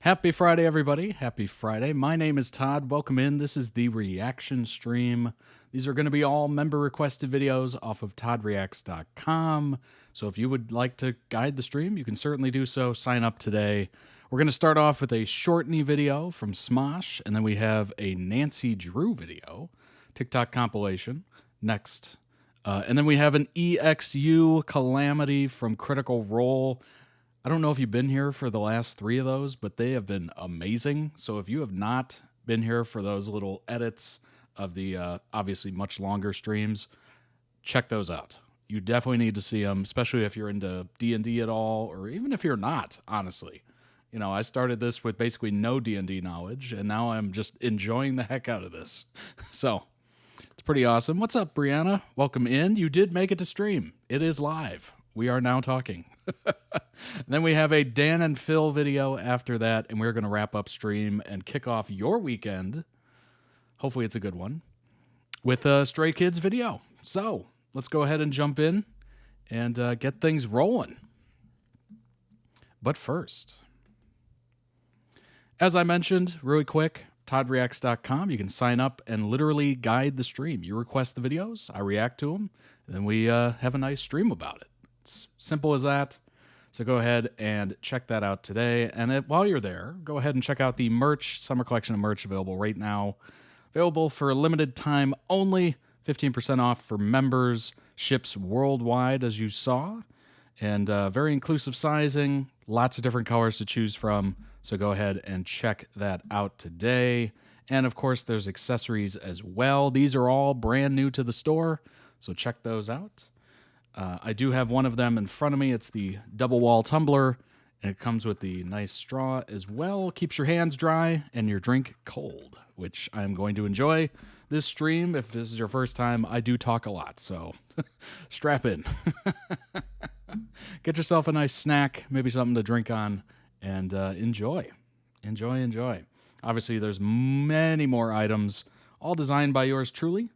Happy Friday, everybody. Happy Friday. My name is Todd. Welcome in. This is the reaction stream. These are going to be all member requested videos off of toddreacts.com. So if you would like to guide the stream, you can certainly do so. Sign up today. We're going to start off with a Shourtney video from Smosh, and then we have a Nancy Drew video, TikTok compilation, next. And then we have an EXU Calamity from Critical Role. I don't know if you've been here for the last 3 of those, but they have been amazing. So if you have not been here for those little edits of the obviously much longer streams, check those out. You definitely need to see them, especially if you're into D&D at all, or even if you're not, honestly. You know, I started this with basically no D&D knowledge, and now I'm just enjoying the heck out of this. So it's pretty awesome. What's up, Brianna? Welcome in. You did make it to stream. It is live. We are now talking. Then we have a Dan and Phil video after that, and we're going to wrap up stream and kick off your weekend. Hopefully it's a good one with a Stray Kids video. So let's go ahead and jump in and get things rolling. But first, as I mentioned, really quick, toddreacts.com. You can sign up and literally guide the stream. You request the videos, I react to them, and then we have a nice stream about it. It's simple as that. So go ahead and check that out today. And while you're there, go ahead and check out the merch, summer collection of merch available right now. Available for a limited time only, 15% off for members, ships worldwide as you saw, and very inclusive sizing, lots of different colors to choose from. So go ahead and check that out today. And of course, there's accessories as well. These are all brand new to the store, so check those out. I do have one of them in front of me. It's the double wall tumbler, and it comes with the nice straw as well. Keeps your hands dry and your drink cold, which I'm going to enjoy this stream. If this is your first time, I do talk a lot, so strap in. Get yourself a nice snack, maybe something to drink on, and enjoy. Enjoy. Obviously, there's many more items, all designed by yours truly,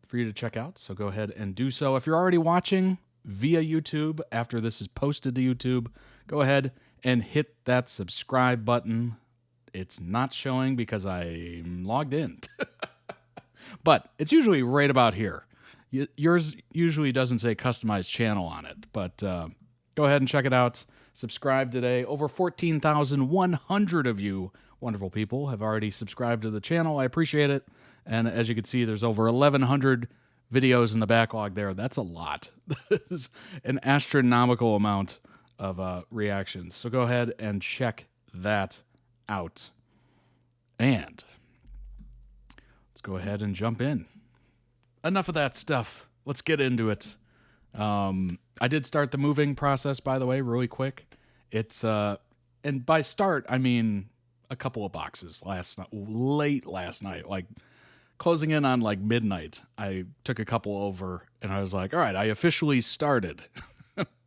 for you to check out, so go ahead and do so. If you're already watching via YouTube, after this is posted to YouTube, go ahead and hit that subscribe button. It's not showing because I'm logged in. But it's usually right about here. Yours usually doesn't say customized channel on it, but go ahead and check it out. Subscribe today. Over 14,100 of you wonderful people have already subscribed to the channel. I appreciate it. And as you can see, there's over 1,100 videos in the backlog there. That's a lot. That is an astronomical amount of reactions. So go ahead and check that out. And let's go ahead and jump in. Enough of that stuff. Let's get into it. I did start the moving process, by the way, really quick. It's and by start, I mean a couple of boxes late last night, like closing in on like midnight. I took a couple over and I was like, all right, I officially started.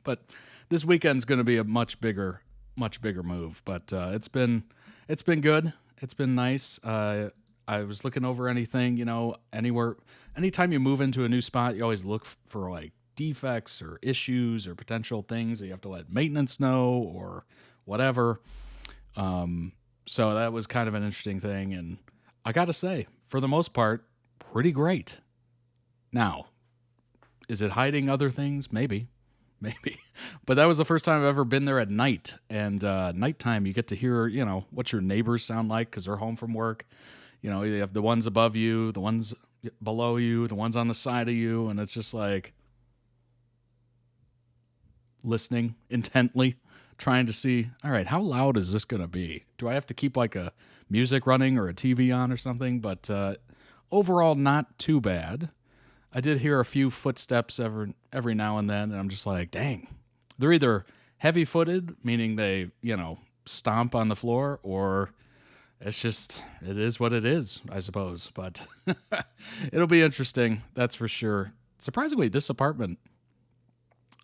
But this weekend's going to be a much bigger move. But it's been good. It's been nice. I was looking over anything, anytime you move into a new spot, you always look for like defects or issues or potential things that you have to let maintenance know or whatever. So that was kind of an interesting thing. And I got to say, for the most part, pretty great. Now, is it hiding other things? Maybe. But that was the first time I've ever been there at night. And nighttime, you get to hear, what your neighbors sound like because they're home from work. You have the ones above you, the ones below you, the ones on the side of you. And it's just like listening intently, trying to see, all right, how loud is this going to be? Do I have to keep like a music running or a TV on or something? But overall, not too bad. I did hear a few footsteps every now and then, and I'm just like, dang. They're either heavy-footed, meaning they, stomp on the floor, or it is what it is, I suppose. But it'll be interesting, that's for sure. Surprisingly, this apartment,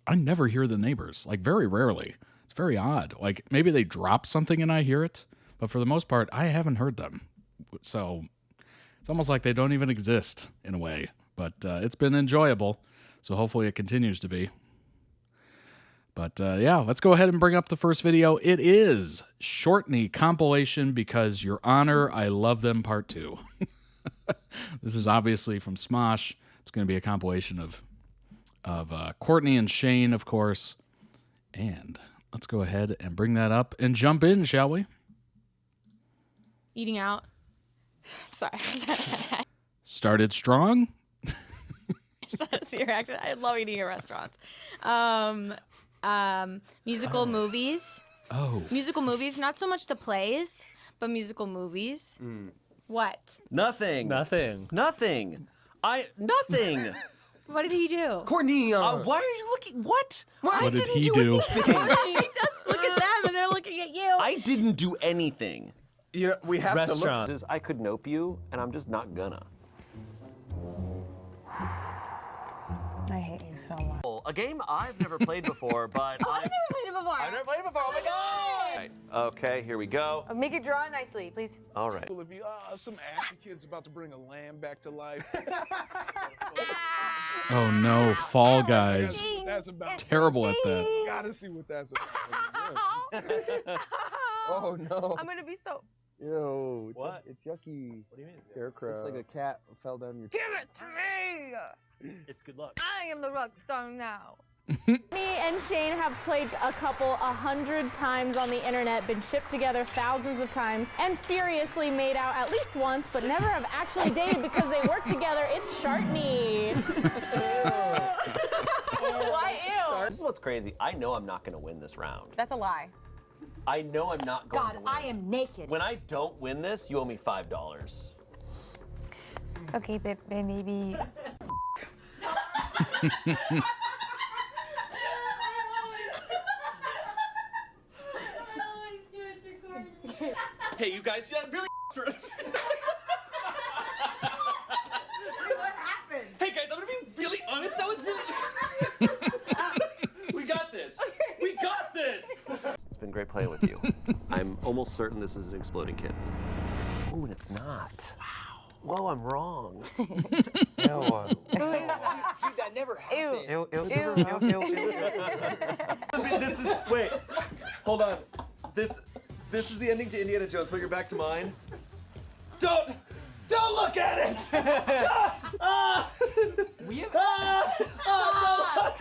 I never hear the neighbors, like very rarely. It's very odd. Like maybe they drop something and I hear it, but for the most part, I haven't heard them. So it's almost like they don't even exist in a way. But it's been enjoyable, so hopefully it continues to be. But yeah, let's go ahead and bring up the first video. It is Shourtney compilation because Your Honor, I Love Them Part 2. This is obviously from Smosh. It's going to be a compilation of Courtney and Shane, of course. And let's go ahead and bring that up and jump in, shall we? Eating out. Sorry. Started strong. That's your reaction. I love eating at restaurants. Musical movies. Oh. Musical movies. Not so much the plays, but musical movies. What? Nothing. Nothing. Nothing. Nothing. What did he do? Courtney, why are you looking? What? What did he do? He just look at them and they're looking at you. I didn't do anything. You know, we have to look. I could nope you, and I'm just not gonna. I hate you so much. A game I've never played before, but I've never played it before. I've never played it before. Oh my god! Right. Okay, here we go. Make it draw nicely, please. All right. If you some African kid's about to bring a lamb back to life. Oh no, Fall Guys. That's about. Terrible at that. Gotta see what that's about. Oh no. I'm gonna be so. Yo, What? It's yucky. What do you mean? Scarecrow. It's like a cat fell down your. Give it to me! It's good luck. I am the rock star now. Me and Shane have played a couple 100 times on the internet, been shipped together thousands of times, and furiously made out at least once, but never have actually dated because they work together. It's Shourtney. Why ew? This is what's crazy. I know I'm not gonna win this round. That's a lie. I know I'm not going to win. I am naked. When I don't win this, you owe me $5. Okay, but maybe. Hey, you guys, yeah, really. What happened? Hey guys, I'm gonna be really honest. That was really. We got this. We got this. It's been great playing with you. I'm almost certain this is an exploding kid. Oh, and it's not. Wow. Whoa, I'm wrong. No. Dude, that never happened. Ew. This is. Wait. Hold on. This is the ending to Indiana Jones. Put your back to mine. Don't look at it. We have. All right.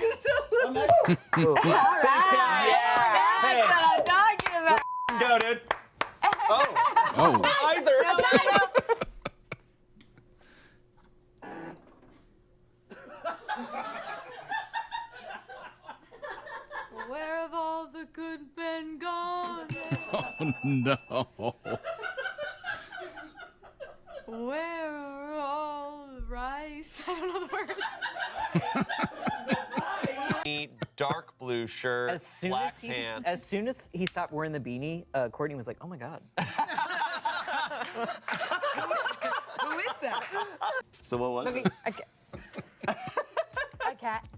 Yeah. Hey. That's what I'm talking about. Go, dude. Oh. Oh. Either. Where have all the good men gone? Oh no. Where are all the rice? I don't know the words. Dark blue shirt, black pants. As soon as he stopped wearing the beanie, Courtney was like, "Oh my god." Who is that? So what was it? A cat.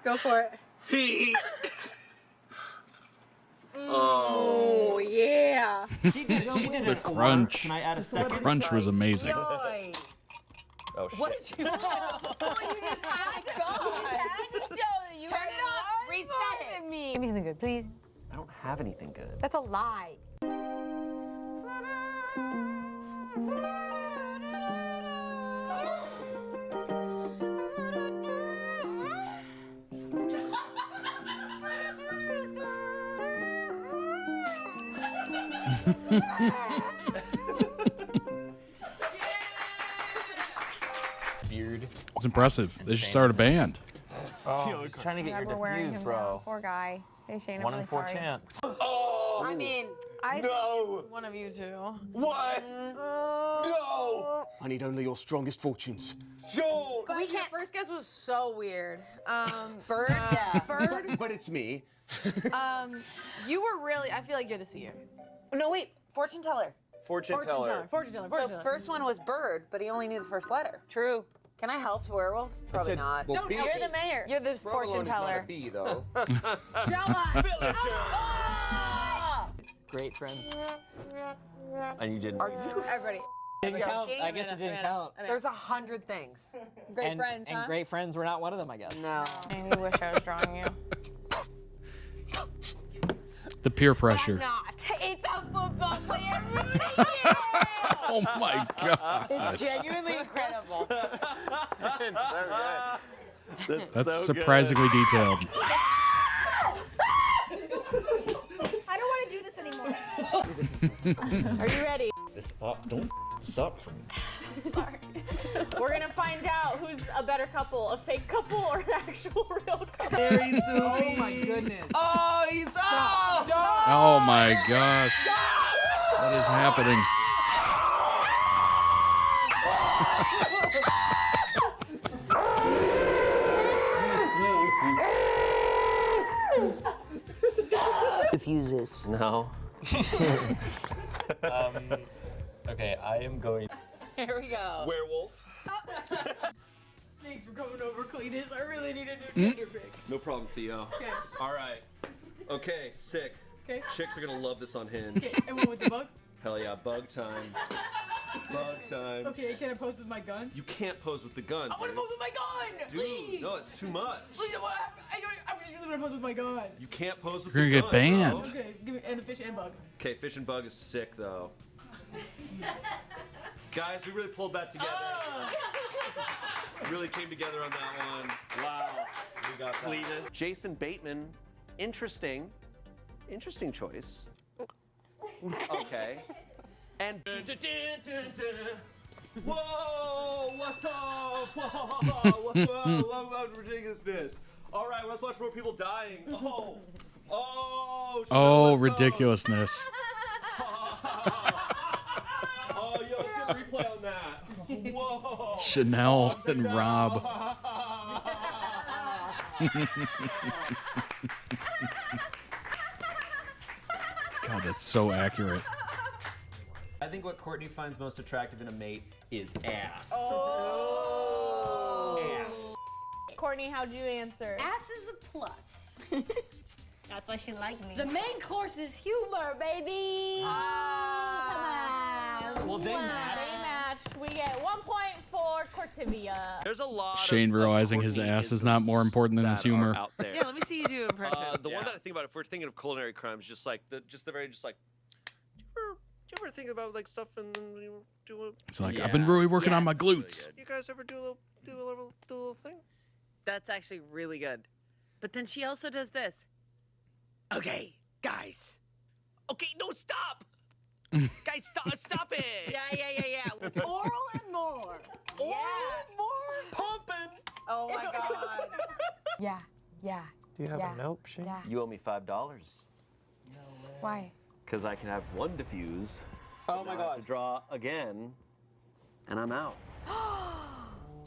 Go for it. Oh yeah. She did it. She did The it. crunch. Can I add a The second? crunch was amazing. Yoy. Oh shit. What did you? You just had to show that you turn it off. Reset it. Me. Give me something good, please. I don't have anything good. That's a lie. Beard. It's impressive. They should start a band. Oh, he's trying to get your diffuse, bro. Poor guy. Hey Shane, I'm 1 really in 4 sorry. chance. Oh. I mean, No. One of you two. What? No. I need only your strongest fortunes. Don't. We can't. First guess was so weird. Bird. Yeah. Bird. But it's me. You were really. I feel like you're the seer. No, wait. Fortune teller. Fortune teller. Fortune teller. So first one was bird, but he only knew the first letter. True. Can I help werewolves? Probably not. Well, Don't help. You're the mayor. You're the fortune Provolone is not teller. a bee, though. Great friends. And you didn't. Everybody. Didn't count. I guess it didn't count. There's 100 things. Great friends, and huh? great friends were not one of them, I guess. No. And you wish I was drawing you. The peer pressure. Not. It's a football player. Oh my god. It's genuinely incredible. That's surprisingly detailed. I don't want to do this anymore. Are you ready? Don't stop. Sorry. We're gonna find out who's a better couple, a fake couple or an actual real couple. Very soon. Oh my goodness. Oh, he's up! Oh my gosh. What is happening? Diffuses. No. Okay, I am going. Here we go. Werewolf. Thanks for coming over, Cletus. I really need a new Tinder pic. No problem, Theo. Okay. All right. Okay, sick. Okay. Chicks are gonna love this on Hinge. Okay, and what with the bug? Hell yeah, bug time. Bug time. Okay, can I pose with my gun? You can't pose with the gun, I want to dude. pose with my gun! Dude, Please! no, it's too much. Please, I'm just really gonna pose with my gun. You can't pose with You're the gonna gun. get bro. banned. Okay, give me, and the fish and bug. Okay, fish and bug is sick though. Guys, we really pulled that together. Really came together on that one. Wow. We got that. Jason Bateman, interesting choice. Okay. And whoa, what's up? Whoa, ridiculousness. All right, let's watch more people dying. Oh, ridiculousness. Oh, yo, let's get a replay on that. Whoa. Chanel and Rob. God, that's so accurate. I think what Courtney finds most attractive in a mate is ass. Ass. Courtney, how'd you answer? Ass is a plus. That's why she liked me. The main course is humor, baby. Come on. Well, they match. They matched. We get 1 point for Cortivia. There's a lot Shane of realizing his ass is not more important than his that are humor. out there. Yeah, let me see you do an impression. The one that I think about, if we're thinking of culinary crimes, just like the very, just like, do you ever think about like stuff and then you do a, It's like, I've been really working on my Yes. glutes. you guys ever do a little thing? That's actually really good. But then she also does this. Okay, guys. Okay, no, stop! Guys, stop it! Yeah. Oral and more. Yeah. More. Pumping! Oh my god. Yeah. Do you have a note, Shane? Yeah. You owe me $5. Why? Because I can have one diffuse. Oh my I have god. to draw again, and I'm out.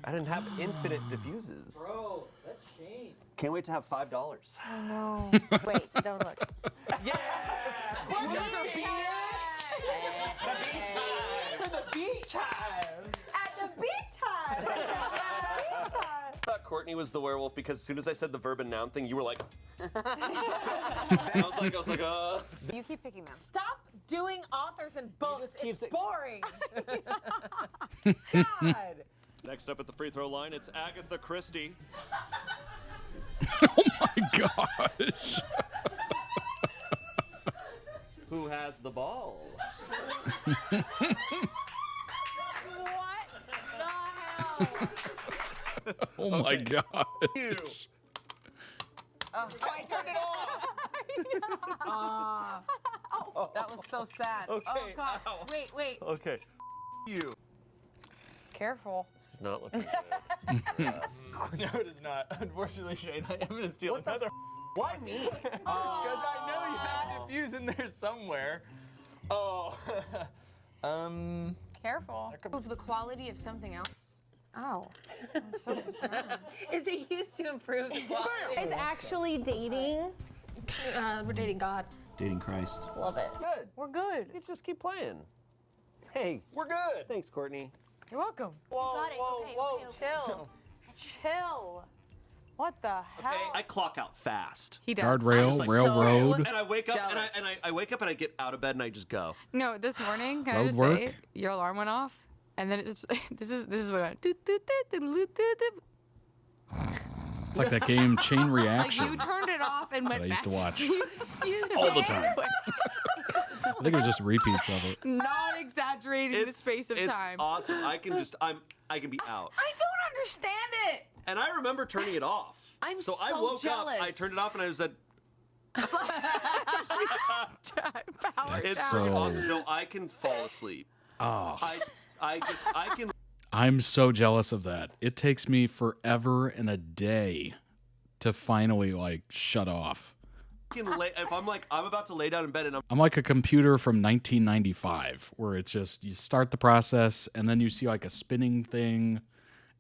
I didn't have infinite diffuses. Bro, that's Shane. Can't wait to have $5. No. Wait, don't look. Yeah! The beach time! At the beach time. I thought Courtney was the werewolf because as soon as I said the verb and noun thing, you were like. I was like, You keep picking them. Stop doing authors and books. keeps It's it- boring. God. Next up at the free throw line, it's Agatha Christie. Oh my gosh. Who has the ball? What the hell? Oh my gosh. You. I turned it off. That was so sad. Okay, Oh god. ow. Wait. Okay. You. Careful. This is not looking good. No, it is not. Unfortunately, Shane, I am gonna steal another. Why me? Because I know you have diffuse in there somewhere. Oh. Careful. Move the quality of something else. Ow. So stern. Is it used to improve the quality? Is actually dating. We're dating God. Dating Christ. Love it. Good. We're good. You just keep playing. Hey, We're good. thanks, Courtney. You're welcome. Whoa, got it. whoa, Okay, whoa. okay, Chill. Chill. What the hell? Okay, I clock out fast. He does. Guardrail, like, railroad. And I wake up and Jealous. I wake up and I get out of bed and I just go. No, this morning, can I Road just work? say, your alarm went off, and then it's this is what it went. It's like that game Chain Like Reaction. you turned it off and went I used to back watch sleep. all the time. I think it was just repeats of it. Not exaggerating the space of it's time. awesome. I can just I can be out. I don't understand it. And I remember turning it off. I'm so I so woke jealous. up, I turned it off, and I said, That's "It's so. freaking awesome." No, I can fall asleep. Oh, I can. I'm so jealous of that. It takes me forever and a day to finally like shut off. If I'm like I'm about to lay down in bed and I'm like a computer from 1995 where it's just you start the process and then you see like a spinning thing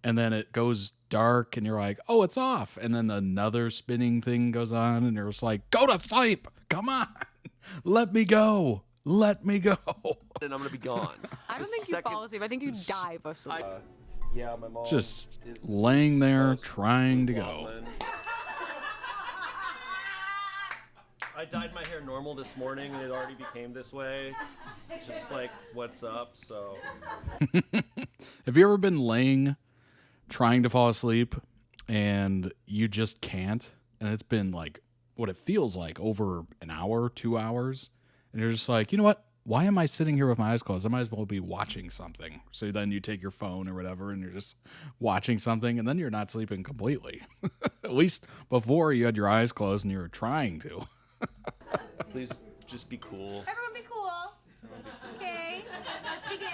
and then it goes dark and you're like, oh, it's off. And then another spinning thing goes on and you're just like, go to sleep. Come on. Let me go. Let me go. I'm gonna be gone. I don't think you fall asleep. I think you dive of sleep. Yeah, my mom. Just laying there trying to go. I dyed my hair normal this morning and it already became this way. Just like, what's up? So. Have you ever been laying trying to fall asleep and you just can't? And it's been like what it feels like over an hour, 2 hours. And you're just like, you know what? Why am I sitting here with my eyes closed? I might as well be watching something. So then you take your phone or whatever and you're just watching something and then you're not sleeping completely. At least before you had your eyes closed and you were trying to. Please just be cool. Everyone be cool. Okay, let's begin.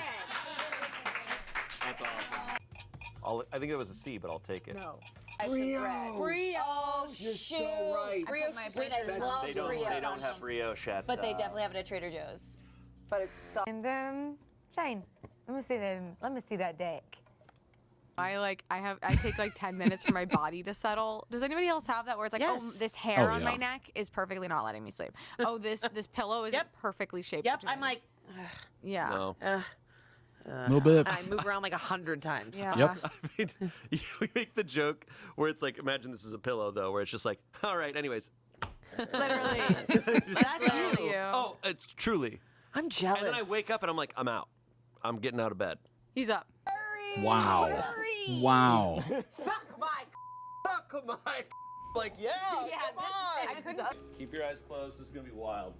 That's awesome. I think it was a C, but I'll take it. No. Brioche. You're so right. Brioche. Wait, I love They don't have brioche at. But they definitely have it at Trader Joe's. But it's so. And Shane, let me see them. Let me see that dick. I take like 10 minutes for my body to settle. Does anybody else have that where it's like, Yes. oh, this hair Oh, on yeah. my neck is perfectly not letting me sleep. Oh, this pillow isn't perfectly shaped. Yep. between I'm like, yeah. No. A little bit. I move around like 100 times. Yeah. Yep. I mean, we make the joke where it's like, imagine this is a pillow though, where it's just like, all right, anyways. Literally. That's literally you. Oh, it's truly. I'm jealous. And then I wake up and I'm like, I'm out. I'm getting out of bed. He's up. Wow. Wow. Fuck my. Fuck my. Like, yeah, Yeah, come on. I couldn't. Keep your eyes closed. This is gonna be wild.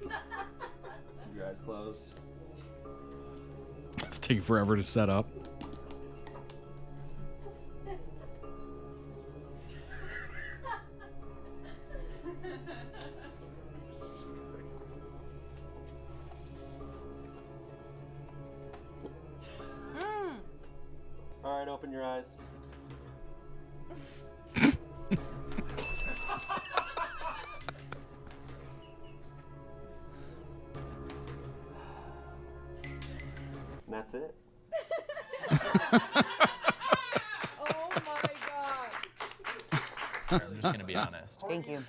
Keep your eyes closed. It's taking forever to set up. All right, open your eyes. And that's it. Oh my god. I'm just gonna be honest. Thank you.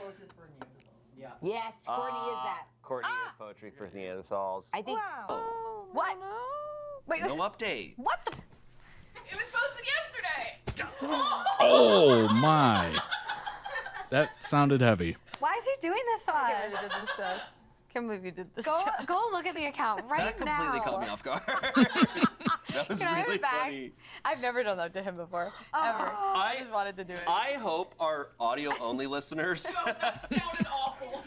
Yes, Courtney is that. Courtney is poetry for Neanderthals. I think. What? No update. What the? It was posted yesterday. Oh my. That sounded heavy. Why is he doing this to us? Can't believe you did this. Go look at the account right That now. completely caught me off guard. That was Can I have really it back? funny. I've never done that to him before. Ever. I just wanted to do it. I hope our audio-only listeners. That sounded awful.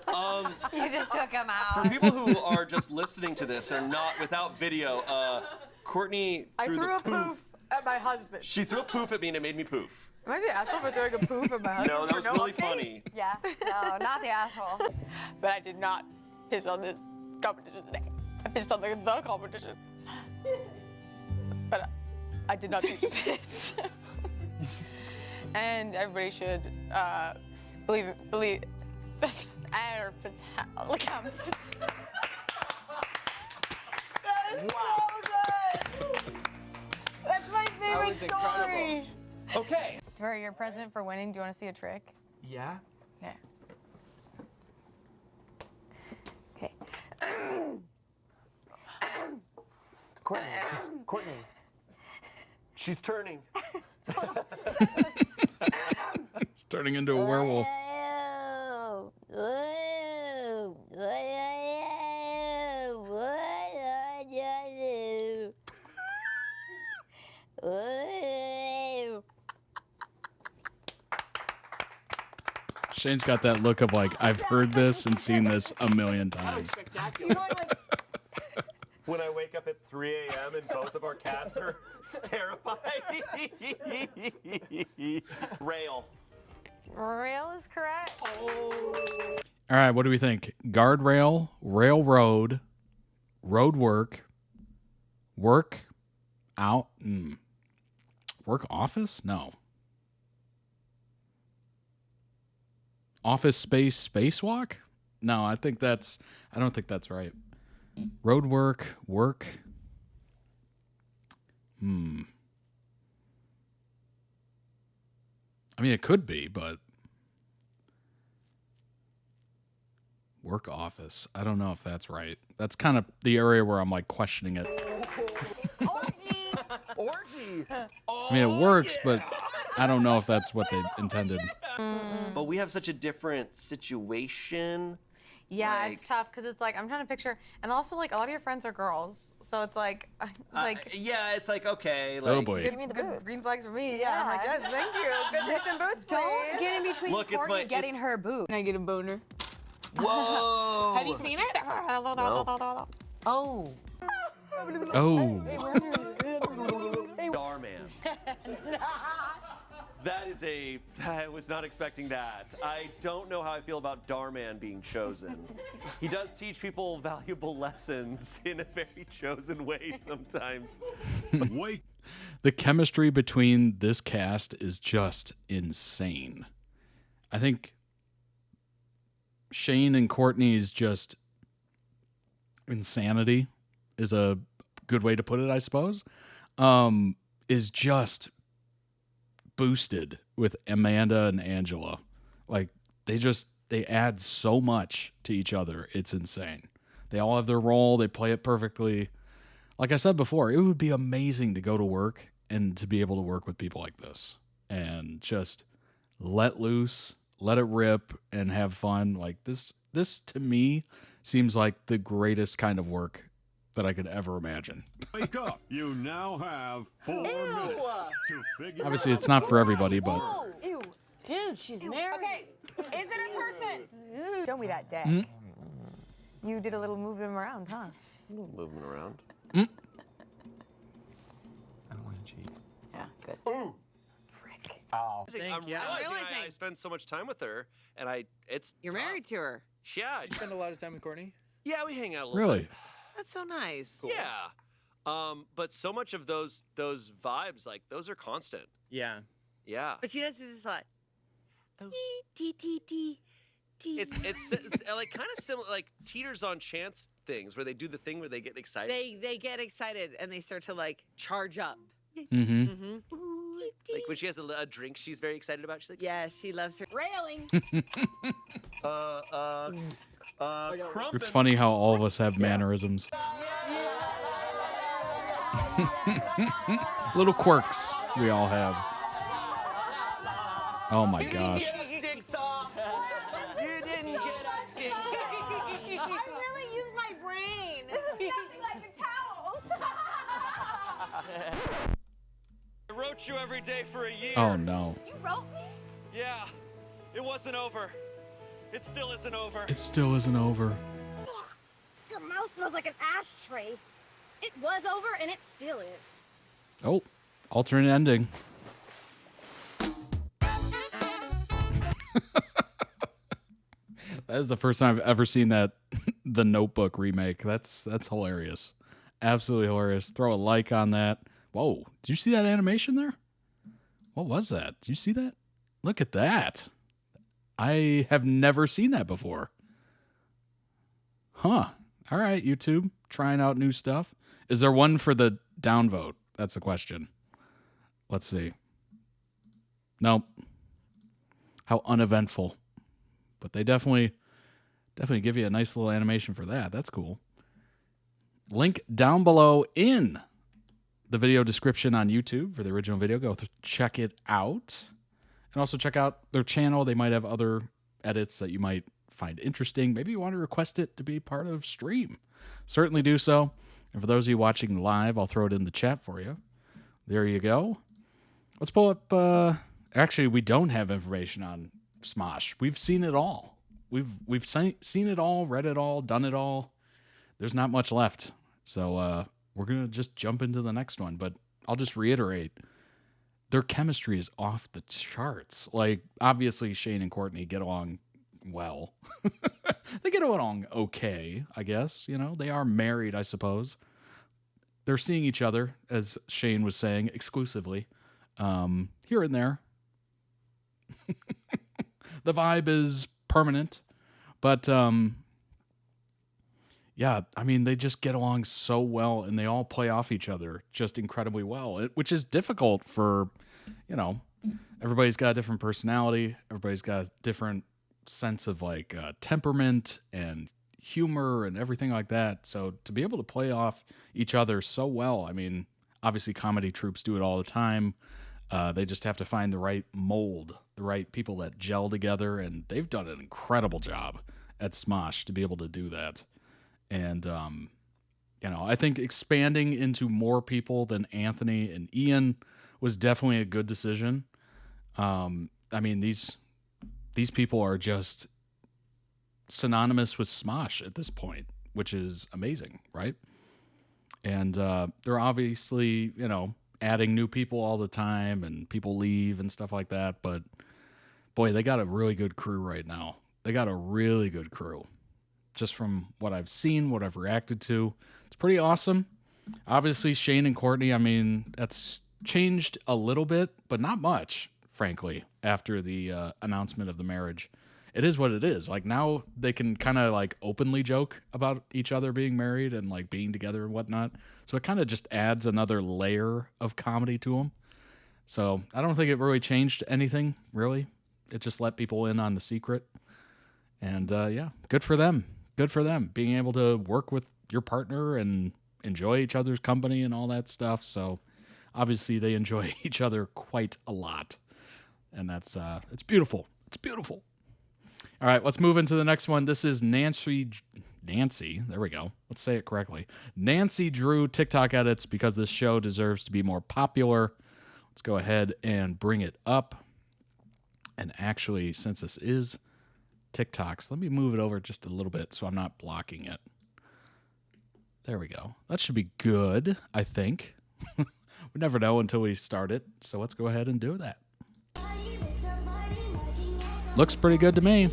Fun. You just took him For out. people who are just listening to this and not without video, Courtney I threw threw the a poof at my husband. She threw a poof at me and it made me poof. Am I the asshole for throwing a poof at my husband? No, that for was no really update? funny. Yeah. No, not the asshole. But I did not piss on this competition today. I pissed on the competition. But I did not do this. And everybody should believe. Look how that is so good. That's my favorite was story. Okay. For your present for winning, do you want to see a trick? Yeah? There. Okay. Courtney, Courtney. She's turning. It's turning into a werewolf. Shane's got that look of like, I've heard this and seen this a million times. Spectacular. When I wake up at 3 a.m. and both of our cats are terrified. Rail. Rail is correct. All right, what do we think? Guardrail, railroad, road work, work out, work office? No. Office space, spacewalk? No, I don't think that's right. Road work, work. I mean, it could be, but work office. I don't know if that's right. That's kind of the area where I'm like questioning it. Orgy. I mean, it works, but I don't know if that's what they intended. But we have such a different situation. Yeah, Like- it's tough because it's like I'm trying to picture, and also like a lot of your friends are girls, so it's like Yeah, it's like, okay. Oh Like, boy. Give me the good boots. green flags for me. Yeah, I'm like, yes, thank you. Good taste in boots, please. Don't get in between Look, it's Courtney my- getting it's- her boot. Can I get a boner? Whoa. Have you seen it? Oh. Oh. Starman. I was not expecting that. I don't know how I feel about Darman being chosen. He does teach people valuable lessons in a very chosen way sometimes. The chemistry between this cast is just insane. I think Shane and Courtney's just insanity is a good way to put it, I suppose. Is just boosted with Amanda and Angela. Like they add so much to each other. It's insane. They all have their role. They play it perfectly. Like I said before, it would be amazing to go to work and to be able to work with people like this and just let loose, let it rip, and have fun. Like this to me seems like the greatest kind of work that I could ever imagine. Wake up. You now have 4 minutes to figure Obviously, it's not for everybody, but Ew. Dude, she's married. Okay, is it a person? Show me that dick. You did a little moving around, huh? Moving around. I don't want to cheat. Yeah, good. Ooh. Frick. Oh, I'm realizing I spend so much time with her, and You're tough. married to her. Yeah. You spend a lot of time with Courtney? Yeah, we hang out a little really. bit. That's so nice. Yeah. But so much of those vibes, like those are constant. Yeah. Yeah. But she does this like, It's like kind of similar, like teeters on chance things where they do the thing where they get excited. they get excited and they start to like charge up. Mm-hmm. Like when she has a drink she's very excited about. She's like, Yeah, she loves her. Railing. crumpin'. It's funny how all of us have mannerisms. Little quirks we all have. Oh my gosh. You didn't get a jig. I really used my brain. This is nothing like a towel. I wrote you every day for a year. Oh no. You wrote me? Yeah, it wasn't over. It still isn't over. It still isn't over. Your mouth smells like an ashtray. It was over and it still is. Oh, alternate ending. That is the first time I've ever seen that the Notebook remake. That's hilarious. Absolutely hilarious. Throw a like on that. Whoa, did you see that animation there? What was that? Did you see that? Look at that. I have never seen that before. Huh. All right, YouTube, trying out new stuff. Is there one for the downvote? That's the question. Let's see. Nope. How uneventful. But they definitely give you a nice little animation for that. That's cool. Link down below in the video description on YouTube for the original video. Go check it out. And also check out their channel. They might have other edits that you might find interesting. Maybe you want to request it to be part of stream. Certainly do so. And for those of you watching live, I'll throw it in the chat for you. There you go. Let's pull up... actually, we don't have information on Smosh. We've seen it all. We've seen it all, read it all, done it all. There's not much left. So we're going to just jump into the next one. But I'll just reiterate. Their chemistry is off the charts. Like, obviously, Shane and Courtney get along well. They get along okay, I guess. You know, they are married, I suppose. They're seeing each other, as Shane was saying, exclusively. Here and there. The vibe is permanent. But, yeah, I mean, they just get along so well, and they all play off each other just incredibly well, which is difficult for, you know, everybody's got a different personality. Everybody's got a different sense of, like, temperament and humor and everything like that. So to be able to play off each other so well, I mean, obviously comedy troupes do it all the time. They just have to find the right mold, the right people that gel together, and they've done an incredible job at Smosh to be able to do that. And, you know, I think expanding into more people than Anthony and Ian was definitely a good decision. I mean, these people are just synonymous with Smosh at this point, which is amazing, right? And they're obviously, you know, adding new people all the time, and people leave and stuff like that. But, boy, they got a really good crew right now. They got a really good crew. Just from what I've seen, what I've reacted to, it's pretty awesome. Obviously, Shane and Courtney, I mean, that's changed a little bit, but not much, frankly, after the announcement of the marriage. It is what it is. Like, now they can kind of, like, openly joke about each other being married and, like, being together and whatnot. So it kind of just adds another layer of comedy to them. So I don't think it really changed anything, really. It just let people in on the secret. And, yeah, good for them. Good for them, being able to work with your partner and enjoy each other's company and all that stuff. So obviously they enjoy each other quite a lot. And that's, it's beautiful. It's beautiful. All right, let's move into the next one. This is Nancy, there we go. Let's say it correctly. Nancy Drew TikTok edits because this show deserves to be more popular. Let's go ahead and bring it up. And actually, since this is TikToks, let me move it over just a little bit so I'm not blocking it. There we go. That should be good, I think. We never know until we start it, so let's go ahead and do that. Looks pretty good to me.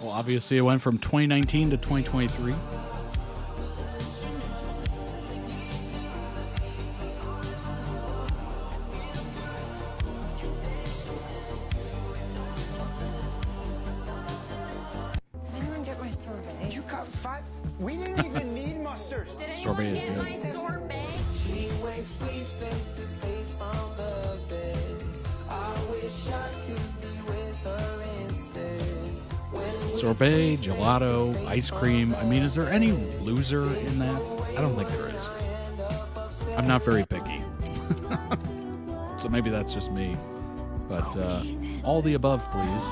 Obviously, it went from 2019 to 2023. Did anyone get my sorbet? You got 5? We didn't even need mustard. Sorbet is good. My sorbet? Sorbet, gelato, ice cream. I mean, is there any loser in that? I don't think there is. I'm not very picky. So maybe that's just me. But all the above, please.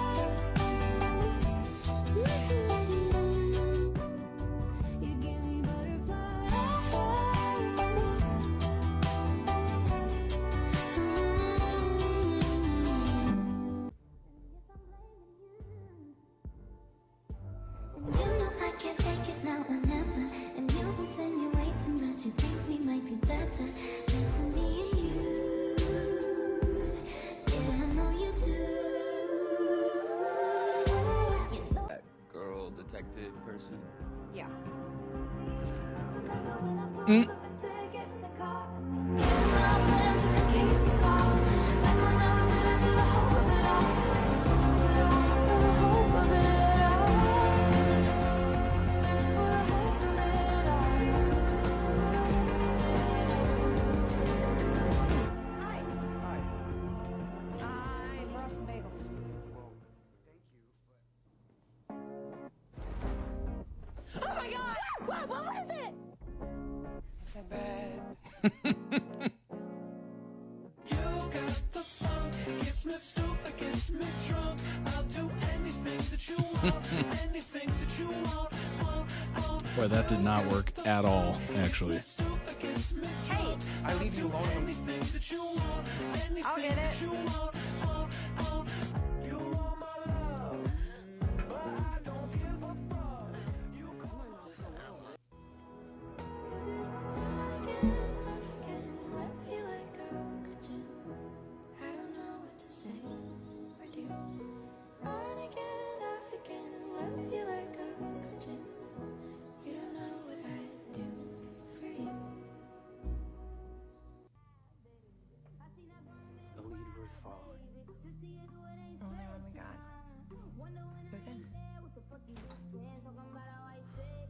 That girl detective person. Yeah. I brought some bagels. Oh my god! What was it? It's a bed. Boy, that did not work at all, actually. Hey, I leave you alone. I'll get it. The lead worth following. Only one we got. Who's in?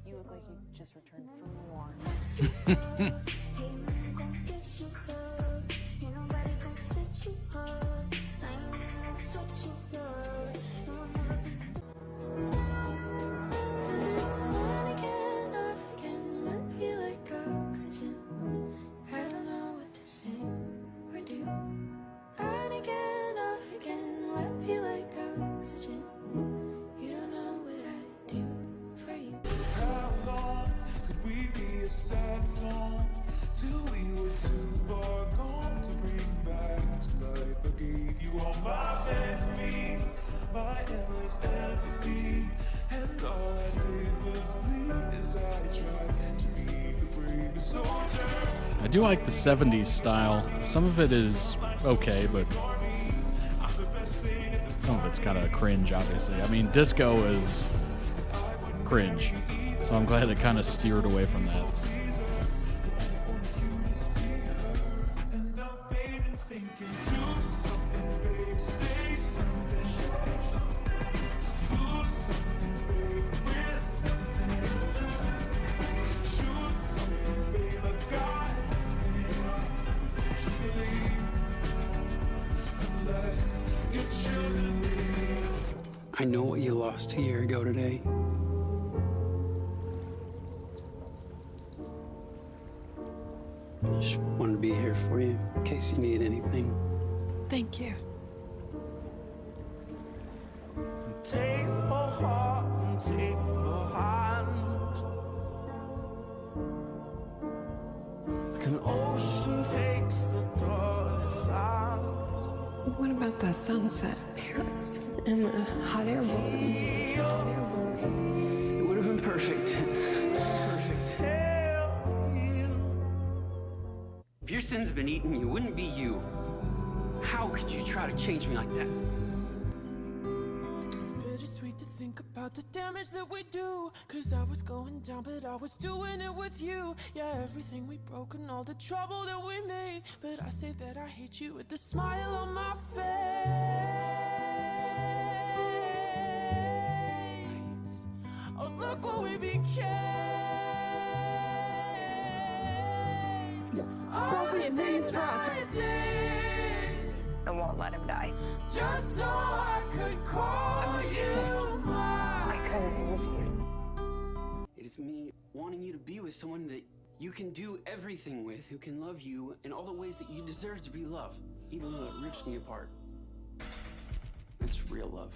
You look like you just returned from war. I do like the 70s style. Some of it is okay, but some of it's kind of cringe, obviously. I mean, disco is cringe, so I'm glad it kind of steered away from that. I know what you lost a year ago today. I just wanted to be here for you in case you need anything. Thank you. Take my heart and take my hand. Like an ocean takes the darkest sand. What about the sunset in Paris and the hot air balloon? It would have been perfect. Perfect. If your sin's been eaten, you wouldn't be you. How could you try to change me like that? It's bittersweet to think about the damage that we do. Cause I was going down, but I was doing it with you. Yeah, everything we broke and all the trouble that we made. But I say that I hate you with the smile on my face. Oh, look what we became. Probably a name's Ross. I won't let him die. Just so I could call you mine. I couldn't lose you. It is me wanting you to be with someone that you can do everything with, who can love you in all the ways that you deserve to be loved, even though it rips me apart. It's real love.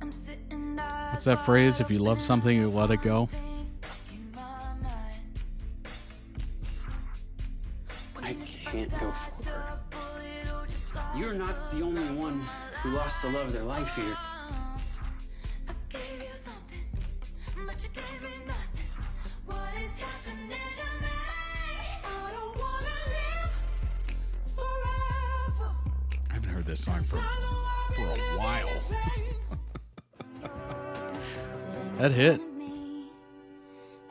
What's that phrase? If you love something, you let it go. I can't go forward. You're not the only one who lost the love of their life here. I haven't heard this song for a while. That hit.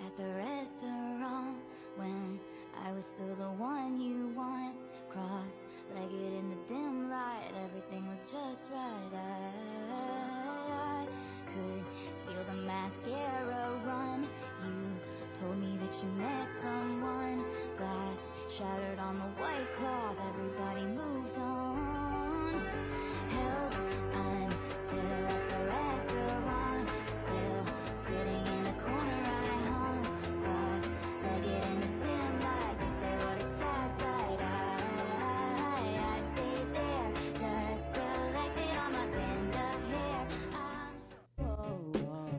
At the restaurant when I was still the one you want, cross-legged in the dim light, everything was just right. I could feel the mascara run. You told me that you met someone. Glass shattered on the white cloth, everybody moved on. Help, I'm still at the restaurant, still sitting in a corner I haunt. Cross-legged in a dim light, they say what a sad sight. I stayed there, just collected on my bend of hair.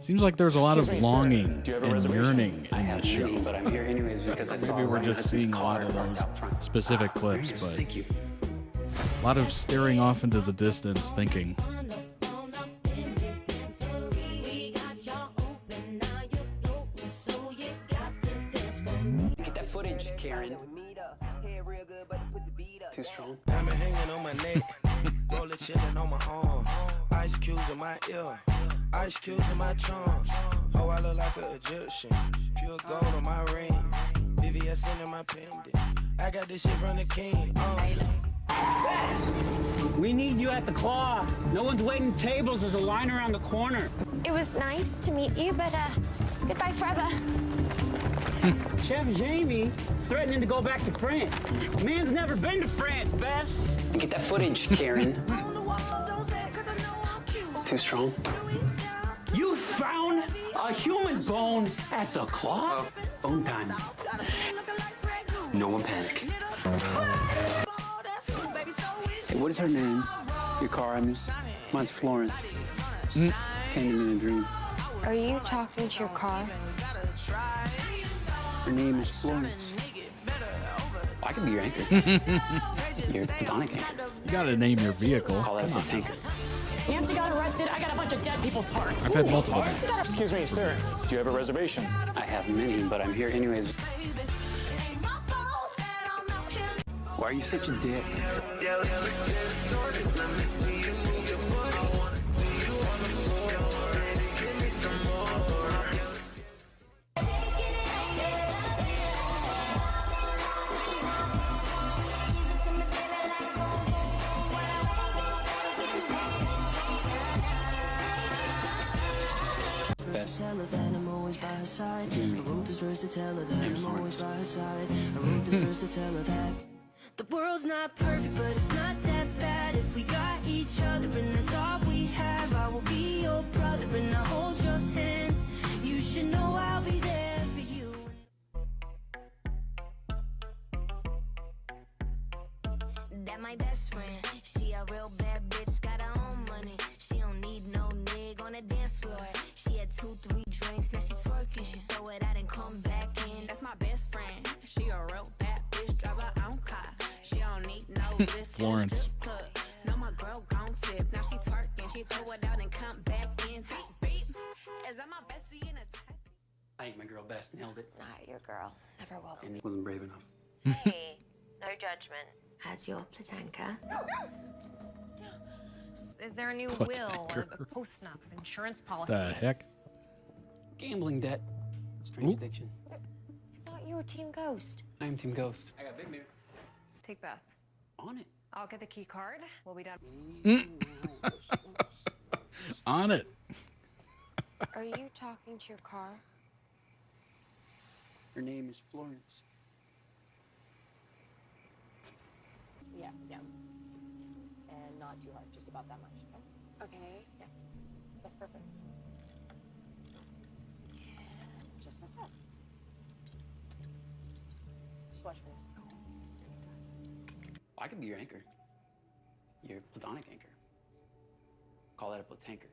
Seems like there's a lot of Excuse me, sir. longing Do you have a and reservation? yearning I in have this show. many, but I'm here anyways because I saw Maybe we're one just husband's seeing a lot car of parked those out front. specific Very clips, nice, but thank you. a lot of staring off into the distance, thinking. Get that footage, Karen. Too strong. Diamond hanging on my neck, roller chilling on my arm, ice cubes in my ear, ice cubes in my charms. Oh, I look like an Egyptian, pure gold on my ring, VVS in my pendant. I got this shit from the king. Bess, we need you at the Claw. No one's waiting tables. There's a line around the corner. It was nice to meet you, but goodbye forever. Chef Jamie is threatening to go back to France. Man's never been to France, Bess. Get that footage, Karen. Too strong. You found a human bone at the Claw? Bone time. No one panic. Hey, what is her name? Your car, I mean. Mine's Florence. Came to me in a dream. Are you talking to your car? Her name is Florence. I could be your anchor. Your platonic anchor. You gotta name your vehicle. Call that a tanker. Nancy got arrested. I got a bunch of dead people's parts. I've had multiple Nancy got- Excuse me, sir. Do you have a reservation? I have many, but I'm here anyways. Why are you such a dick? Best. I'm always by her side. Do me. I wrote this verse to tell her that Name's I'm always Lawrence. by her side. I wrote this verse to tell her that the world's not perfect, but it's not that bad if we got each other and that's all we have. I will be your brother and I'll hold your hand. You should know I'll be there for you. That my best friend, she a real bad bitch, got her own money. She don't need no nigga on the dance floor. She had 2-3 drinks, now she twerking. She throw it out and come back in. That's my best friend. She a real bad bitch, drive her own car. She don't need no lift. Florence. No, my girl gon' tip. Now she twerking, she throw it out and come back in. Beep, beep. Is that my bestie in a test? I think my girl Bess nailed it. Not your girl. Never will. And wasn't brave enough. Hey, no judgment. As your Platanka. Is there a new will, a post-nup, insurance policy? The heck? Gambling debt. Strange Ooh. addiction. I thought you were Team Ghost. I am Team Ghost. I got big mirror. Take Bess. On it. I'll get the key card. We'll be done. On it. Are you talking to your car? Her name is Florence. Yeah, yeah. And not too hard, just about that much. Okay. Yeah. That's perfect. Yeah. Just like that. Just watch this. I could be your anchor. Your platonic anchor. Call that a platanker.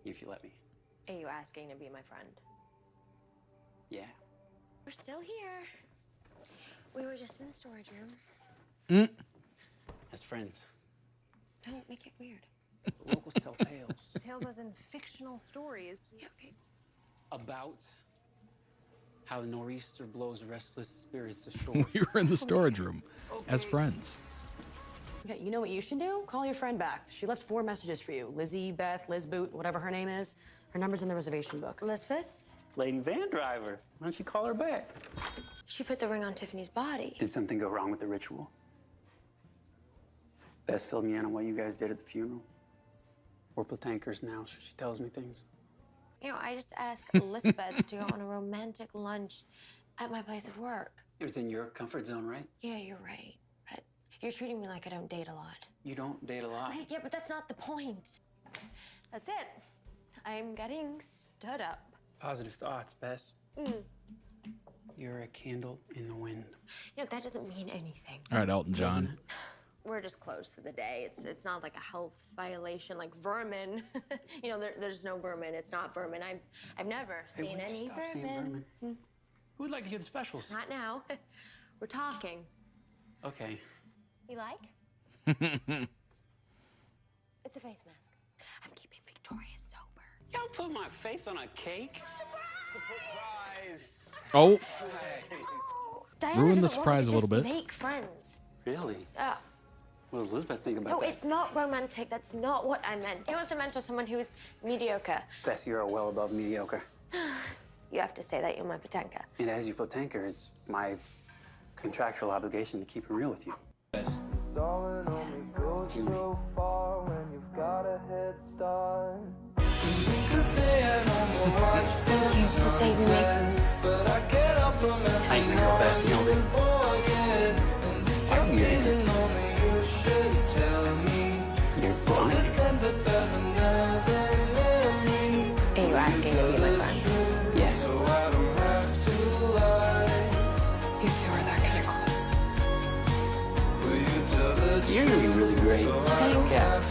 If you let me. Are you asking to be my friend? Yeah. We're still here. We were just in the storage room. As friends. Don't make it weird. The locals tell tales Tales as in fictional stories. Yeah, okay. about how the nor'easter blows restless spirits ashore. We were in the storage room as friends. Okay, you know what you should do? Call your friend back. She left 4 messages for you. Lizzie, Beth, Liz Boot, whatever her name is. Her number's in the reservation book. Elizabeth? Lady Van Driver. Why don't you call her back? She put the ring on Tiffany's body. Did something go wrong with the ritual? Bess filled me in on what you guys did at the funeral. We're platankers now, so she tells me things. You know, I just asked Elizabeth to go on a romantic lunch at my place of work. It was in your comfort zone, right? Yeah, you're right. But you're treating me like I don't date a lot. You don't date a lot. Yeah, but that's not the point. That's it. I'm getting stood up. Positive thoughts, Bess. You're a candle in the wind. You know, that doesn't mean anything. All right, Elton John. We're just closed for the day. It's not like a health violation like vermin. You know, there's no vermin. It's not vermin. I've never seen would you any stop seeing vermin. vermin? Who would like to hear the specials? Not now. We're talking. Okay. You like? It's a face mask. I'm keeping Victoria sober. Y'all put my face on a cake? Surprise! Oh, Diana ruin the doesn't want us surprise to a little just bit. Make friends. Really? What does Elizabeth think about No, that? it's not romantic. That's not what I meant. He wants to mentor someone who's mediocre. Bess, you're well above mediocre. You have to say that you're my Patanka. And as your platanker, it's my contractual obligation to keep it real with you. Bess. Darling, only go so far when you've got a head start. To save me. But I get up from I ain't gonna go Bess, nailed it. I can be your anchor. You're platonic. Are you asking to be my friend? Yeah. You two are that kind of close. You're gonna be really great. Think? Yeah.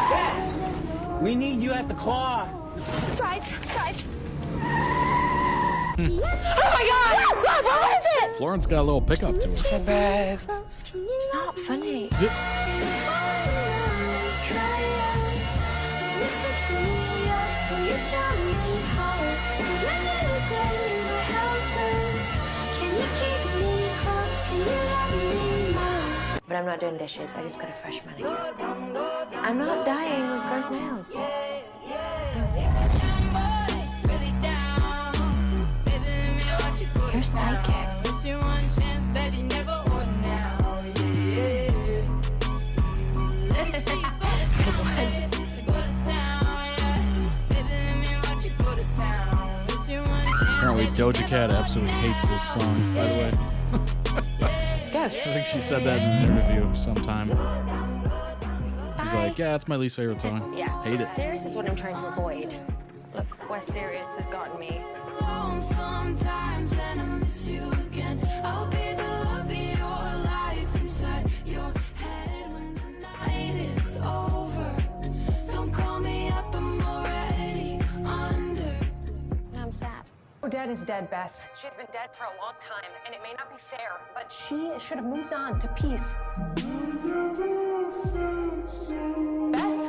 Bess! We need you at the claw. Drive. Oh my God! What is it? Florence got a little pickup to her. It's bad. It's not funny. But I'm not doing dishes. I just got a fresh manicure. I'm not dying with gross nails. You're psychic. Apparently, Doja Cat absolutely hates this song, by the way. Go. I think she said that in an interview sometime. She's like, yeah, that's my least favorite song. Yeah. Hate it. Serious is what I'm trying to avoid. Look, where serious has gotten me. Sometimes then I miss you again. I'll be the love in your life inside your head when the night is over. Don't call me up, I'm already under. I'm sad. Dad is dead, Bess. She's been dead for a long time, and it may not be fair, but she should have moved on to peace. Bess?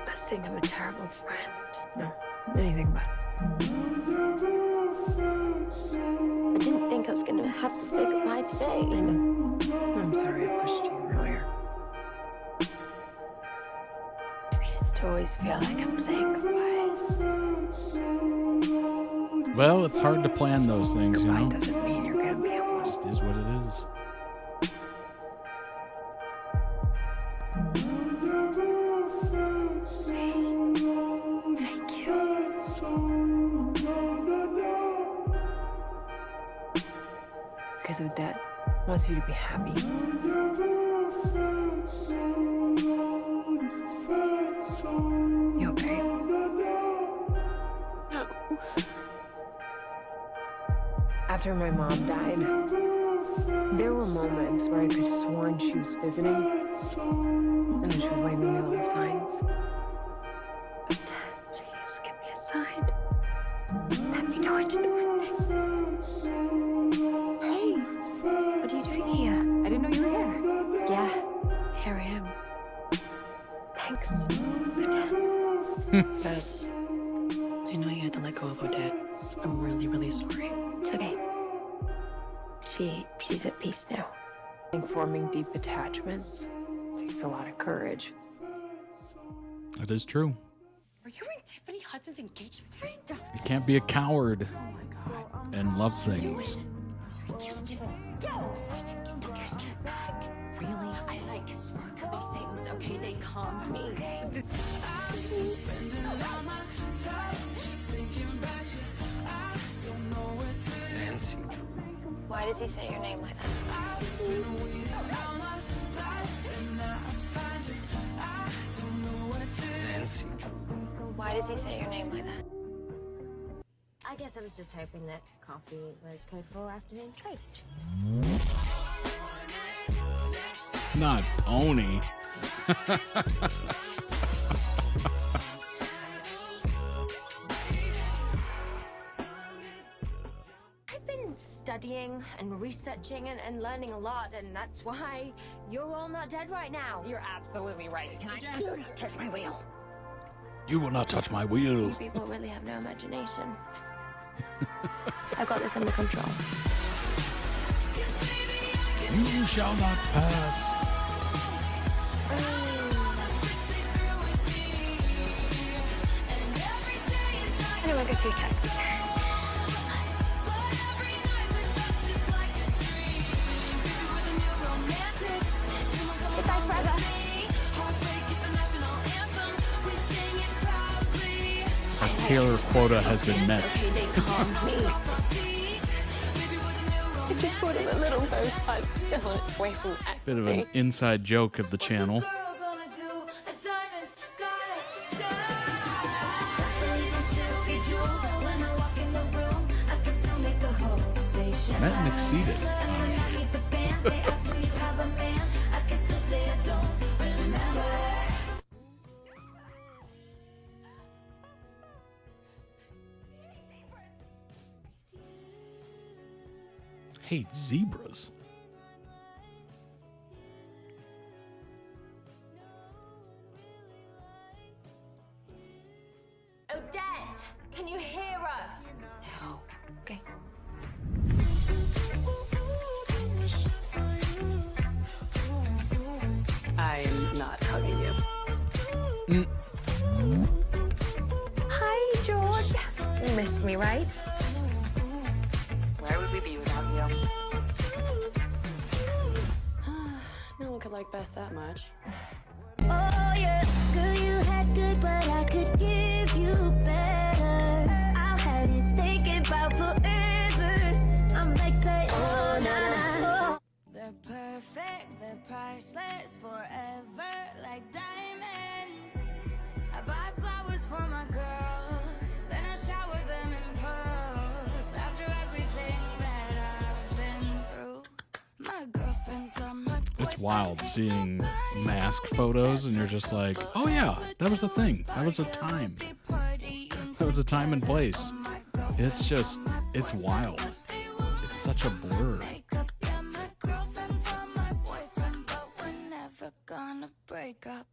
Best thing, I'm a terrible friend. No, anything but. I didn't think I was gonna have to say goodbye today. I'm sorry I pushed you earlier. I just always feel like I'm saying goodbye. Well, it's hard to plan those things, you know? Doesn't mean you're gonna be able It just is what it is. Because Odette wants you to be happy. You okay? No. After my mom died, there were moments where I could have sworn she was visiting, and then she was leaving me little signs. Odette, please give me a sign. Let me know it's the right thing. Hey, what are you doing here? I didn't know you were here. Yeah, here I am. Thanks, Odette. Bess, I know you had to let go of Odette. I'm really, really sorry. It's okay. She's at peace now. I think forming deep attachments takes a lot of courage. That is true. Are you in Tiffany Hudson's engagement ring? You can't be a coward and love things. Really? I like sparkly things, okay? They calm me. Nancy. Why does he say your name like that? Nancy. Why does he say your name like that? I guess I was just hoping that coffee was code for afternoon toast. Not pony. I've been studying and researching and learning a lot, and that's why you're all not dead right now. You're absolutely right. Can I just... Do not touch my wheel. You will not touch my wheel. You people really have no imagination. I've got this under control. You shall not pass. I don't want to go through texts. Goodbye forever. Our Taylor quota has been met. Okay, they calmed me. I just bought him a little bow tie still on its way from Etsy. Bit of an inside joke of the channel. Met and exceeded, honestly. Hate zebras. Odette, can you hear us? No. Okay. I'm not hugging you. Hi, George. You missed me, right? Where would we be without you? No one could like Bess that much. Oh yeah, girl, you had good, but I could give you better. I'll have you thinking about forever. I'm like, say, oh, na na. They're perfect, they're priceless, forever, like diamonds. I buy flowers for my girls, then I shower them in pearls. After everything that I've been through, my girlfriends are my. It's wild seeing mask photos and you're just like, oh yeah, that was a thing. That was a time. That was a time and place. It's just, it's wild. It's such a blur. Gonna break up.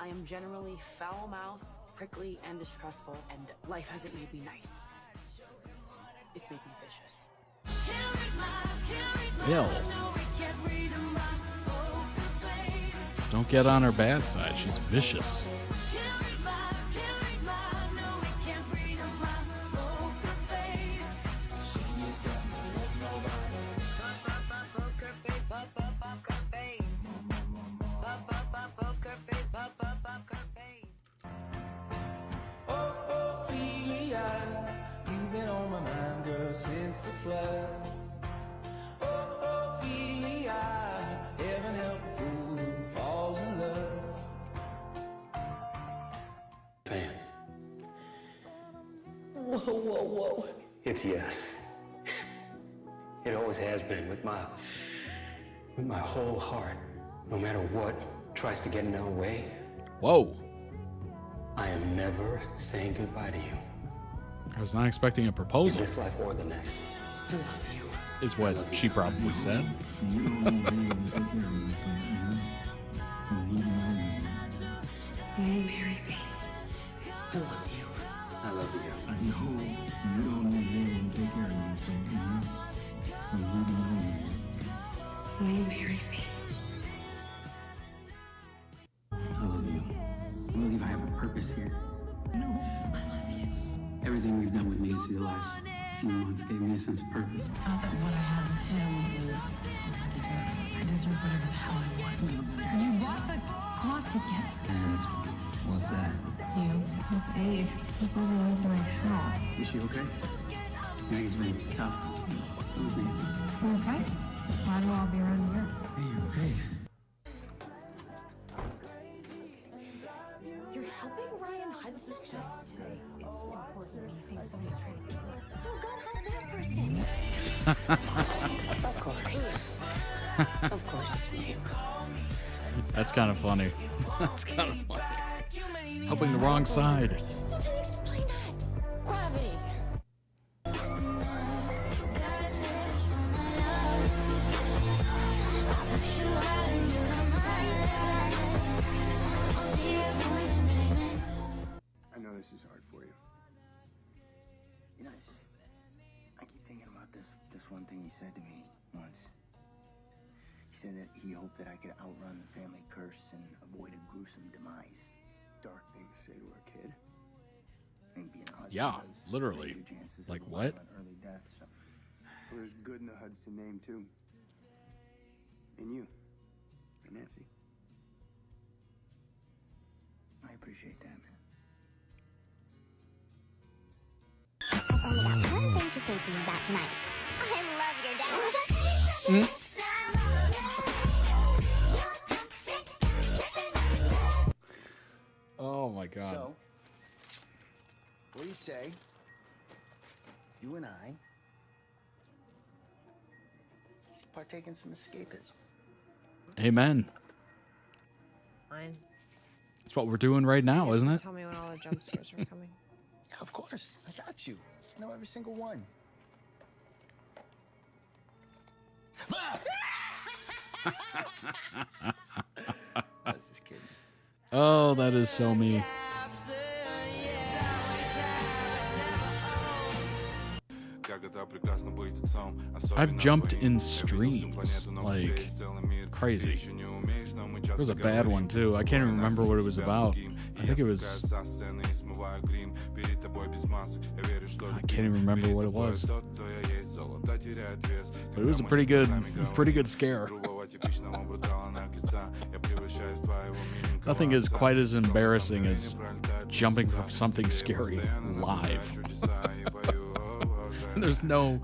I am generally foul-mouthed, prickly, and distrustful, and life hasn't made me nice. It's made me vicious. Bill. Don't get on her bad side. She's vicious. You've been on my mind, girl, since the flood. Ophelia, heaven help a fool who falls in love. Pam. Whoa, whoa, whoa. It's yes. It always has been with my whole heart. No matter what tries to get in our way. Whoa. I am never saying goodbye to you. I was not expecting a proposal. In this life or the next. I love you. Is what she probably said. Will you marry me? I love you. I love you. I know you don't need anyone to take care of me. Will you marry me? I love you. I believe I have a purpose here. No, I love you. Everything we've done with Nancy the last few months gave me a sense of purpose. I thought that what I had with him was what I deserved. I deserve whatever the hell I want. You bought the clock ticket. And what's that? You. It's Ace. He says he needs my help. Is she okay? I think it's been tough. So is Nancy. You okay? Why do I be around here? Hey, you okay? You're helping Ryan Hudson? Just today. It's important. He thinks somebody's trying to kill him. So go help that person. Of course. Of course it's me. That's kind of funny. That's kind of funny. Helping the wrong side. Explain that. Gravity. I know this is hard for you. You know, it's just, I keep thinking about this one thing he said to me once. He said that he hoped that I could outrun the family curse and avoid a gruesome demise. Dark thing to say to a kid. I mean, being a Hudson Yeah, does literally. raise your chances Like of a what? violent early death, so. Well, there's good in the Hudson name, too. And you. And Nancy. I appreciate that, man. I've only got one thing to say to you about tonight. I love your dad. Oh my god. So, what do you say? You and I partake in some escapism. Amen. Fine. That's what we're doing right now, isn't it? Tell me when all the jump scares are coming. Yeah, of course. I got you. I know every single one. I was just kidding. Oh, that is so me. I've jumped in streams like crazy. There was a bad one too. I can't even remember what it was about. I think it was. I can't even remember what it was. But it was a pretty good scare. Nothing is quite as embarrassing as jumping from something scary live. There's no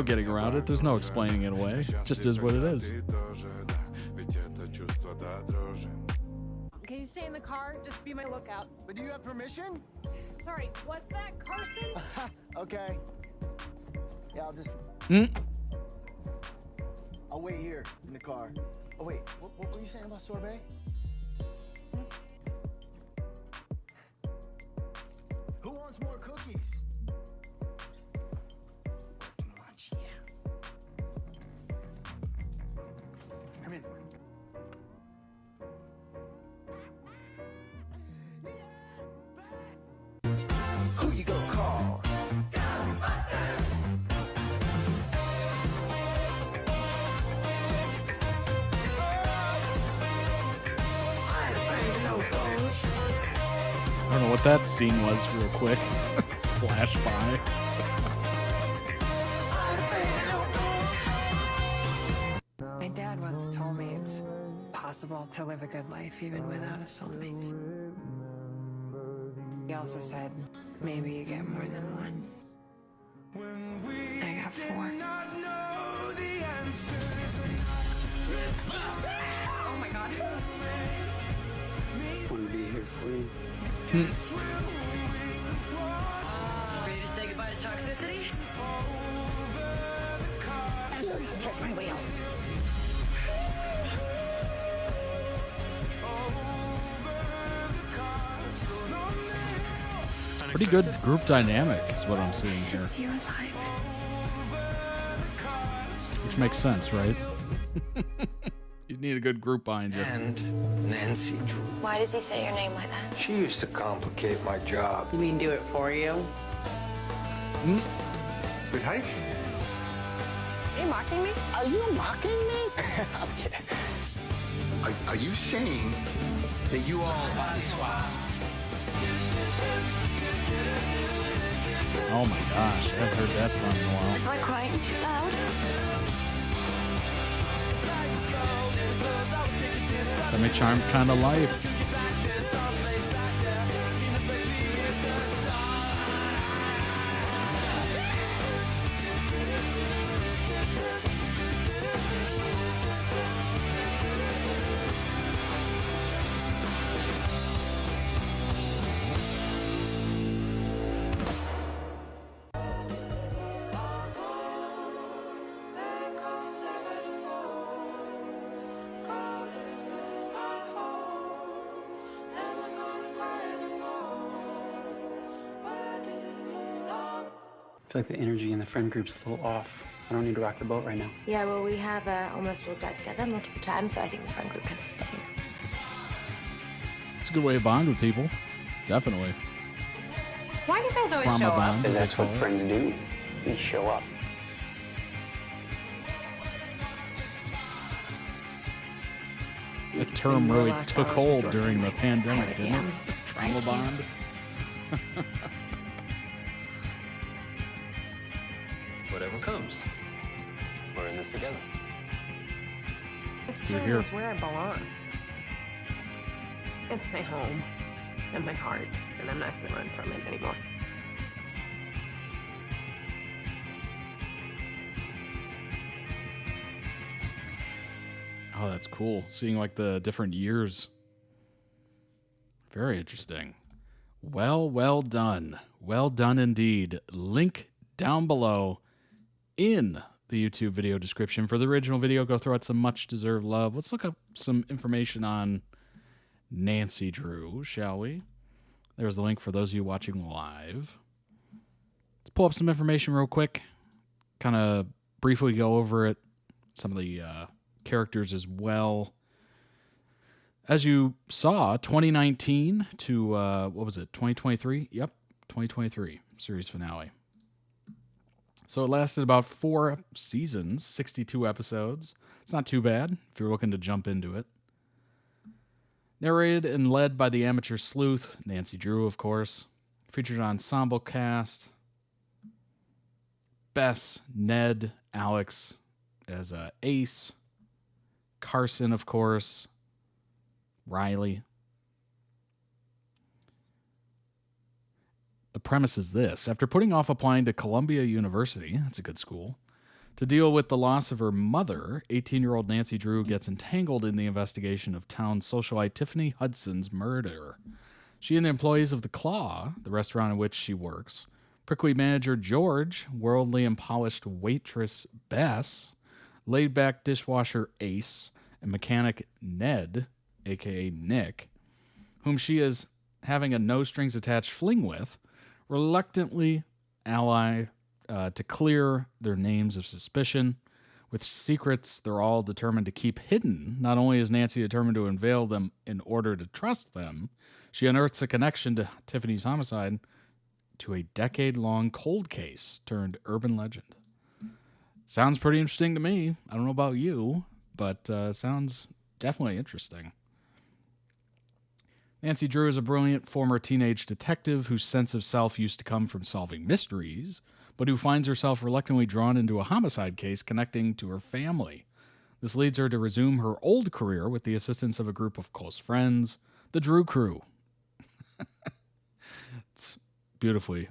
getting around it. There's no explaining it away. It just is what it is. Can you stay in the car? Just be my lookout. But do you have permission? Sorry, what's that, Carson? Okay. Yeah, I'll just... I'll wait here in the car. Oh, wait. What were you saying about sorbet? Who wants more cookies? Working lunch, yeah. Come in. Who you gonna call? what that scene was real quick. Flash by. My dad once told me it's possible to live a good life even without a soulmate. He also said maybe you get more than one. I got 4. Oh my god. Want to be here for you. Ready to say goodbye to toxicity? Touch my wheel. Pretty good group dynamic is what I'm seeing here. Which makes sense, right? You need a good group behind you. And Nancy Drew. Why does he say your name like that? She used to complicate my job. You mean do it for you? Good hike. Are you mocking me? Are you mocking me? I'm kidding. Are you saying that you all body swapped? Oh my gosh, I haven't heard that song in a while. Am I crying too loud? Semi-charmed kind of life. I feel like the energy in the friend group's a little off. I don't need to rock the boat right now. Yeah, well, we have almost worked out together multiple times, so I think the friend group can sustain. It's a good way to bond with people. Definitely. Why do you guys always Trauma show up? bond, Because as that's they call what it. friends do. We show up. The term really took hold during the pandemic, didn't it? Trauma bond. Whatever comes. We're in this together. This You're town here. is where I belong. It's my home and my heart, and I'm not gonna run from it anymore. Oh, that's cool. Seeing like the different years. Very interesting. Well done. Well done indeed. Link down below in the YouTube video description for the original video. Go throw out some much deserved love. Let's look up some information on Nancy Drew, shall we? There's the link for those of you watching live. Let's pull up some information real quick. Kind of briefly go over it. Some of the characters as well. As you saw, 2019 to, what was it, 2023? Yep, 2023 series finale. So it lasted about 4 seasons, 62 episodes. It's not too bad if you're looking to jump into it. Narrated and led by the amateur sleuth, Nancy Drew, of course. Featured an ensemble cast. Bess, Ned, Alex as Ace. Carson, of course. Riley. The premise is this. After putting off applying to Columbia University, that's a good school, to deal with the loss of her mother, 18-year-old Nancy Drew gets entangled in the investigation of town socialite Tiffany Hudson's murder. She and the employees of The Claw, the restaurant in which she works, prickly manager George, worldly and polished waitress Bess, laid-back dishwasher Ace, and mechanic Ned, a.k.a. Nick, whom she is having a no-strings-attached fling with, reluctantly ally to clear their names of suspicion. With secrets they're all determined to keep hidden, not only is Nancy determined to unveil them in order to trust them, she unearths a connection to Tiffany's homicide to a decade-long cold case turned urban legend. Sounds pretty interesting to me. I don't know about you, but sounds definitely interesting. Nancy Drew is a brilliant former teenage detective whose sense of self used to come from solving mysteries, but who finds herself reluctantly drawn into a homicide case connecting to her family. This leads her to resume her old career with the assistance of a group of close friends, the Drew Crew. It's beautifully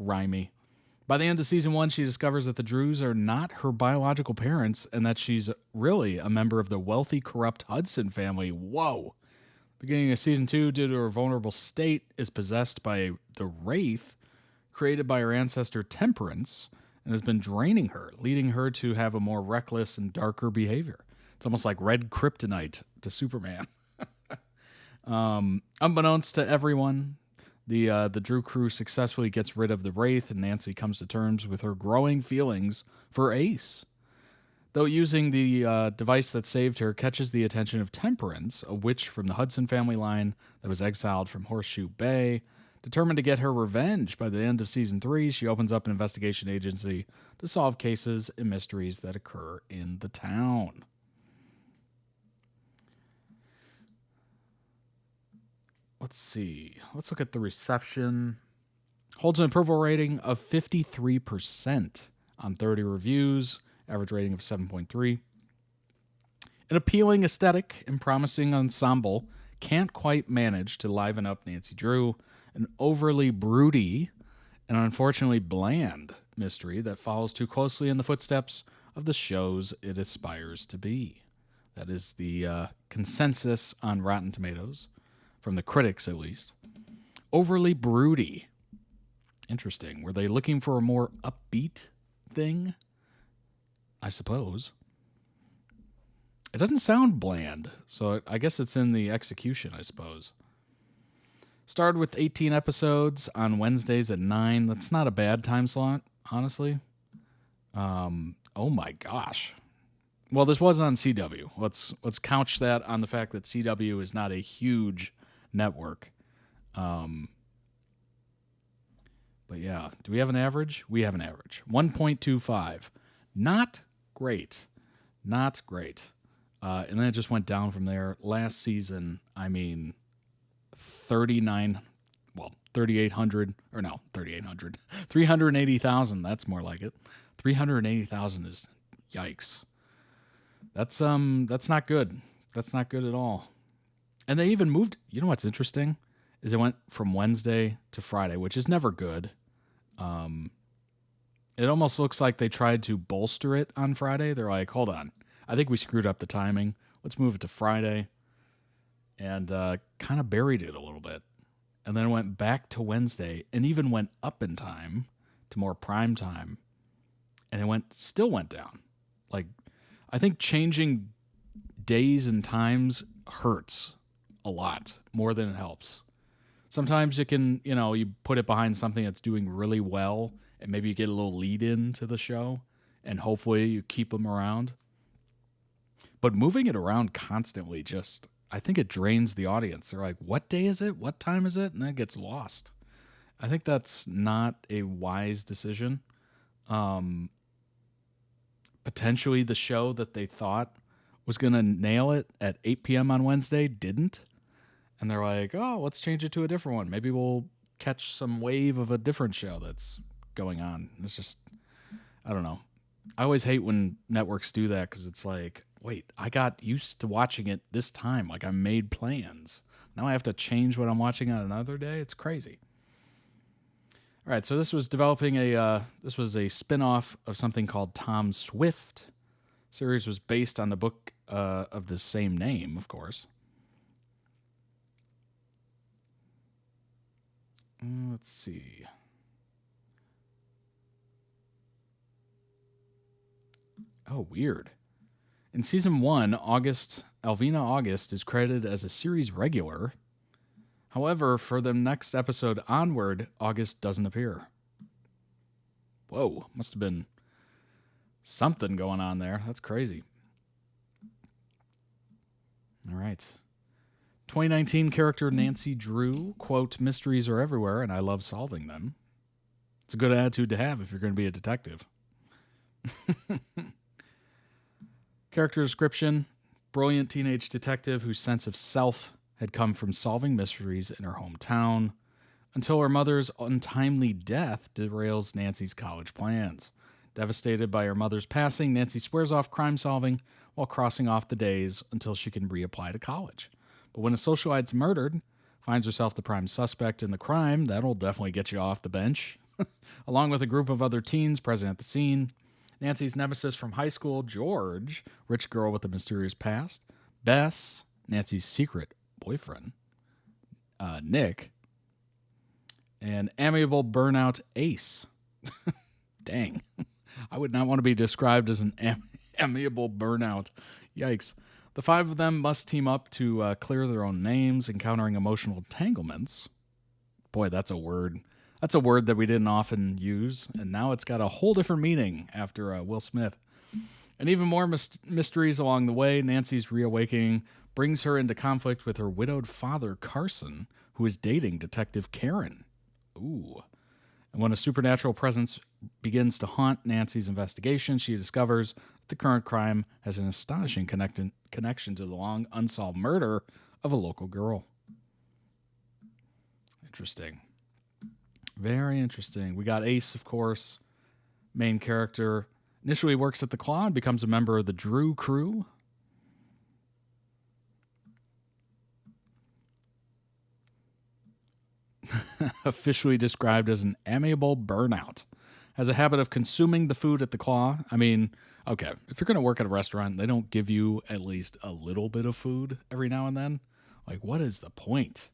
rhymey. By the end of season 1, she discovers that the Drews are not her biological parents and that she's really a member of the wealthy, corrupt Hudson family. Whoa! Beginning of season 2, due to her vulnerable state, is possessed by the Wraith, created by her ancestor Temperance, and has been draining her, leading her to have a more reckless and darker behavior. It's almost like red kryptonite to Superman. Unbeknownst to everyone, the Drew Crew successfully gets rid of the Wraith, and Nancy comes to terms with her growing feelings for Ace. Though using the device that saved her catches the attention of Temperance, a witch from the Hudson family line that was exiled from Horseshoe Bay. Determined to get her revenge, by the end of season 3, she opens up an investigation agency to solve cases and mysteries that occur in the town. Let's see. Let's look at the reception. Holds an approval rating of 53% on 30 reviews. Average rating of 7.3. An appealing aesthetic and promising ensemble can't quite manage to liven up Nancy Drew. An overly broody and unfortunately bland mystery that follows too closely in the footsteps of the shows it aspires to be. That is the consensus on Rotten Tomatoes, from the critics at least. Overly broody. Interesting. Were they looking for a more upbeat thing? I suppose. It doesn't sound bland, so I guess it's in the execution, I suppose. Started with 18 episodes on Wednesdays at 9. That's not a bad time slot, honestly. Oh my gosh. Well, this was on CW. Let's couch that on the fact that CW is not a huge network. But yeah, do we have an average? We have an average. 1.25. Not great. Not great. And then it just went down from there. Last season, 3,800, or no, 3,800. 380,000, that's more like it. 380,000 is, yikes. That's not good. That's not good at all. And they even moved, you know what's interesting? Is it went from Wednesday to Friday, which is never good. It almost looks like they tried to bolster it on Friday. They're like, hold on, I think we screwed up the timing. Let's move it to Friday. And kind of buried it a little bit. And then went back to Wednesday and even went up in time to more prime time. And it still went down. Like, I think changing days and times hurts a lot more than it helps. Sometimes you can, you put it behind something that's doing really well and maybe you get a little lead in to the show and hopefully you keep them around. But moving it around constantly I think it drains the audience. They're like, what day is it? What time is it? And then it gets lost. I think that's not a wise decision. Potentially the show that they thought was going to nail it at 8 p.m. on Wednesday didn't. And they're like, oh, let's change it to a different one. Maybe we'll catch some wave of a different show that's going on. It's just, I don't know. I always hate when networks do that because it's like, wait, I got used to watching it this time. Like, I made plans. Now I have to change what I'm watching on another day? It's crazy. All right, so this was a spin-off of something called Tom Swift. The series was based on the book of the same name, of course. Let's see. Oh, weird. In season 1, Alvina August is credited as a series regular. However, for the next episode onward, August doesn't appear. Whoa, must have been something going on there. That's crazy. All right. 2019 character Nancy Drew, quote, mysteries are everywhere and I love solving them. It's a good attitude to have if you're going to be a detective. Character description, brilliant teenage detective whose sense of self had come from solving mysteries in her hometown, until her mother's untimely death derails Nancy's college plans. Devastated by her mother's passing, Nancy swears off crime solving while crossing off the days until she can reapply to college. But when a socialite's murdered, finds herself the prime suspect in the crime, that'll definitely get you off the bench. Along with a group of other teens present at the scene, Nancy's nemesis from high school, George, rich girl with a mysterious past, Bess, Nancy's secret boyfriend, Nick, and amiable burnout Ace. Dang. I would not want to be described as an amiable burnout. Yikes. The five of them must team up to clear their own names, encountering emotional entanglements. Boy, that's a word. That's a word that we didn't often use, and now it's got a whole different meaning after Will Smith. And even more mysteries along the way. Nancy's reawakening brings her into conflict with her widowed father, Carson, who is dating Detective Karen. Ooh. And when a supernatural presence begins to haunt Nancy's investigation, she discovers that the current crime has an astonishing connection to the long unsolved murder of a local girl. Interesting. Very interesting. We got Ace, of course, main character. Initially works at the Claw and becomes a member of the Drew crew. Officially described as an amiable burnout. Has a habit of consuming the food at the Claw. I mean, okay, if you're going to work at a restaurant, they don't give you at least a little bit of food every now and then. Like, what is the point?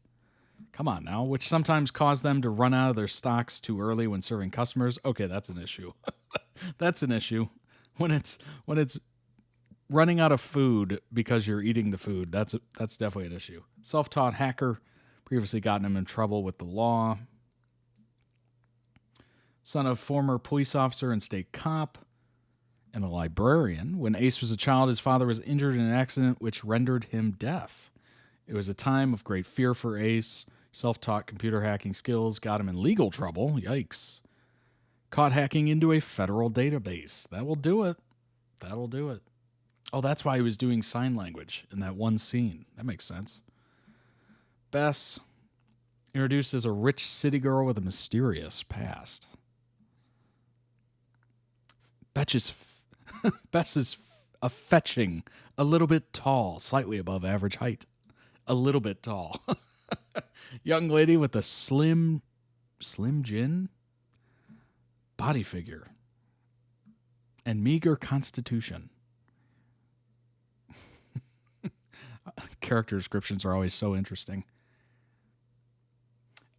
Come on now, which sometimes cause them to run out of their stocks too early when serving customers. Okay, that's an issue. That's an issue. When it's running out of food because you're eating the food, that's definitely an issue. Self-taught hacker, previously gotten him in trouble with the law. Son of former police officer and state cop, and a librarian. When Ace was a child, his father was injured in an accident which rendered him deaf. It was a time of great fear for Ace. Self-taught computer hacking skills got him in legal trouble. Yikes. Caught hacking into a federal database. That will do it. That'll do it. Oh, that's why he was doing sign language in that one scene. That makes sense. Bess, introduced as a rich city girl with a mysterious past. Bess is a fetching, a little bit tall, slightly above average height. A little bit tall. Young lady with a slim gin body figure and meager constitution. Character descriptions are always so interesting.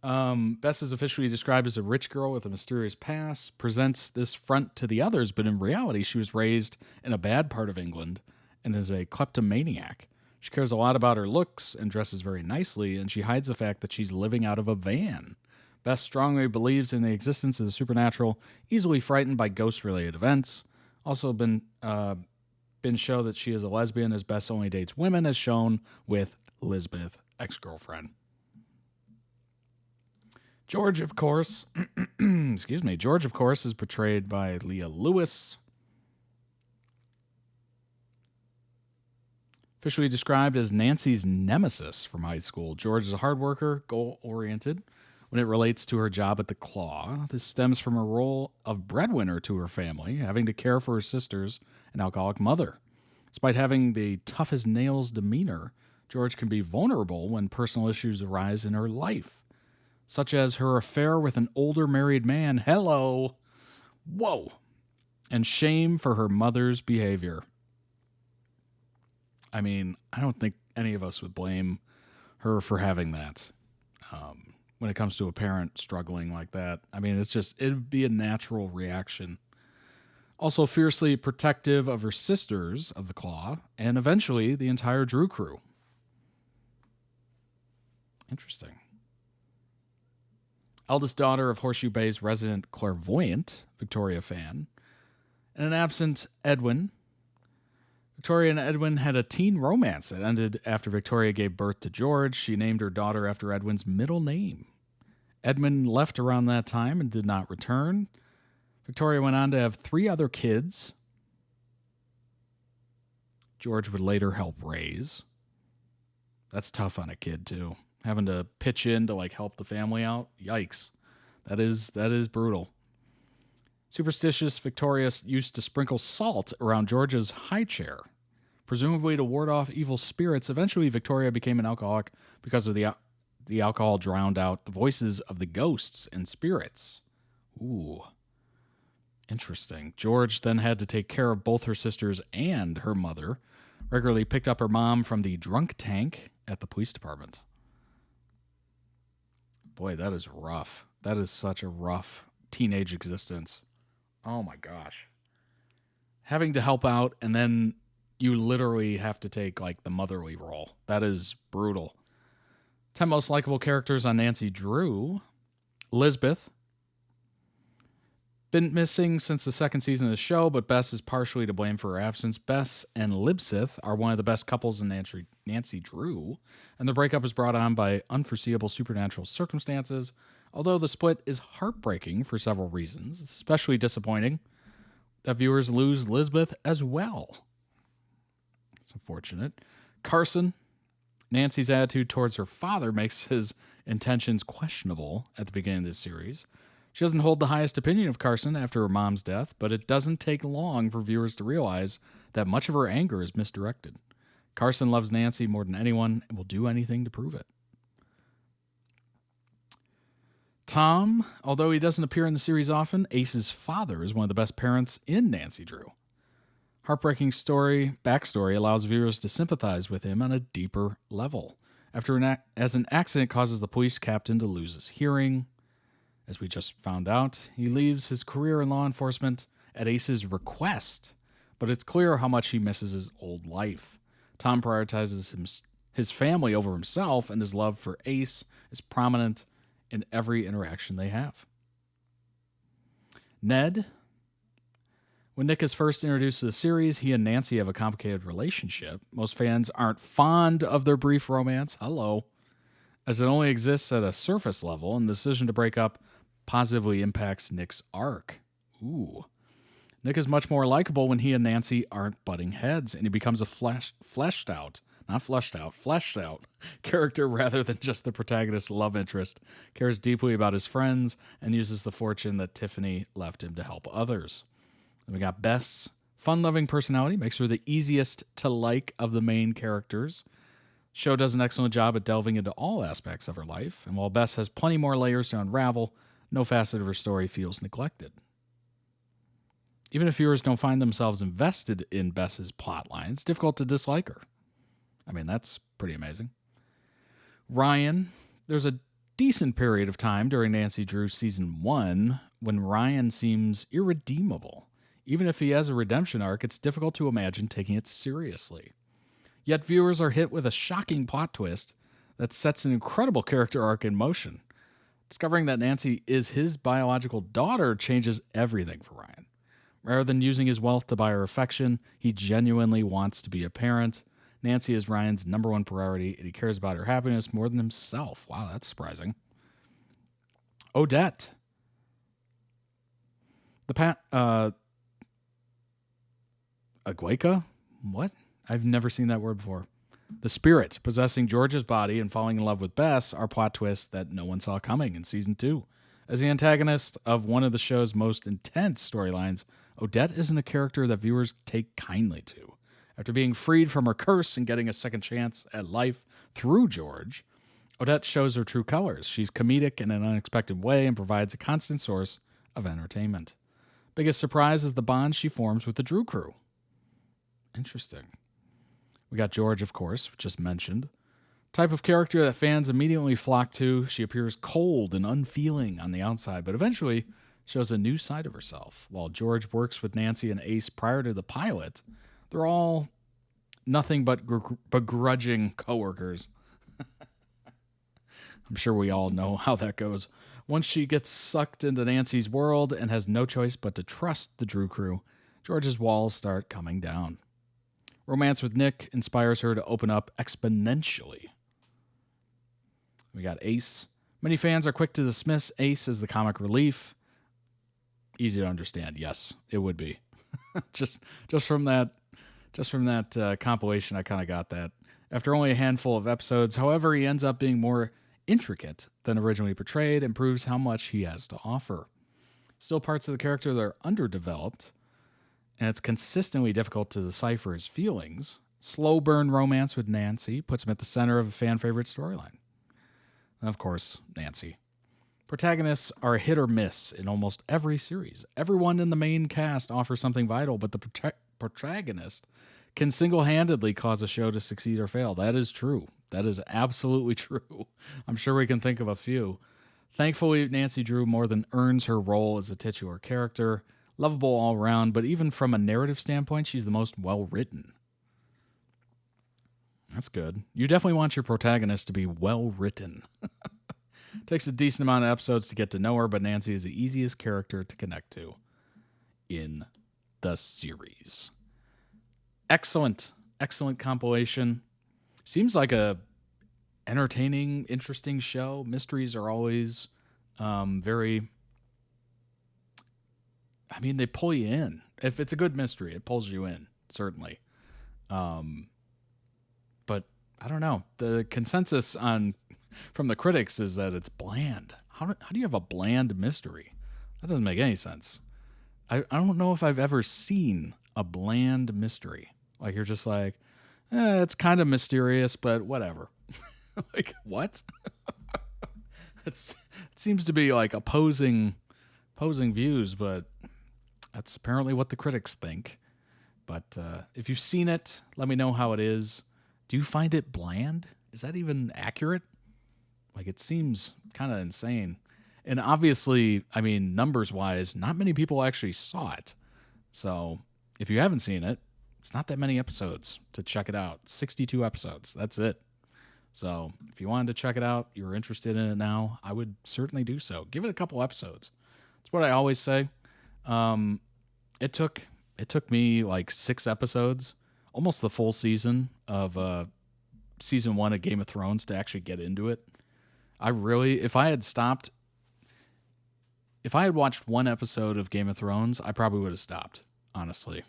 Bess is officially described as a rich girl with a mysterious past, presents this front to the others, but in reality, she was raised in a bad part of England and is a kleptomaniac. She cares a lot about her looks and dresses very nicely, and she hides the fact that she's living out of a van. Bess strongly believes in the existence of the supernatural, easily frightened by ghost-related events. Also been shown that she is a lesbian, as Bess only dates women, as shown with Lisbeth, ex-girlfriend. George, of course, George, of course, is portrayed by Leah Lewis. Officially described as Nancy's nemesis from high school. George is a hard worker, goal-oriented. When it relates to her job at the Claw, this stems from her role of breadwinner to her family, having to care for her sisters and alcoholic mother. Despite having the tough-as-nails demeanor, George can be vulnerable when personal issues arise in her life, such as her affair with an older married man. Hello! Whoa! And shame for her mother's behavior. I mean, I don't think any of us would blame her for having that. When it comes to a parent struggling like that, I mean, it'd be a natural reaction. Also fiercely protective of her sisters of the Claw, and eventually the entire Drew crew. Interesting. Eldest daughter of Horseshoe Bay's resident clairvoyant, Victoria Fan, and an absent Edwin. Victoria and Edwin had a teen romance that ended after Victoria gave birth to George. She named her daughter after Edwin's middle name. Edwin left around that time and did not return. Victoria went on to have 3 other kids. George would later help raise. That's tough on a kid too. Having to pitch in to like help the family out. Yikes. That is brutal. Superstitious Victoria used to sprinkle salt around George's high chair, presumably to ward off evil spirits. Eventually, Victoria became an alcoholic because of the alcohol drowned out the voices of the ghosts and spirits. Ooh. Interesting. George then had to take care of both her sisters and her mother. Regularly picked up her mom from the drunk tank at the police department. Boy, that is rough. That is such a rough teenage existence. Oh my gosh. Having to help out and then you literally have to take like the motherly role. That is brutal. 10 most likable characters on Nancy Drew. Lisbeth. Been missing since the second season of the show, but Bess is partially to blame for her absence. Bess and Libsith are one of the best couples in Nancy Drew, and the breakup is brought on by unforeseeable supernatural circumstances. Although the split is heartbreaking for several reasons, it's especially disappointing that viewers lose Lisbeth as well. It's unfortunate. Carson. Nancy's attitude towards her father makes his intentions questionable at the beginning of this series. She doesn't hold the highest opinion of Carson after her mom's death, but it doesn't take long for viewers to realize that much of her anger is misdirected. Carson loves Nancy more than anyone and will do anything to prove it. Tom, although he doesn't appear in the series often, Ace's father is one of the best parents in Nancy Drew. Heartbreaking backstory allows viewers to sympathize with him on a deeper level. As an accident causes the police captain to lose his hearing. As we just found out, he leaves his career in law enforcement at Ace's request, but it's clear how much he misses his old life. Tom prioritizes his family over himself, and his love for Ace is prominent in every interaction they have. Ned. When Nick is first introduced to the series, he and Nancy have a complicated relationship. Most fans aren't fond of their brief romance. Hello. As it only exists at a surface level, and the decision to break up positively impacts Nick's arc. Ooh. Nick is much more likable when he and Nancy aren't butting heads, and he becomes a fleshed out character rather than just the protagonist's love interest, cares deeply about his friends, and uses the fortune that Tiffany left him to help others. Then we got Bess. Fun-loving personality makes her the easiest to like of the main characters. Show does an excellent job at delving into all aspects of her life, and while Bess has plenty more layers to unravel, no facet of her story feels neglected. Even if viewers don't find themselves invested in Bess's plotline, it's difficult to dislike her. I mean, that's pretty amazing. Ryan. There's a decent period of time during Nancy Drew Season 1 when Ryan seems irredeemable. Even if he has a redemption arc, it's difficult to imagine taking it seriously. Yet viewers are hit with a shocking plot twist that sets an incredible character arc in motion. Discovering that Nancy is his biological daughter changes everything for Ryan. Rather than using his wealth to buy her affection, he genuinely wants to be a parent. Nancy is Ryan's number one priority, and he cares about her happiness more than himself. Wow, that's surprising. Odette. Aguaca? What? I've never seen that word before. The spirit possessing George's body and falling in love with Bess are plot twists that no one saw coming in Season 2. As the antagonist of one of the show's most intense storylines, Odette isn't a character that viewers take kindly to. After being freed from her curse and getting a second chance at life through George, Odette shows her true colors. She's comedic in an unexpected way and provides a constant source of entertainment. Biggest surprise is the bond she forms with the Drew crew. Interesting. We got George, of course, just mentioned. Type of character that fans immediately flock to. She appears cold and unfeeling on the outside, but eventually shows a new side of herself. While George works with Nancy and Ace prior to the pilot, they're all nothing but begrudging coworkers. I'm sure we all know how that goes. Once she gets sucked into Nancy's world and has no choice but to trust the Drew crew, George's walls start coming down. Romance with Nick inspires her to open up exponentially. We got Ace. Many fans are quick to dismiss Ace as the comic relief. Easy to understand. Yes, it would be. just from that compilation, I kind of got that. After only a handful of episodes, however, he ends up being more intricate than originally portrayed and proves how much he has to offer. Still parts of the character that are underdeveloped, and it's consistently difficult to decipher his feelings. Slow burn romance with Nancy puts him at the center of a fan favorite storyline. And of course, Nancy. Protagonists are hit or miss in almost every series. Everyone in the main cast offers something vital, but the protagonist can single-handedly cause a show to succeed or fail. That is true. That is absolutely true. I'm sure we can think of a few. Thankfully, Nancy Drew more than earns her role as a titular character. Lovable all around, but even from a narrative standpoint, she's the most well-written. That's good. You definitely want your protagonist to be well-written. Takes a decent amount of episodes to get to know her, but Nancy is the easiest character to connect to in the series. Excellent compilation. Seems like a entertaining, interesting show. Mysteries are always very... I mean, they pull you in. If it's a good mystery, it pulls you in, certainly. But I don't know. The consensus from the critics is that it's bland. How do you have a bland mystery? That doesn't make any sense. I don't know if I've ever seen a bland mystery. Like, you're just like, it's kind of mysterious, but whatever. Like, what? It seems to be like opposing views, but that's apparently what the critics think. But if you've seen it, let me know how it is. Do you find it bland? Is that even accurate? Like, it seems kind of insane. And obviously, I mean, numbers-wise, not many people actually saw it. So if you haven't seen it, it's not that many episodes to check it out. 62 episodes. That's it. So if you wanted to check it out, you're interested in it now, I would certainly do so. Give it a couple episodes. That's what I always say. It took me like 6 episodes, almost the full season of season 1 of Game of Thrones to actually get into it. If I had watched 1 episode of Game of Thrones, I probably would have stopped, honestly.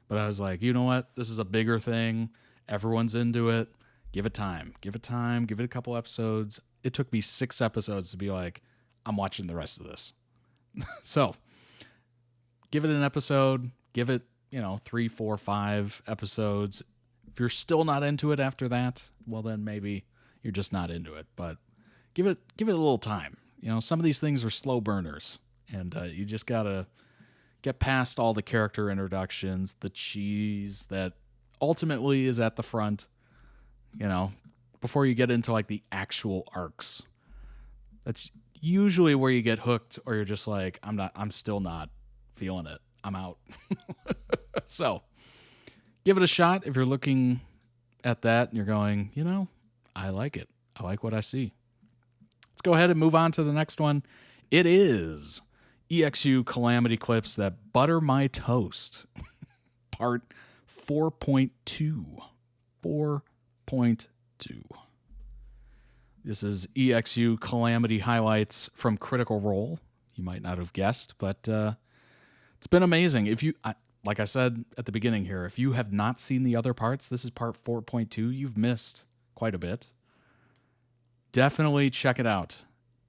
But I was like, you know what? This is a bigger thing. Everyone's into it. Give it time. Give it a couple episodes. It took me 6 episodes to be like, I'm watching the rest of this. So give it an episode. Give it, 3, 4, 5 episodes. If you're still not into it after that, well, then maybe you're just not into it. But give it a little time. Some of these things are slow burners, and you just gotta get past all the character introductions, the cheese that ultimately is at the front, before you get into like the actual arcs. That's usually where you get hooked, or you're just like, I'm still not feeling it. I'm out. So give it a shot if you're looking at that and you're going, I like it. I like what I see. Let's go ahead and move on to the next one. It is EXU Calamity Clips That Butter My Toast, part 4.2. 4.2. This is EXU Calamity highlights from Critical Role. You might not have guessed, but it's been amazing. Like I said at the beginning here, if you have not seen the other parts, this is part 4.2. You've missed quite a bit. Definitely check it out.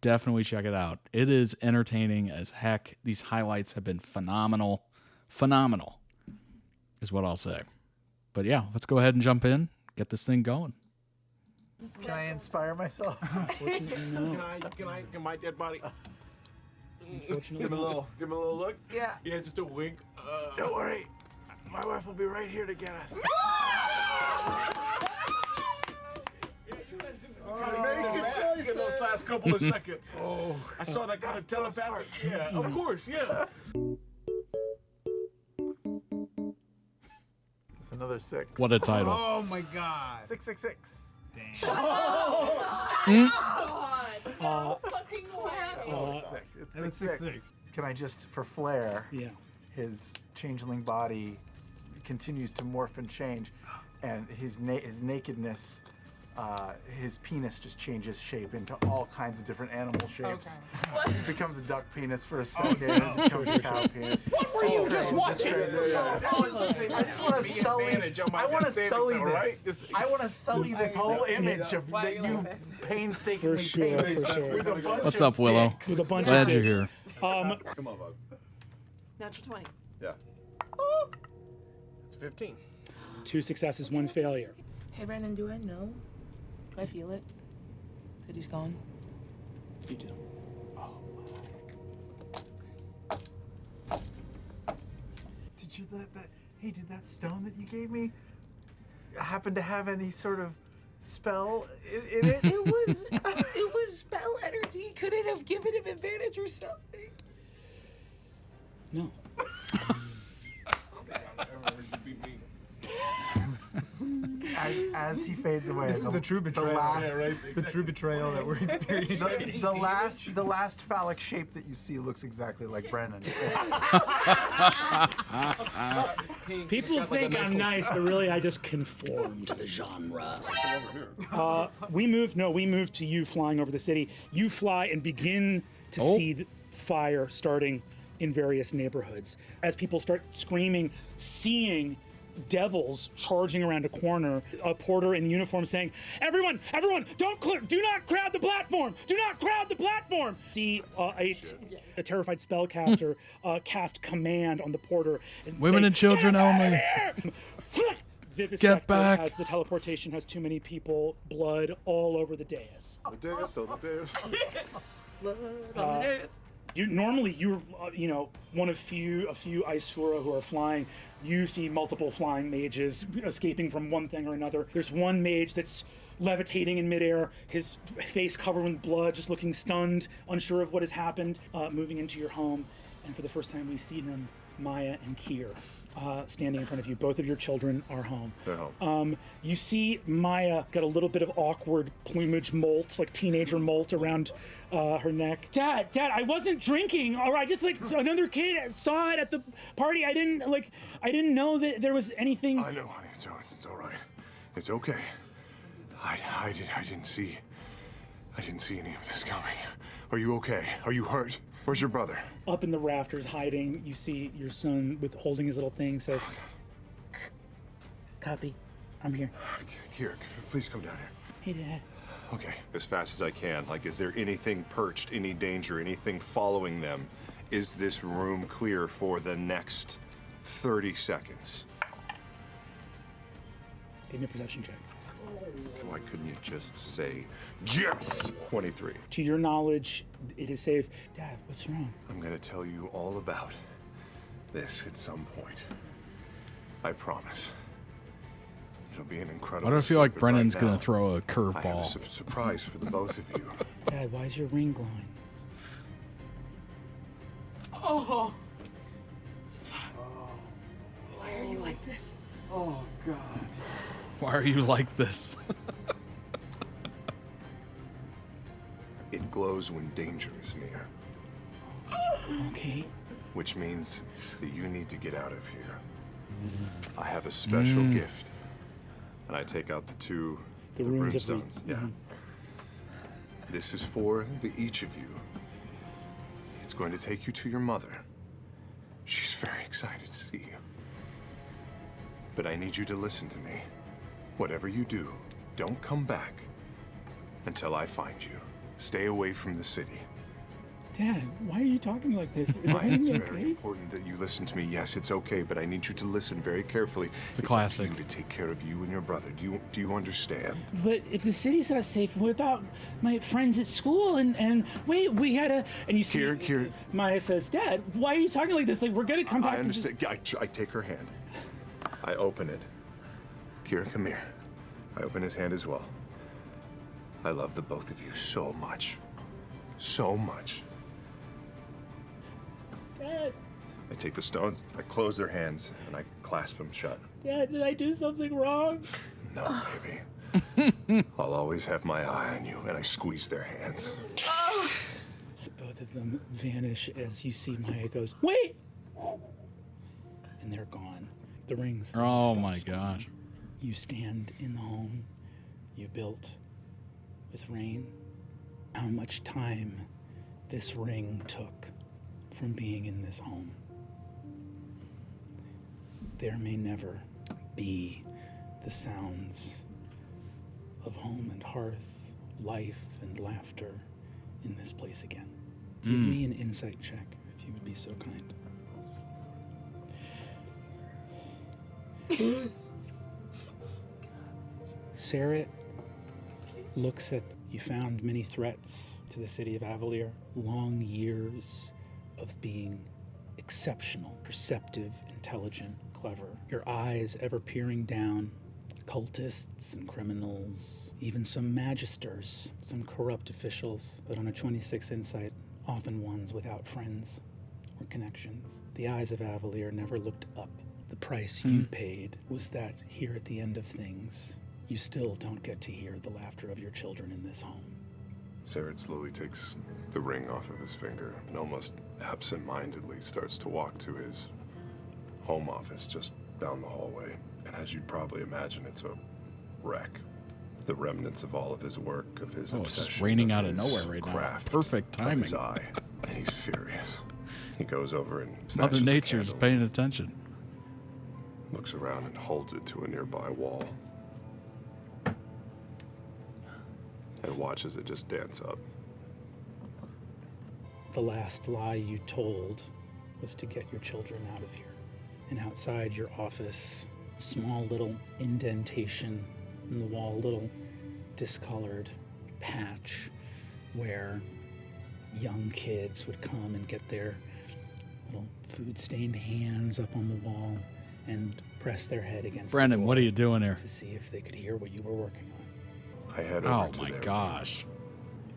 It is entertaining as heck. These highlights have been phenomenal. Phenomenal is what I'll say. But yeah, let's go ahead and jump in, get this thing going. Can I inspire myself? Unfortunately, no. Can my dead body? Unfortunately, give him a little look. Yeah. Yeah, just a wink. Don't worry, my wife will be right here to get us. Get those last couple of seconds. I saw that kind of telepathic. Yeah, of course, yeah. It's another 6. What a title. Oh my God. 666. Dang. It's 666. Can I just, for flair, his changeling body continues to morph and change, and his nakedness his penis just changes shape into all kinds of different animal shapes. It becomes a duck penis for a second, it becomes a cow penis. What were you just watching? I just want to sully. I want to sully this. I want to sully this whole image of that you painstakingly painted. What's up, Willow? With a bunch Glad of you're dicks. here. Come on, bud. Natural 20. Yeah. It's 15. 2 successes, 1 failure. Hey, Brandon, do I know? Do I feel it? That he's gone? You do. Did you let that? Hey, did that stone that you gave me happen to have any sort of spell in it? It was spell energy. Could it have given him advantage or something? No. As he fades away, This is the true betrayal. last, The true betrayal that we're experiencing. the last phallic shape that you see looks exactly like Brennan. People think I'm nice, but really I just conform to the genre. We moved to you flying over the city. You fly and begin to see the fire starting in various neighborhoods. As people start screaming, seeing devils charging around a corner, a porter in uniform saying, everyone, do not crowd the platform! Do not crowd the platform! See a terrified spellcaster cast command on the porter. And Women say, and children "Get us out of only." here!" Vivisector Get back. Has the teleportation has too many people, blood all over the dais. You're one of a few Isura who are flying. You see multiple flying mages escaping from one thing or another. There's one mage that's levitating in midair, his face covered in blood, just looking stunned, unsure of what has happened, moving into your home. And for the first time, we see them, Maya and Kier, standing in front of you. Both of your children are home. They're home. You see Maya got a little bit of awkward plumage molt, like teenager molt around her neck. Dad, I wasn't drinking, or I just another kid saw it at the party. I didn't know that there was anything. I know, honey. It's all right. It's okay. I didn't see any of this coming. Are you okay? Are you hurt? Where's your brother? Up in the rafters, hiding. You see your son with holding his little thing. Says, "Copy, I'm here." Kier, please come down here. Hey, Dad. Okay, as fast as I can. Is there anything perched, any danger, anything following them? Is this room clear for the next 30 seconds? Give me a perception check. Why couldn't you just say yes? 23. To your knowledge, it is safe. Dad, what's wrong? I'm gonna tell you all about this at some point. I promise. It'll be an incredible. Why do I feel like story, but Brennan's right gonna now, throw a I have a curveball? surprise for the both of you. Dad, why is your ring glowing? Oh. Why are you like this? Oh, God. Why are you like this? It glows when danger is near. Okay. Which means that you need to get out of here. I have a special gift. And I take out the runes of runestones. Yeah. This is for each of you. It's going to take you to your mother. She's very excited to see you. But I need you to listen to me. Whatever you do, don't come back until I find you. Stay away from the city. Dad, why are you talking like this? Is Maya, it's everything very okay? important that you listen to me. Yes, it's okay, but I need you to listen very carefully. It's a up classic. to you to take care of you and your brother. Do you understand? But if the city's not safe, what about my friends at school? And wait, we had a. And you see, Kier. Maya says, Dad, why are you talking like this? Like, we're gonna come back. I understand. I take her hand. I open it. Kier, come here. I open his hand as well. I love the both of you so much. So much. Dad, I take the stones, I close their hands, and I clasp them shut. Dad, did I do something wrong? No, baby. I'll always have my eye on you, and I squeeze their hands. Both of them vanish as you see Maya goes, wait! And they're gone. The rings. Oh my gosh. You stand in the home. you built with rain, how much time this ring took from being in this home. There may never be the sounds of home and hearth, life and laughter in this place again. Give me an insight check, if you would be so kind. Sarah looks at, you found many threats to the city of Avalier, long years of being exceptional, perceptive, intelligent, clever. Your eyes ever peering down, cultists and criminals, even some magisters, some corrupt officials, but on a 26 insight, often ones without friends or connections. The eyes of Avalier never looked up. The price you paid was that here at the end of things, you still don't get to hear the laughter of your children in this home. Sarah slowly takes the ring off of his finger and almost absent-mindedly starts to walk to his home office just down the hallway. And as you'd probably imagine, it's a wreck. The remnants of all of his work, of his obsession, it's just raining of out of his nowhere right now. craft, Perfect timing. of his eye, and he's furious. He goes over and Mother snatches a Nature's candle, paying attention. looks around and holds it to a nearby wall, and watches it just dance up. The last lie you told was to get your children out of here. And outside your office, small little indentation in the wall, little discolored patch where young kids would come and get their little food-stained hands up on the wall and press their head against Brendan, the what wall are you doing here? to see if they could hear what you were working on. I head Oh over to my their gosh.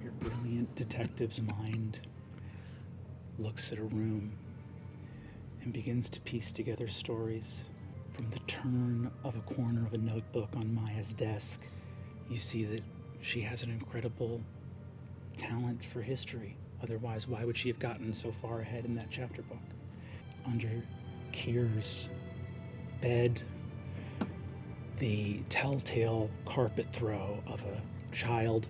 Your brilliant detective's mind looks at a room and begins to piece together stories. From the turn of a corner of a notebook on Maya's desk, you see that she has an incredible talent for history. Otherwise, why would she have gotten so far ahead in that chapter book? Under Kier's bed, the telltale carpet throw of a child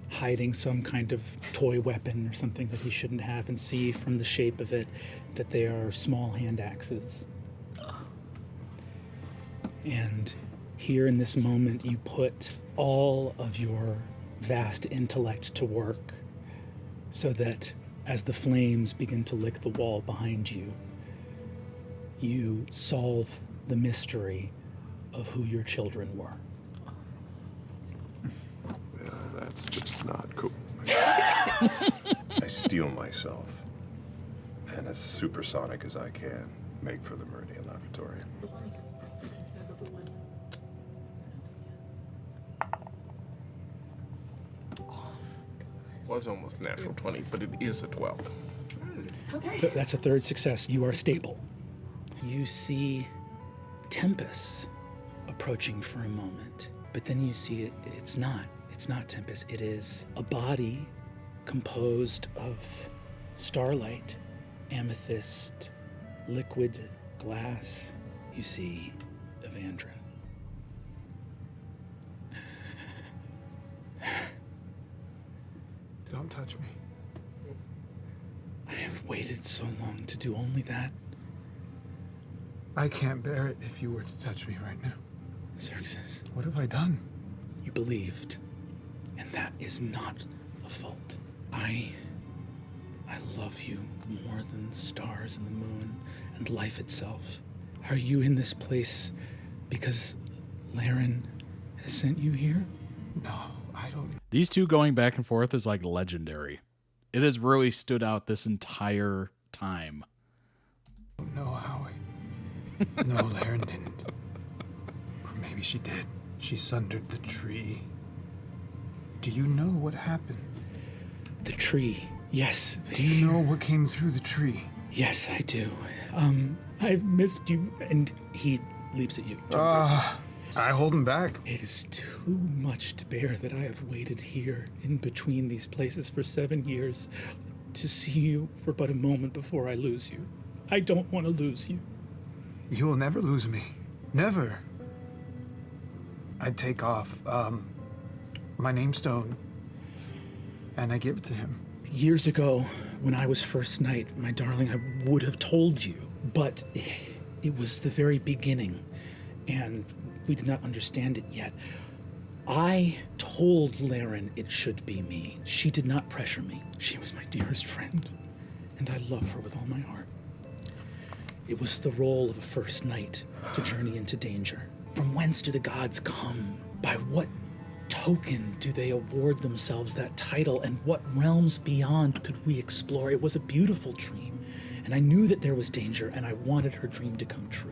hiding some kind of toy weapon or something that he shouldn't have, and see from the shape of it that they are small hand axes. And here in this moment, you put all of your vast intellect to work so that as the flames begin to lick the wall behind you, you solve the mystery of who your children were. Yeah, that's just not cool. I steel myself, and as supersonic as I can, make for the Meridian Laboratory. Was almost natural 20, but it is a 12. Okay. That's a third success. You are stable. You see Tempest approaching for a moment, but then you see it's not Tempest. It is a body composed of starlight, amethyst, liquid glass. You see Evandrin. Don't touch me. I have waited so long to do only that. I can't bear it if you were to touch me right now. Xerxes. What have I done? You believed, and that is not a fault. I love you more than the stars and the moon and life itself. Are you in this place because Laren has sent you here? No, I don't. These two going back and forth is like legendary. It has really stood out this entire time. No, Howie. No, Laren didn't. Or maybe she did. She sundered the tree. Do you know what happened? The tree, yes. Do you know what came through the tree? Yes, I do. I've missed you, and he leaps at you. I hold him back. It is too much to bear that I have waited here in between these places for 7 years to see you for but a moment before I lose you. I don't want to lose you. You will never lose me. Never. I'd take off. my name stone, and I give it to him. Years ago, when I was first knight, my darling, I would have told you, but it was the very beginning, and we did not understand it yet. I told Laren it should be me. She did not pressure me. She was my dearest friend, and I love her with all my heart. It was the role of a first knight to journey into danger. From whence do the gods come? By what token do they award themselves that title, and what realms beyond could we explore? It was a beautiful dream, and I knew that there was danger, and I wanted her dream to come true.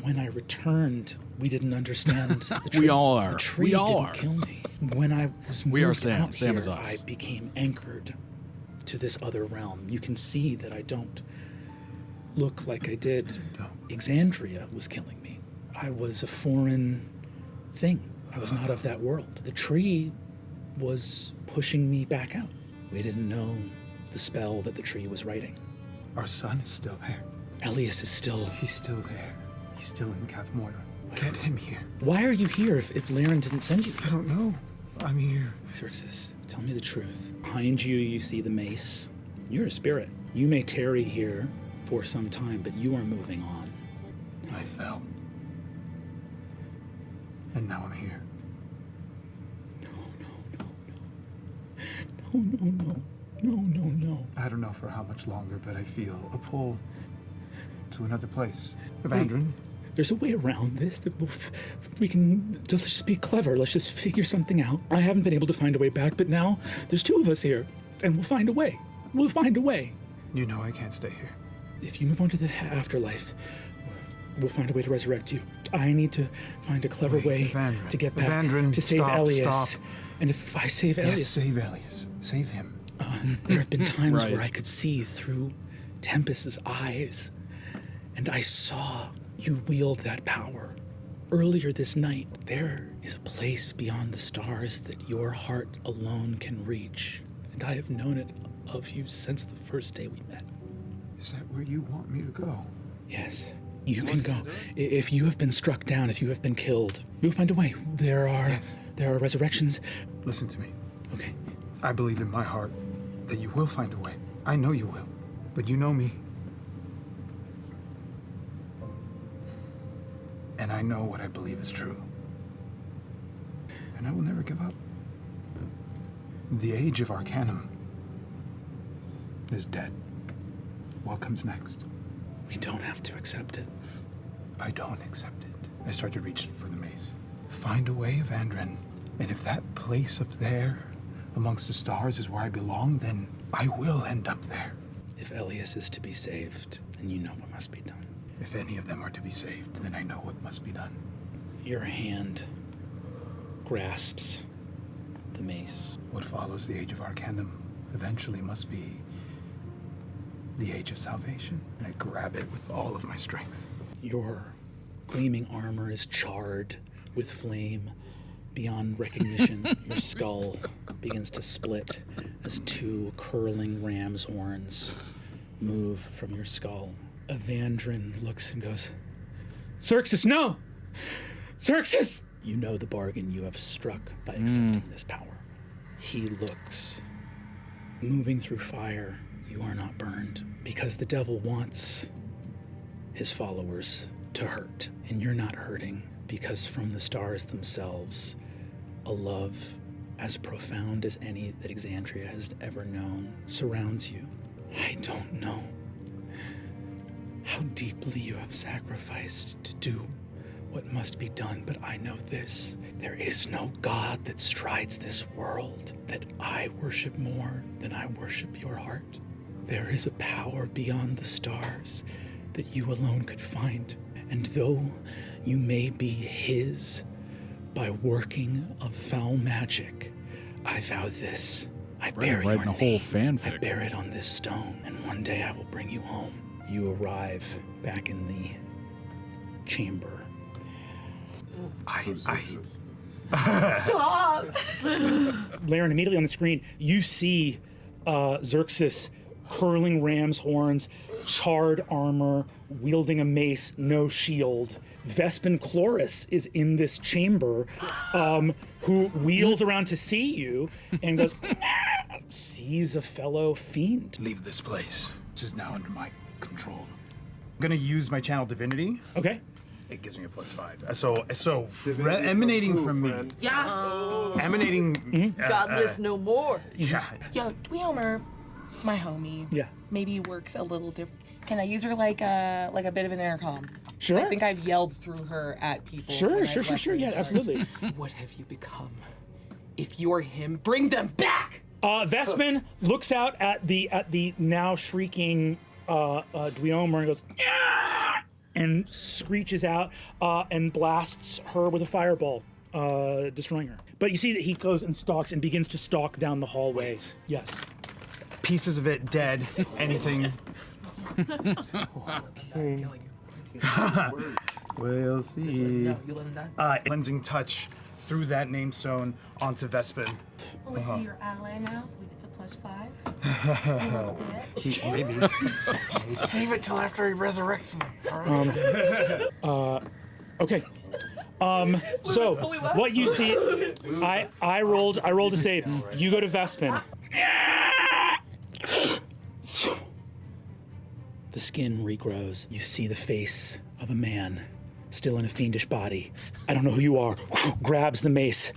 When I returned, we didn't understand the tree. We all are. The tree We all didn't are. kill me. When I was We are moved Sam. out Sam here, is us. I became anchored to this other realm. You can see that I don't look like I did. Exandria was killing me. I was a foreign thing. I was not of that world. The tree was pushing me back out. We didn't know the spell that the tree was writing. Our son is still there. Elias is still... He's still there. He's still in Cath Moira. Get him here. Why are you here if Laren didn't send you? I don't know. I'm here. Xerxes, tell me the truth. Behind you, you see the mace. You're a spirit. You may tarry here for some time, but you are moving on. I fell. And now I'm here. No. I don't know for how much longer, but I feel a pull to another place. Evandrin. There's a way around this. We can just be clever. Let's just figure something out. I haven't been able to find a way back, but now there's two of us here, and we'll find a way. We'll find a way. You know I can't stay here. If you move on to the afterlife, we'll find a way to resurrect you. I need to find a clever way Evandrin. to get back Evandrin, to save stop, Elias. stop. And if I save Elias... Yes, save Elias. Save him. There have been times Right. where I could see through Tempest's eyes, and I saw you wield that power. Earlier this night, there is a place beyond the stars that your heart alone can reach, and I have known it of you since the first day we met. Is that where you want me to go? Yes, you can go. If you have been struck down, if you have been killed, we'll find a way. There are resurrections. Listen to me. Okay. I believe in my heart that you will find a way. I know you will. But you know me. And I know what I believe is true. And I will never give up. The age of Arcanum is dead. What comes next? We don't have to accept it. I don't accept it. I start to reach for the mace. Find a way, Evandrin. And if that place up there amongst the stars is where I belong, then I will end up there. If Elias is to be saved, then you know what must be done. If any of them are to be saved, then I know what must be done. Your hand grasps the mace. What follows the age of Arcanum eventually must be the age of salvation. And I grab it with all of my strength. Your gleaming armor is charred with flame beyond recognition. Your skull begins to split as two curling ram's horns move from your skull. Evandrin looks and goes, Xerxes, no! Xerxes! You know the bargain you have struck by accepting this power. He looks. Moving through fire, you are not burned, because the devil wants his followers to hurt, and you're not hurting, because from the stars themselves, a love as profound as any that Exandria has ever known surrounds you. I don't know how deeply you have sacrificed to do what must be done, but I know this. There is no God that strides this world that I worship more than I worship your heart. There is a power beyond the stars that you alone could find, and though you may be his by working of foul magic, I vow this. I bear your writing a whole name. fanfic. I bear it on this stone, and one day I will bring you home. You arrive back in the chamber. Stop! Laren, immediately on the screen, you see Xerxes curling ram's horns, charred armor, wielding a mace, no shield. Vespin Chloris is in this chamber, who wheels around to see you and goes, sees a fellow fiend. Leave this place. This is now under my control. I'm gonna use my channel divinity. Okay. It gives me a +5. So emanating from me. Yeah. Emanating. Godless no more. Yeah. Yo, Dweomer, my homie. Yeah. Maybe works a little different. Can I use her like a bit of an intercom? Sure. I think I've yelled through her at people. Sure, when I've sure, left her in yeah, charge. absolutely. What have you become? If you're him, bring them back! Vespin looks out at the now shrieking Dweomer and goes, "Yeah!" and screeches out and blasts her with a fireball, destroying her. But you see that he goes and stalks and begins to stalk down the hallway. Wait. Yes. Pieces of it dead. Anything. Okay. We'll see. Cleansing touch through that name stone onto Vespin. Oh, is he your ally now, so we get to +5? Maybe. Save it till after he resurrects me. All right. Okay. So what you see, I rolled a save. You go to Vespin. The skin regrows. You see the face of a man, still in a fiendish body. I don't know who you are. Grabs the mace.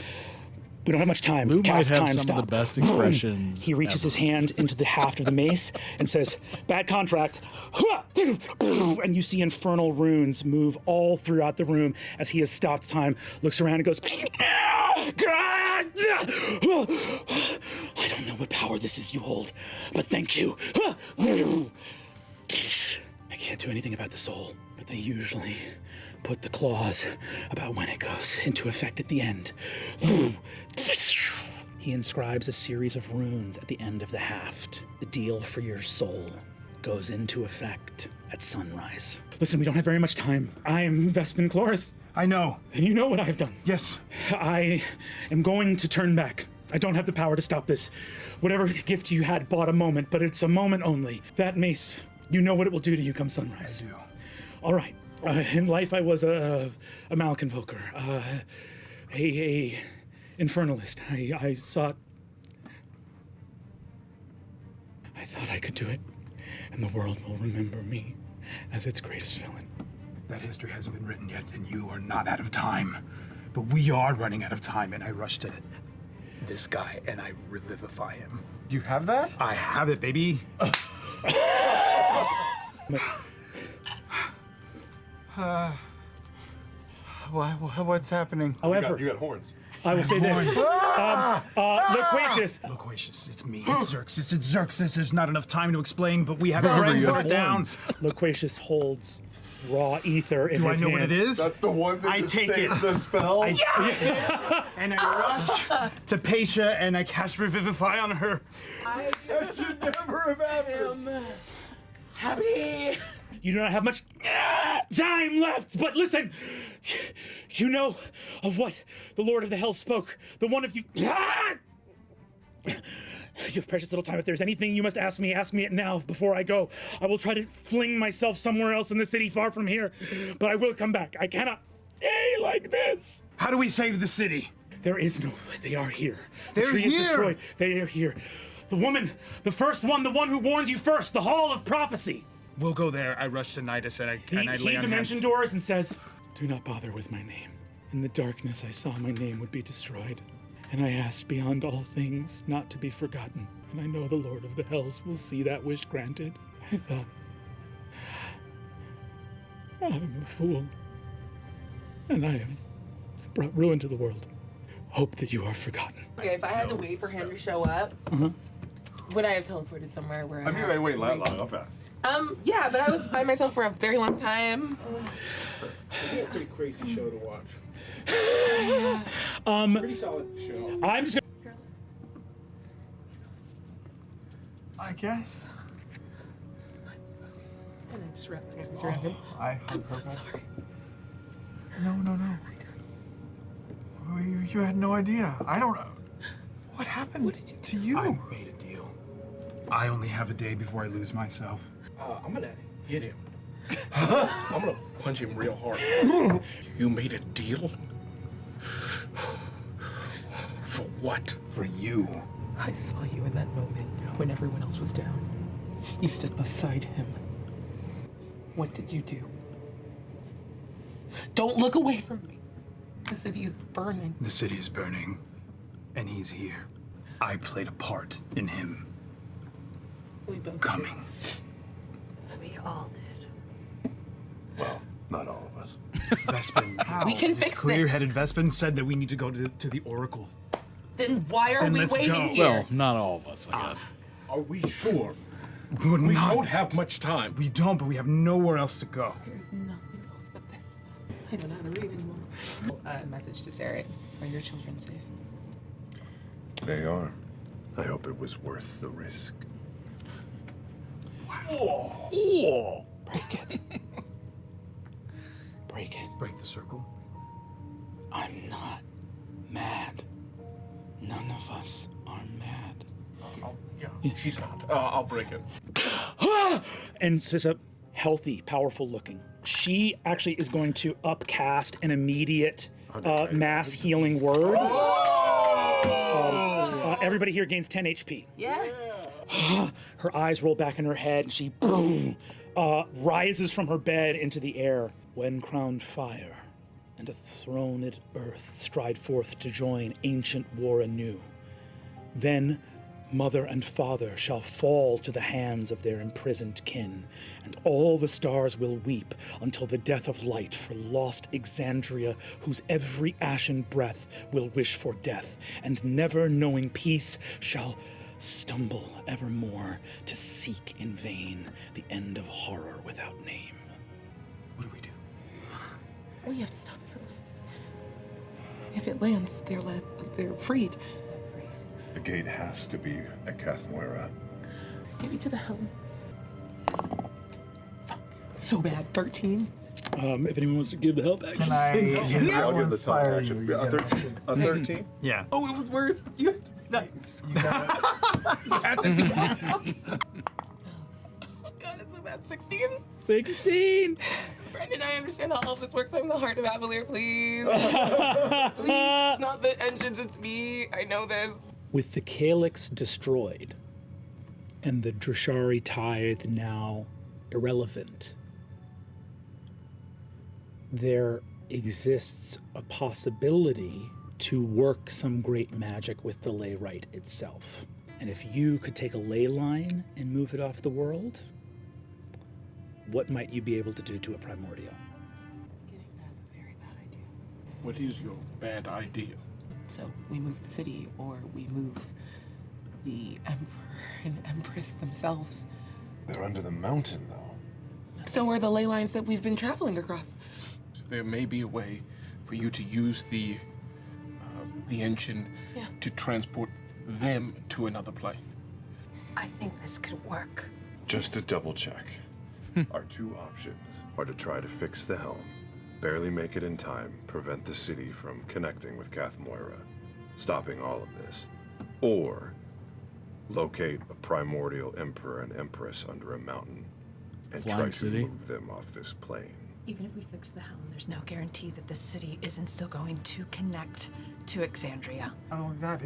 We don't have much time. Lou might Cast have time some stop. of the best expressions He reaches ever. his hand into the haft of the mace and says, "Bad contract." And you see infernal runes move all throughout the room as he has stopped time, looks around and goes, "I don't know what power this is you hold, but thank you. I can't do anything about the soul, but they usually put the clause about when it goes into effect at the end." He inscribes a series of runes at the end of the haft. The deal for your soul goes into effect at sunrise. Listen, we don't have very much time. I am Vespin Chloris. I know. And you know what I have done. Yes. I am going to turn back. I don't have the power to stop this. Whatever gift you had bought a moment, but it's a moment only. That mace, you know what it will do to you come sunrise. I do. All right. In life, I was a Malconvoker, a infernalist. I thought I could do it, and the world will remember me as its greatest villain. That history hasn't been written yet, and you are not out of time. But we are running out of time, and I rush to this guy, and I revivify him. You have that? I have it, baby. What's happening? However, You got horns. I will say this. Loquacious. Loquacious, it's me. It's Xerxes. It's Xerxes. There's not enough time to explain, but we have friends that are down. Loquacious holds raw ether in Do I his know hand. what it is? That's the one thing I that take saved it. the spell. I take it, and I rush to Paisha, and I cast Revivify on her. That should never have happened. Happy! You do not have much time left, but listen, you know of what the Lord of the Hells spoke. The one of you. You have precious little time. If there's anything you must ask me it now before I go. I will try to fling myself somewhere else in the city far from here, but I will come back. I cannot stay like this. How do we save the city? There is no. They are here. The They're tree here. is destroyed. They are here. The woman, the first one, the one who warned you first, the Hall of Prophecy. We'll go there. I rush to Nidus, and I He lay on dimension hands. doors and says, "Do not bother with my name. In the darkness I saw my name would be destroyed. And I asked beyond all things not to be forgotten. And I know the Lord of the Hells will see that wish granted." I thought, I'm a fool. And I have brought ruin to the world. Hope that you are forgotten. Okay, if I had to wait for him to show up, would I have teleported somewhere where I mean, I wait that long. I'll pass. Yeah, but I was by myself for a very long time. It'd be a pretty crazy show to watch. Pretty solid show. I'm just I guess. And I just wrapped my arms around him. I'm so sorry. No. You had no idea. I don't know. What happened to you? I made a deal. I only have a day before I lose myself. I'm gonna hit him. I'm gonna punch him real hard. You made a deal? For what? For you. I saw you in that moment when everyone else was down. You stood beside him. What did you do? Don't look away from me. The city is burning. The city is burning, and he's here. I played a part in him We both coming. We all did. Well, not all of us. Vespin. We can this fix this. clear-headed Vespin said that we need to go to the Oracle. Then why are Then we let's waiting go. here? Well, not all of us, I guess. Are we sure? We're We not. don't have much time. We don't, but we have nowhere else to go. There's nothing else but this. I don't know how to read anymore. Message to Sarah. Are your children safe? They are. I hope it was worth the risk. Oh. Break it. Break it. Break the circle. I'm not mad. None of us are mad. Yeah, she's not. I'll break it. And it's a healthy, powerful looking. She actually is going to upcast an immediate mass healing word. Everybody here gains 10 HP. Yes. Her eyes roll back in her head, and she rises from her bed into the air. When crowned fire and a throned earth stride forth to join ancient war anew, then mother and father shall fall to the hands of their imprisoned kin, and all the stars will weep until the death of light for lost Exandria, whose every ashen breath will wish for death, and never knowing peace shall stumble evermore to seek in vain the end of horror without name. What do we do? We have to stop it from landing. If it lands, they're freed. The gate has to be at Kathmoira. Get me to the helm. Fuck. So bad. 13. If anyone wants to give the help action. Can I I'll give the inspire teleaction. you? A 13? Yeah. Oh, it was worse. You have to be nice. You have to be Oh God, it's so bad. 16? 16! Brendan, I understand how all of this works. I'm the heart of Avalier, please. Please, it's not the engines, it's me. I know this. With the calyx destroyed and the Drashari tithe now irrelevant, there exists a possibility to work some great magic with the ley rite itself. And if you could take a ley line and move it off the world, what might you be able to do to a primordial? What is your bad idea? So we move the city, or we move the Emperor and Empress themselves. They're under the mountain, though. So are the ley lines that we've been traveling across. So there may be a way for you to use the engine to transport them to another plane. I think this could work. Just to double check, our two options are to try to fix the helm, barely make it in time, prevent the city from connecting with Kathmoira, stopping all of this, or locate a primordial emperor and empress under a mountain and Flying try city. to move them off this plane. Even if we fix the helm, there's no guarantee that this city isn't still going to connect to Exandria. Not only that,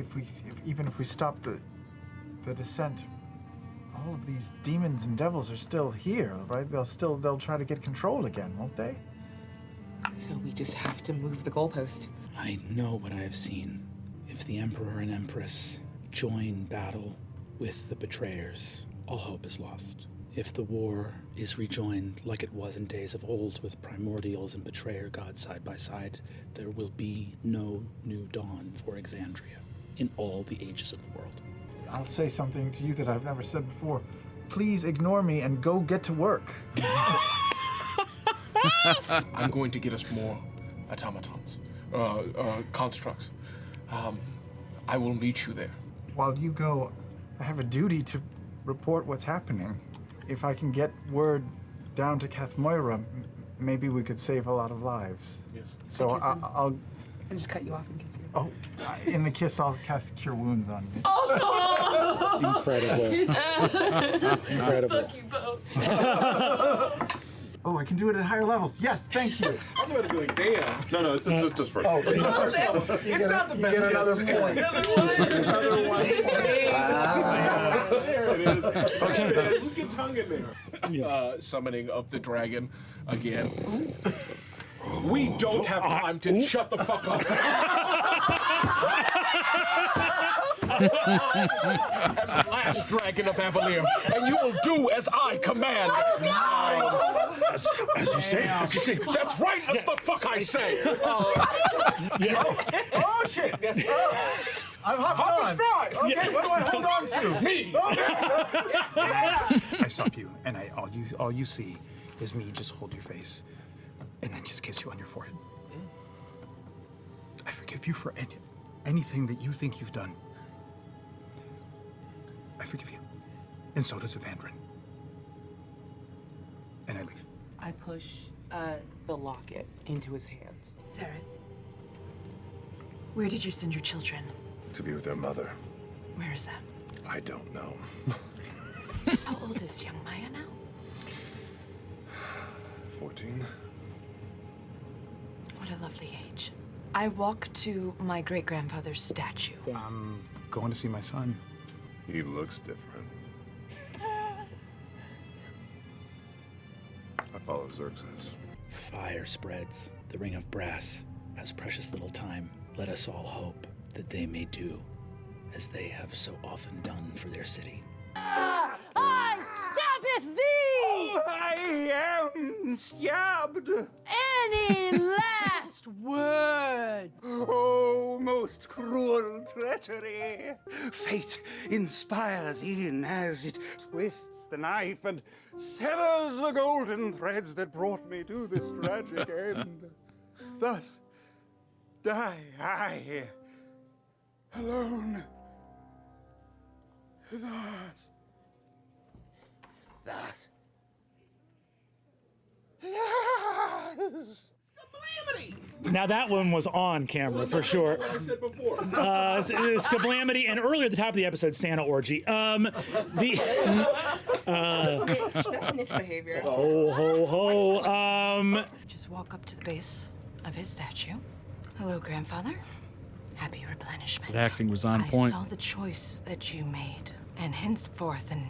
even if we stop the descent, all of these demons and devils are still here, right? They'll try to get control again, won't they? So we just have to move the goalpost. I know what I have seen. If the Emperor and Empress join battle with the betrayers, all hope is lost. If the war is rejoined like it was in days of old with primordials and betrayer gods side by side, there will be no new dawn for Exandria in all the ages of the world. I'll say something to you that I've never said before. Please ignore me and go get to work. I'm going to get us more automatons, constructs. I will meet you there. While you go, I have a duty to report what's happening. If I can get word down to Kathmoira, maybe we could save a lot of lives. Yes. So I'll I just cut you off and consider. Oh, in the kiss, I'll cast Cure Wounds on you. Oh! Incredible. Incredible. Fuck you both. Oh, I can do it at higher levels. Yes, thank you. I was about to be like, damn. No, it's just for Oh, first level. It's not the best. You get another point. Another one. There it is. Okay. Look at tongue in there. Summoning of the dragon again. We don't have time to shut the fuck up. I am the last dragon of Avalier, and you will do as I command. As you say. That's right. That's the fuck I say. Oh, shit. Yes. I'm hopping Hop on. astride. Okay, what do I hold on to? Me. I stop you, and all you see is me just hold your face, and then just kiss you on your forehead. I forgive you for anything that you think you've done. I forgive you, and so does Evandrin. And I leave. I push the locket into his hands. Sarah, where did you send your children? To be with their mother. Where is that? I don't know. How old is young Maya now? 14. What a lovely age. I walk to my great-grandfather's statue. I'm going to see my son. He looks different. I follow Xerxes. Fire spreads. The ring of brass has precious little time. Let us all hope that they may do as they have so often done for their city. I stabbeth thee! I am stabbed. Any last word? Oh, most cruel treachery! Fate inspires in as it twists the knife and severs the golden threads that brought me to this tragic end. Thus die I, alone. Thus. Yes. Now that one was on camera for sure. What I said before. Scablamity, and earlier at the top of the episode, Santa orgy. That's snitch behavior. Ho. Just walk up to the base of his statue. Hello, grandfather. Happy replenishment. The acting was on point. I saw the choice that you made, and henceforth an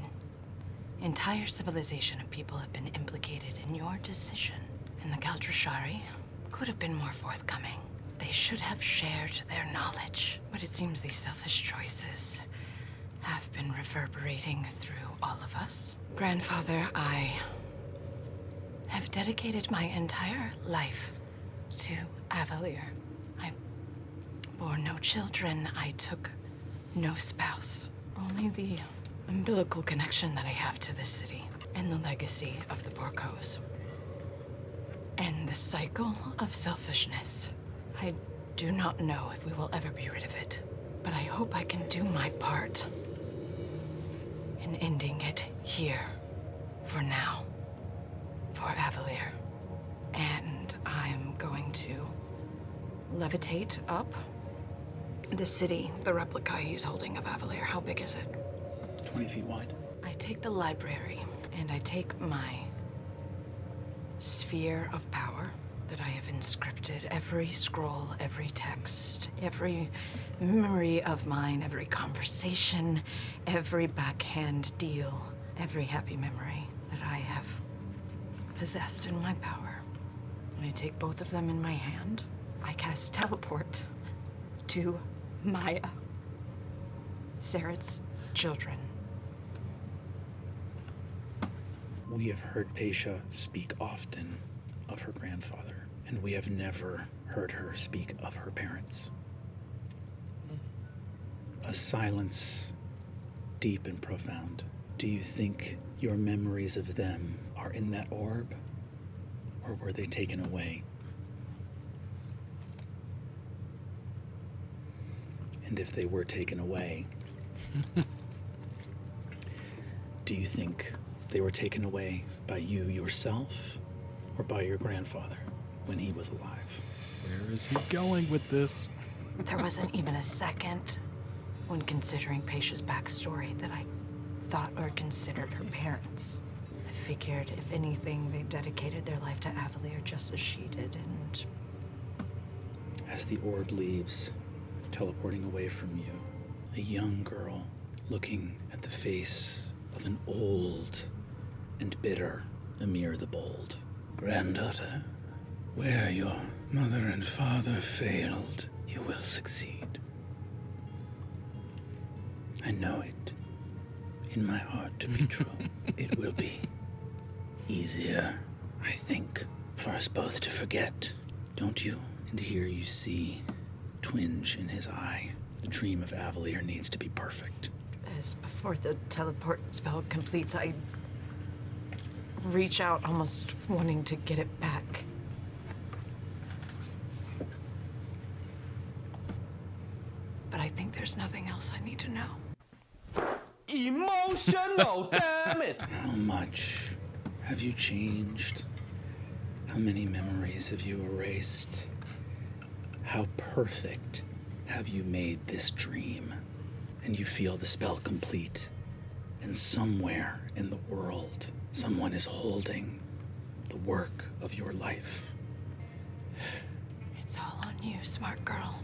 entire civilization of people have been implicated in your decision. And the Galdrashari could have been more forthcoming. They should have shared their knowledge. But it seems these selfish choices have been reverberating through all of us. Grandfather, I have dedicated my entire life to Avalier. I bore no children. I took no spouse. Only the umbilical connection that I have to this city and the legacy of the Borcos. And the cycle of selfishness. I do not know if we will ever be rid of it, but I hope I can do my part in ending it here, for now, for Avalier. And I'm going to levitate up the city, the replica he's holding of Avalier. How big is it? 20 feet wide. I take the library, and I take my sphere of power that I have inscripted, every scroll, every text, every memory of mine, every conversation, every backhand deal, every happy memory that I have possessed in my power. And I take both of them in my hand. I cast teleport to Maya, Sarad's children. We have heard Pesha speak often of her grandfather, and we have never heard her speak of her parents. A silence deep and profound. Do you think your memories of them are in that orb, or were they taken away? And if they were taken away, do you think they were taken away by you yourself or by your grandfather when he was alive? Where is he going with this? There wasn't even a second when considering Paisha's backstory that I thought or considered her parents. I figured, if anything, they dedicated their life to Avalier just as she did, and... As the orb leaves, teleporting away from you, a young girl looking at the face of an old and bitter Emir the Bold. Granddaughter, where your mother and father failed, you will succeed. I know it. In my heart to be true. It will be easier, I think, for us both to forget. Don't you? And here you see twinge in his eye. The dream of Avalier needs to be perfect. As before the teleport spell completes, I reach out, almost wanting to get it back. But I think there's nothing else I need to know. Emotional, damn it! How much have you changed? How many memories have you erased? How perfect have you made this dream? And you feel the spell complete. And somewhere in the world, someone is holding the work of your life. It's all on you, smart girl.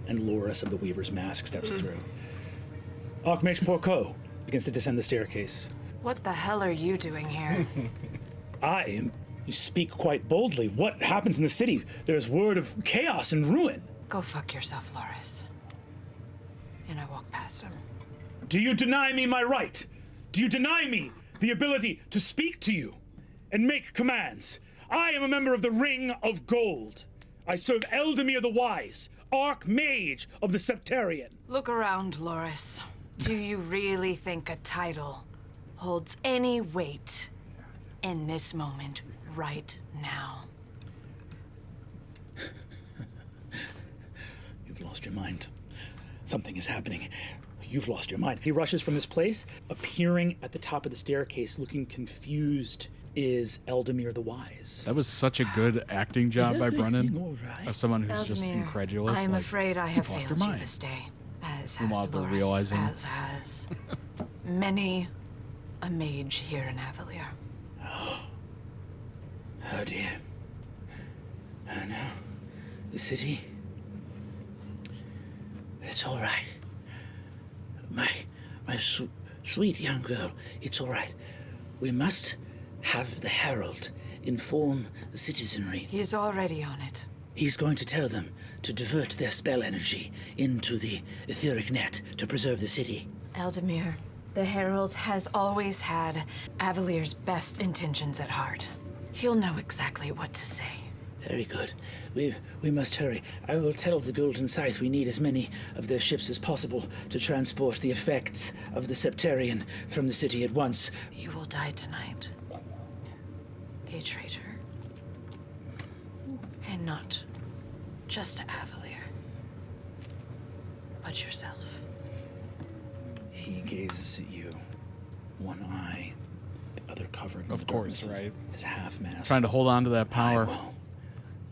And Loris of the Weaver's Mask steps through. Archmage Porco begins to descend the staircase. What the hell are you doing here? You speak quite boldly. What happens in the city? There's word of chaos and ruin. Go fuck yourself, Loris. And I walk past him. Do you deny me my right? Do you deny me the ability to speak to you and make commands? I am a member of the Ring of Gold. I serve Eldamir the Wise, Archmage of the Septarian. Look around, Loris. Do you really think a title holds any weight in this moment, right now? You've lost your mind. Something is happening. You've lost your mind. He rushes from this place. Appearing at the top of the staircase, looking confused, is Eldamir the Wise. That was such a good acting job by Brennan. Of someone who's just Eldamir, incredulous. I'm like, afraid I have lost failed her you mind. this day. As Meanwhile, has they're Loris, realizing- as has many a mage here in Avalier. Oh dear. Oh no. The city. It's all right. My sweet young girl, it's all right. We must have the Herald inform the citizenry. He's already on it. He's going to tell them to divert their spell energy into the etheric net to preserve the city. Eldamir, the Herald has always had Avalier's best intentions at heart. He'll know exactly what to say. Very good. We must hurry. I will tell the Golden Scythe we need as many of their ships as possible to transport the effects of the Septarian from the city at once. You will die tonight. A traitor. And not just to Avalier, but yourself. He gazes at you, one eye, the other covered in Of the course, darkness right. His half mask. Trying to hold on to that power. I will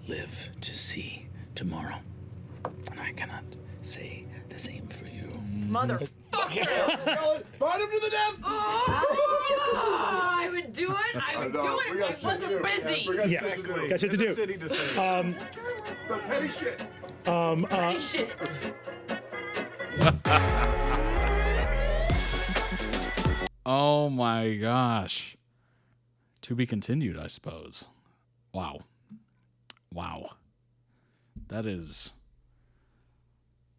live to see tomorrow. And I cannot say the same for you. Motherfucker! Bind him to the death! I would do it. I would do it if I wasn't busy. Yeah, got shit to do. The petty shit. Petty shit. Oh my gosh. To be continued, I suppose. Wow. Wow. That is...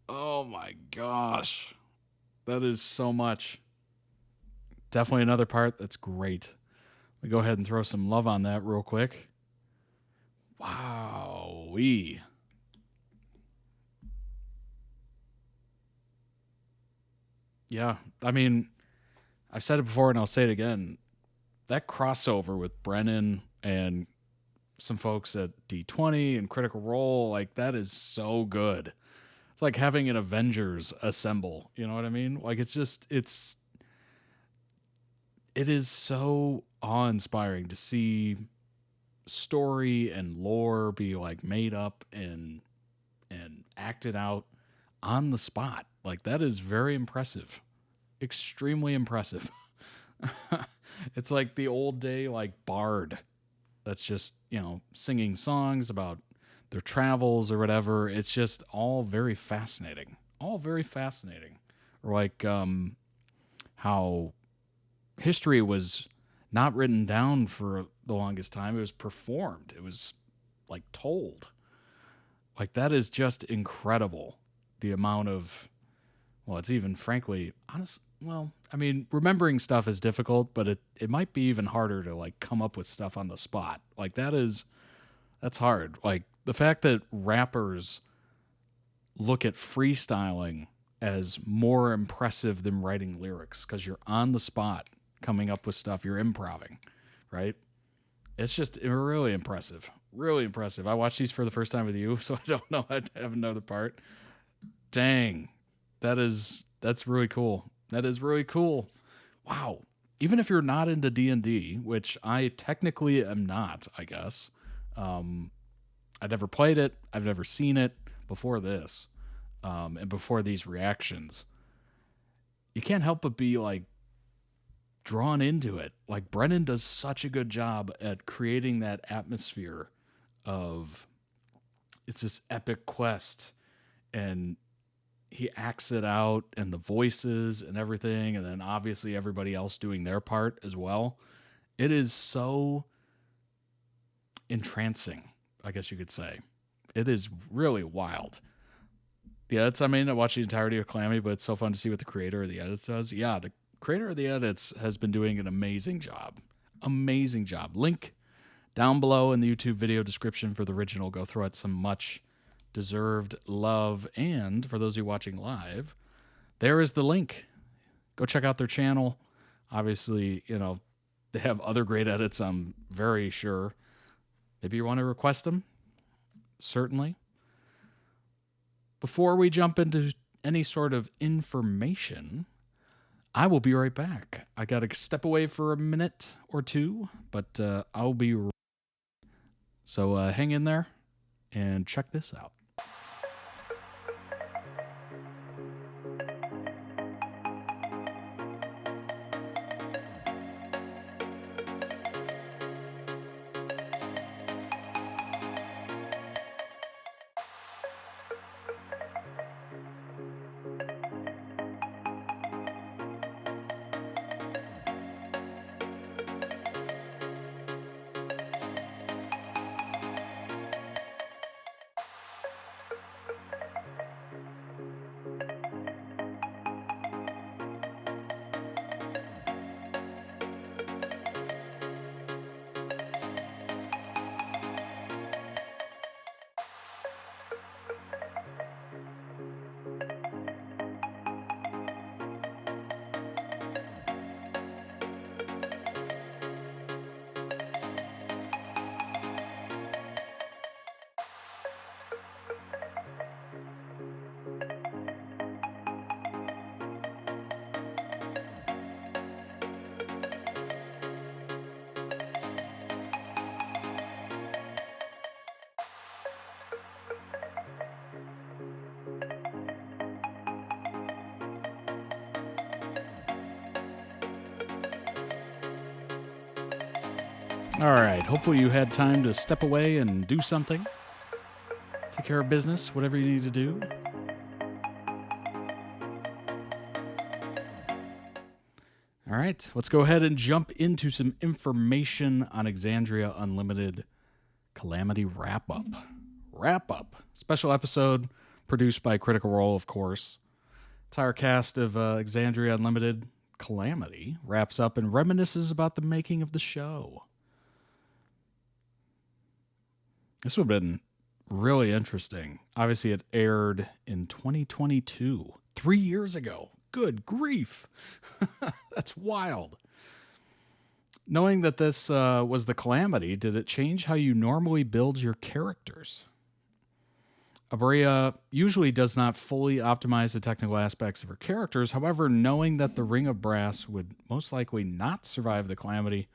Oh my gosh. That is so much. Definitely another part that's great. Let me go ahead and throw some love on that real quick. Wow-wee. Yeah, I mean, I've said it before and I'll say it again. That crossover with Brennan and some folks at D20 and Critical Role, like, that is so good. It's like having an Avengers assemble. You know what I mean? Like, it's just, it is so awe-inspiring to see story and lore be, like, made up in and acted out on the spot. Like, that is very impressive. Extremely impressive. It's like the old day, like, bard that's just, you know, singing songs about their travels or whatever. It's just all very fascinating. All very fascinating. Or like how history was not written down for the longest time. It was performed. It was like told. Like, that is just incredible. The amount of, well, it's even frankly honest. Well, I mean, remembering stuff is difficult, but it might be even harder to like come up with stuff on the spot. Like, that's hard. Like, the fact that rappers look at freestyling as more impressive than writing lyrics because you're on the spot coming up with stuff, you're improvising, right? It's just really impressive. Really impressive. I watched these for the first time with you, so I don't know. I have another part. Dang. That's really cool. That is really cool. Wow. Even if you're not into D&D, which I technically am not, I guess. I've never played it. I've never seen it before this. And before these reactions. You can't help but be like drawn into it. Like, Brennan does such a good job at creating that atmosphere of it's this epic quest, and he acts it out, and the voices and everything, and then obviously everybody else doing their part as well. It is so entrancing, I guess you could say. It is really wild. The edits, I mean, I watched the entirety of Calamity, but it's so fun to see what the creator of the edits does. Yeah, the creator of the edits has been doing an amazing job. Amazing job. Link down below in the YouTube video description for the original. Go throw it some much deserved love. And for those of you watching live, there is the link. Go check out their channel. Obviously, you know, they have other great edits, I'm very sure. Maybe you want to request them. Certainly. Before we jump into any sort of information, I will be right back. I got to step away for a minute or two, but I'll be right. So hang in there and check this out. All right, hopefully you had time to step away and do something. Take care of business, whatever you need to do. All right, let's go ahead and jump into some information on Exandria Unlimited Calamity Wrap-Up. Wrap-Up. Special episode produced by Critical Role, of course. Entire cast of Exandria Unlimited Calamity wraps up and reminisces about the making of the show. This would have been really interesting. Obviously, it aired in 2022, 3 years ago. Good grief. That's wild. Knowing that this was the Calamity, did it change how you normally build your characters? Abrea usually does not fully optimize the technical aspects of her characters. However, knowing that the Ring of Brass would most likely not survive the Calamity,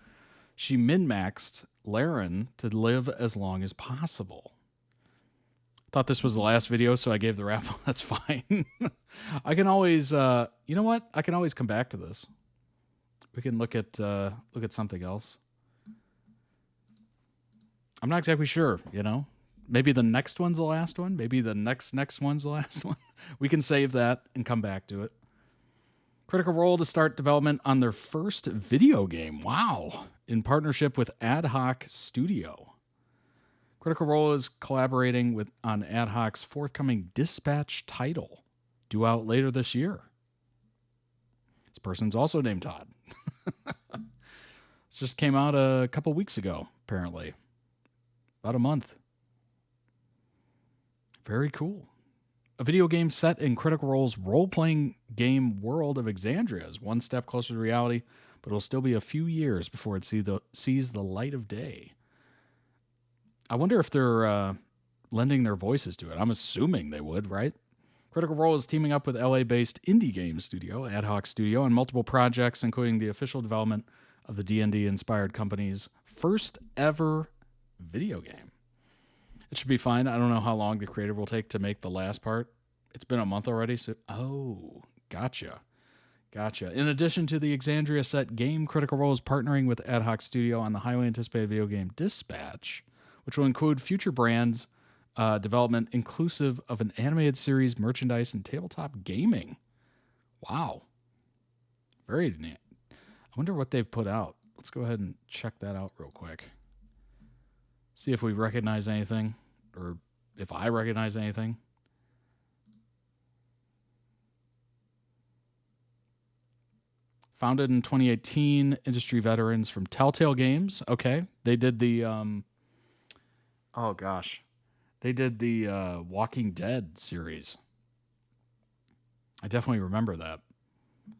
she min-maxed Laren to live as long as possible. Thought this was the last video, so I gave the wrap. That's fine. I can always, you know what? I can always come back to this. We can look at something else. I'm not exactly sure, you know? Maybe the next one's the last one. Maybe the next one's the last one. We can save that and come back to it. Critical Role to start development on their first video game. Wow. In partnership with Ad Hoc Studio. Critical Role is collaborating on Ad Hoc's forthcoming Dispatch title, due out later this year. This person's also named Todd. This just came out a couple weeks ago, apparently. About a month. Very cool. A video game set in Critical Role's role-playing game world of Exandria is one step closer to reality, but it'll still be a few years before it sees the light of day. I wonder if they're lending their voices to it. I'm assuming they would, right? Critical Role is teaming up with LA-based indie game studio, Ad Hoc Studio, on multiple projects, including the official development of the D&D-inspired company's first ever video game. It should be fine. I don't know how long the creator will take to make the last part. It's been a month already, so... Oh, gotcha. In addition to the Exandria set game, Critical Role is partnering with Ad Hoc Studio on the highly anticipated video game Dispatch, which will include future brands development inclusive of an animated series, merchandise, and tabletop gaming. Wow. Very neat. I wonder what they've put out. Let's go ahead and check that out real quick. See if we recognize anything, or if I recognize anything. Founded in 2018, industry veterans from Telltale Games. Okay. They did the, They did the Walking Dead series. I definitely remember that.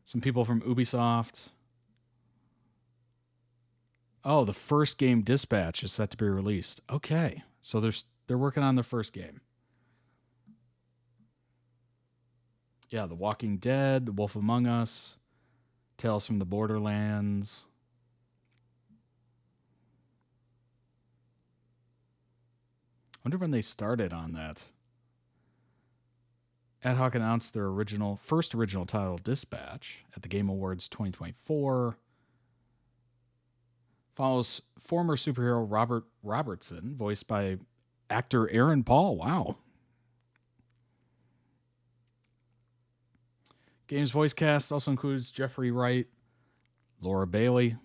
Some people from Ubisoft. Oh, the first game Dispatch is set to be released. Okay. So they're working on their first game. Yeah, The Walking Dead, The Wolf Among Us, Tales from the Borderlands. I wonder when they started on that. Ad Hoc announced their first original title, Dispatch, at the Game Awards 2024. Follows former superhero Robert Robertson, voiced by actor Aaron Paul. Wow. Game's voice cast also includes Jeffrey Wright, Laura Bailey,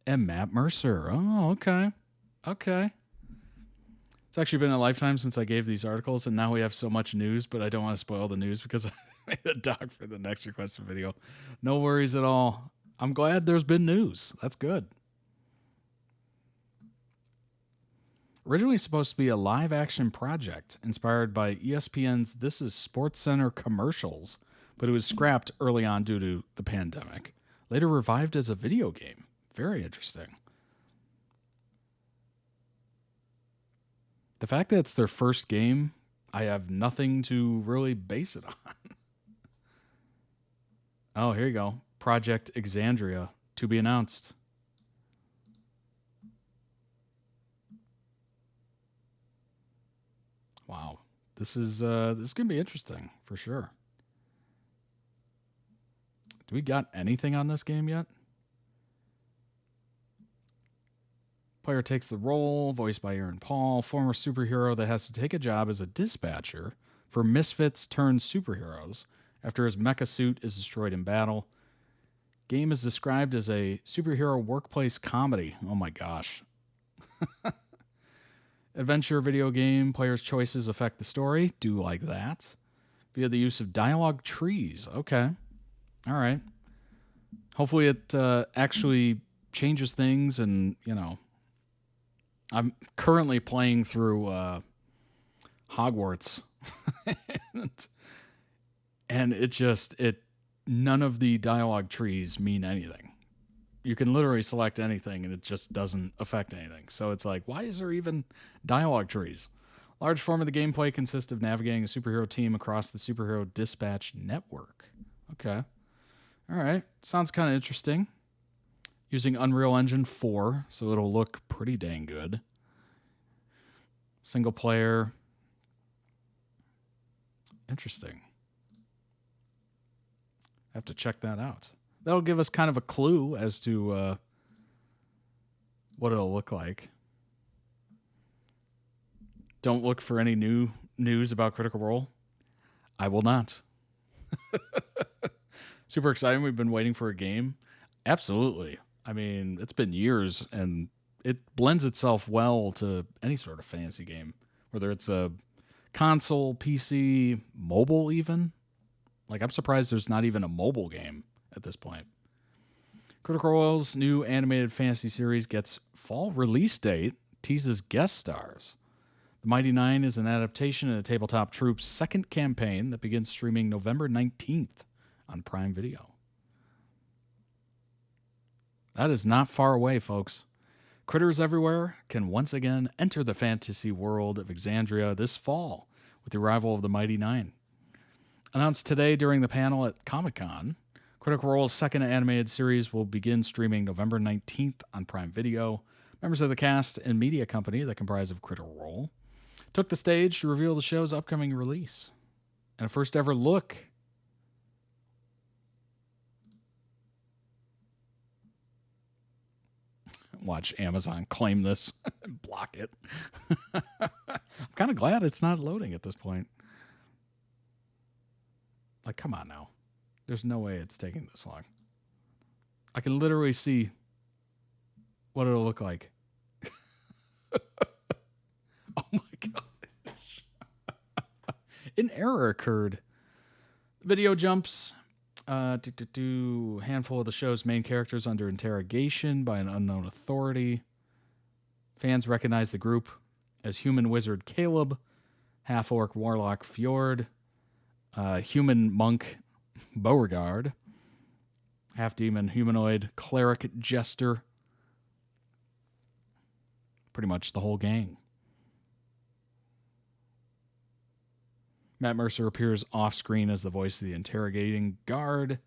and Matt Mercer. Oh, okay. Okay. It's actually been a lifetime since I gave these articles, and now we have so much news, but I don't want to spoil the news because I made a doc for the next requested video. No worries at all. I'm glad there's been news. That's good. Originally supposed to be a live-action project inspired by ESPN's This Is SportsCenter commercials, but it was scrapped early on due to the pandemic. Later revived as a video game. Very interesting. The fact that it's their first game, I have nothing to really base it on. Oh, here you go. Project Exandria to be announced. Wow. This is going to be interesting for sure. Do we got anything on this game yet? Player takes the role, voiced by Aaron Paul, former superhero that has to take a job as a dispatcher for misfits turned superheroes after his mecha suit is destroyed in battle. Game is described as a superhero workplace comedy. Oh my gosh. Adventure video game. Players' choices affect the story. Do like that. Via the use of dialogue trees. Okay. All right. Hopefully it actually changes things and, you know. I'm currently playing through Hogwarts. And none of the dialogue trees mean anything. You can literally select anything and it just doesn't affect anything. So it's like, why is there even dialogue trees? Large form of the gameplay consists of navigating a superhero team across the superhero dispatch network. Okay. All right. Sounds kind of interesting. Using Unreal Engine 4, so it'll look pretty dang good. Single player. Interesting. I have to check that out. That'll give us kind of a clue as to what it'll look like. Don't look for any new news about Critical Role. I will not. Super exciting. We've been waiting for a game. Absolutely. I mean, it's been years, and it blends itself well to any sort of fantasy game, whether it's a console, PC, mobile even. Like, I'm surprised there's not even a mobile game at this point. Critical Role's new animated fantasy series gets fall release date, teases guest stars. The Mighty Nine is an adaptation of the Tabletop Troop's second campaign that begins streaming November 19th on Prime Video. That is not far away, folks. Critters everywhere can once again enter the fantasy world of Exandria this fall with the arrival of the Mighty Nine. Announced today during the panel at Comic-Con, Critical Role's second animated series will begin streaming November 19th on Prime Video. Members of the cast and media company that comprise of Critical Role took the stage to reveal the show's upcoming release. And a first ever look watch Amazon claim this and block it. I'm kind of glad it's not loading at this point. Like, come on now. There's no way it's taking this long. I can literally see what it'll look like. Oh my gosh. An error occurred. Video jumps. Handful of the show's main characters under interrogation by an unknown authority. Fans recognize the group as human wizard Caleb, half-orc warlock Fjord, human monk Beauregard, half-demon humanoid cleric Jester. Pretty much the whole gang. Matt Mercer appears off-screen as the voice of the interrogating guard.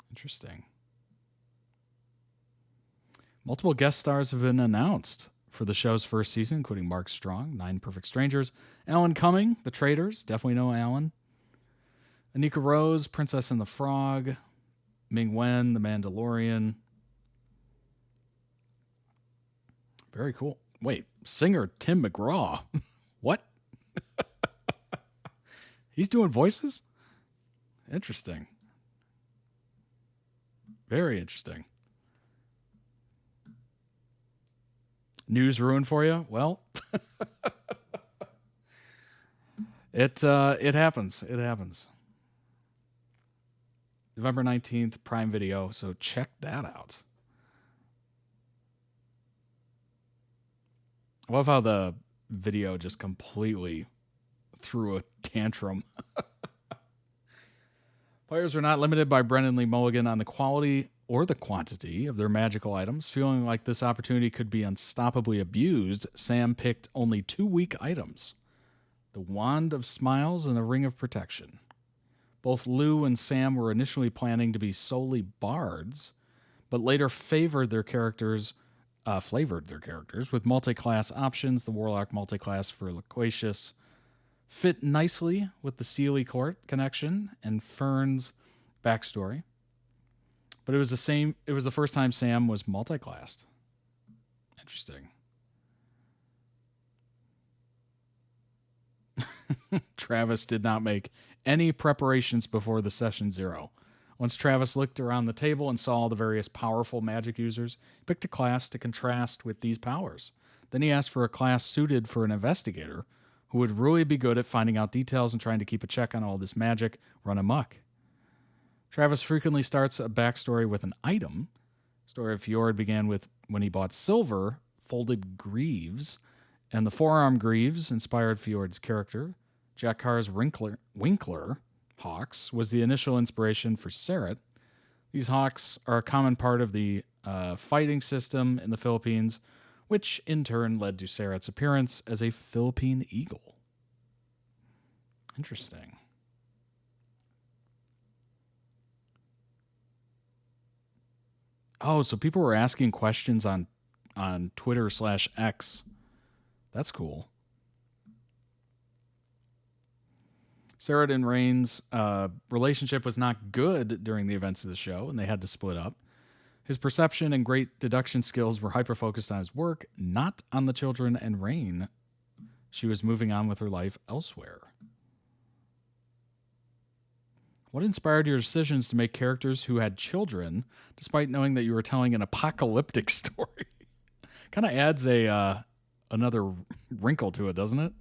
Interesting. Multiple guest stars have been announced for the show's first season, including Mark Strong, 9 Perfect Strangers, Alan Cumming, The Traitors, definitely know Alan, Anika Rose, Princess and the Frog, Ming Wen, The Mandalorian. Very cool. Wait, singer Tim McGraw. What? He's doing voices? Interesting. Very interesting. News ruined for you? Well, it happens. It happens. November 19th, Prime Video, so check that out. I love how the video just completely threw a tantrum. Players were not limited by Brendan Lee Mulligan on the quality or the quantity of their magical items. Feeling like this opportunity could be unstoppably abused, Sam picked only 2 weak items: the Wand of Smiles and the Ring of Protection. Both Lou and Sam were initially planning to be solely bards, but later flavored their characters with multi-class options. The Warlock multi-class for Loquacious fit nicely with the Sealy Court connection and Fern's backstory. But it was the first time Sam was multi-classed. Interesting. Travis did not make any preparations before the session 0. Once Travis looked around the table and saw all the various powerful magic users, he picked a class to contrast with these powers. Then he asked for a class suited for an investigator who would really be good at finding out details and trying to keep a check on all this magic run amok. Travis frequently starts a backstory with an item. The story of Fjord began with when he bought silver folded greaves, and the forearm greaves inspired Fjord's character. Jack Carr's Winkler hawks was the initial inspiration for Seret. These hawks are a common part of the fighting system in the Philippines, which in turn led to Seret's appearance as a Philippine eagle. Interesting. Oh, so people were asking questions on Twitter/X. That's cool. Sarah and Rain's relationship was not good during the events of the show, and they had to split up. His perception and great deduction skills were hyper-focused on his work, not on the children and Rain. She was moving on with her life elsewhere. What inspired your decisions to make characters who had children, despite knowing that you were telling an apocalyptic story? Kind of adds another wrinkle to it, doesn't it?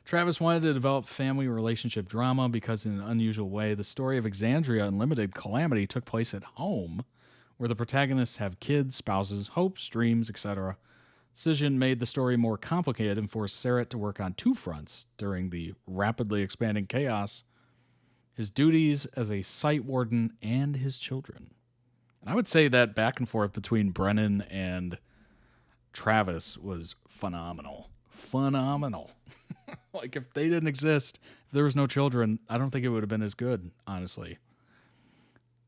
Travis wanted to develop family relationship drama because, in an unusual way, the story of Exandria Unlimited Calamity took place at home, where the protagonists have kids, spouses, hopes, dreams, etc. Decision made the story more complicated and forced Sarah to work on two fronts during the rapidly expanding chaos: his duties as a site warden and his children. And I would say that back and forth between Brennan and Travis was phenomenal. Phenomenal. Like, if they didn't exist, if there was no children, I don't think it would have been as good, honestly.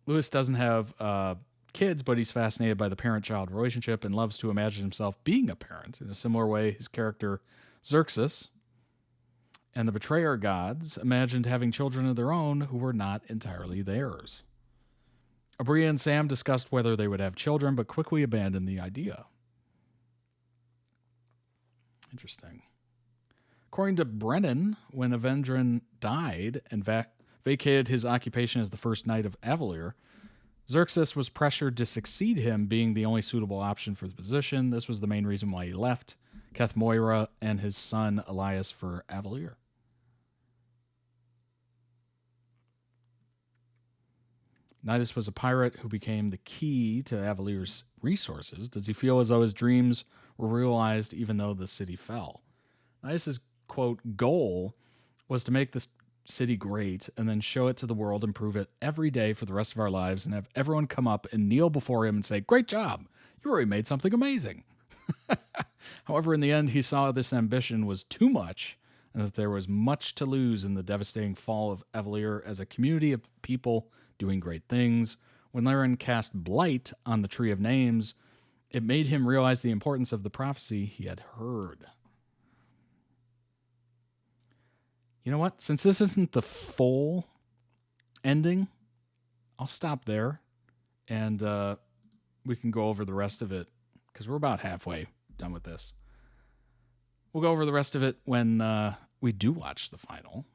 Lewis doesn't have kids, but he's fascinated by the parent-child relationship and loves to imagine himself being a parent. In a similar way, his character, Xerxes, and the betrayer gods imagined having children of their own who were not entirely theirs. Abria and Sam discussed whether they would have children, but quickly abandoned the idea. Interesting. According to Brennan, when Avendron died and vacated his occupation as the first knight of Avalier, Xerxes was pressured to succeed him, being the only suitable option for the position. This was the main reason why he left Keth Moira and his son Elias for Avalier. Nidus was a pirate who became the key to Avalier's resources. Does he feel as though his dreams were realized even though the city fell? Nidus's, quote, goal was to make this city great and then show it to the world and prove it every day for the rest of our lives and have everyone come up and kneel before him and say, "Great job, you already made something amazing." However, in the end, he saw this ambition was too much and that there was much to lose in the devastating fall of Avalier as a community of people doing great things. When Laren cast Blight on the Tree of Names, it made him realize the importance of the prophecy he had heard. You know what? Since this isn't the full ending, I'll stop there and we can go over the rest of it because we're about halfway done with this. We'll go over the rest of it when we do watch the final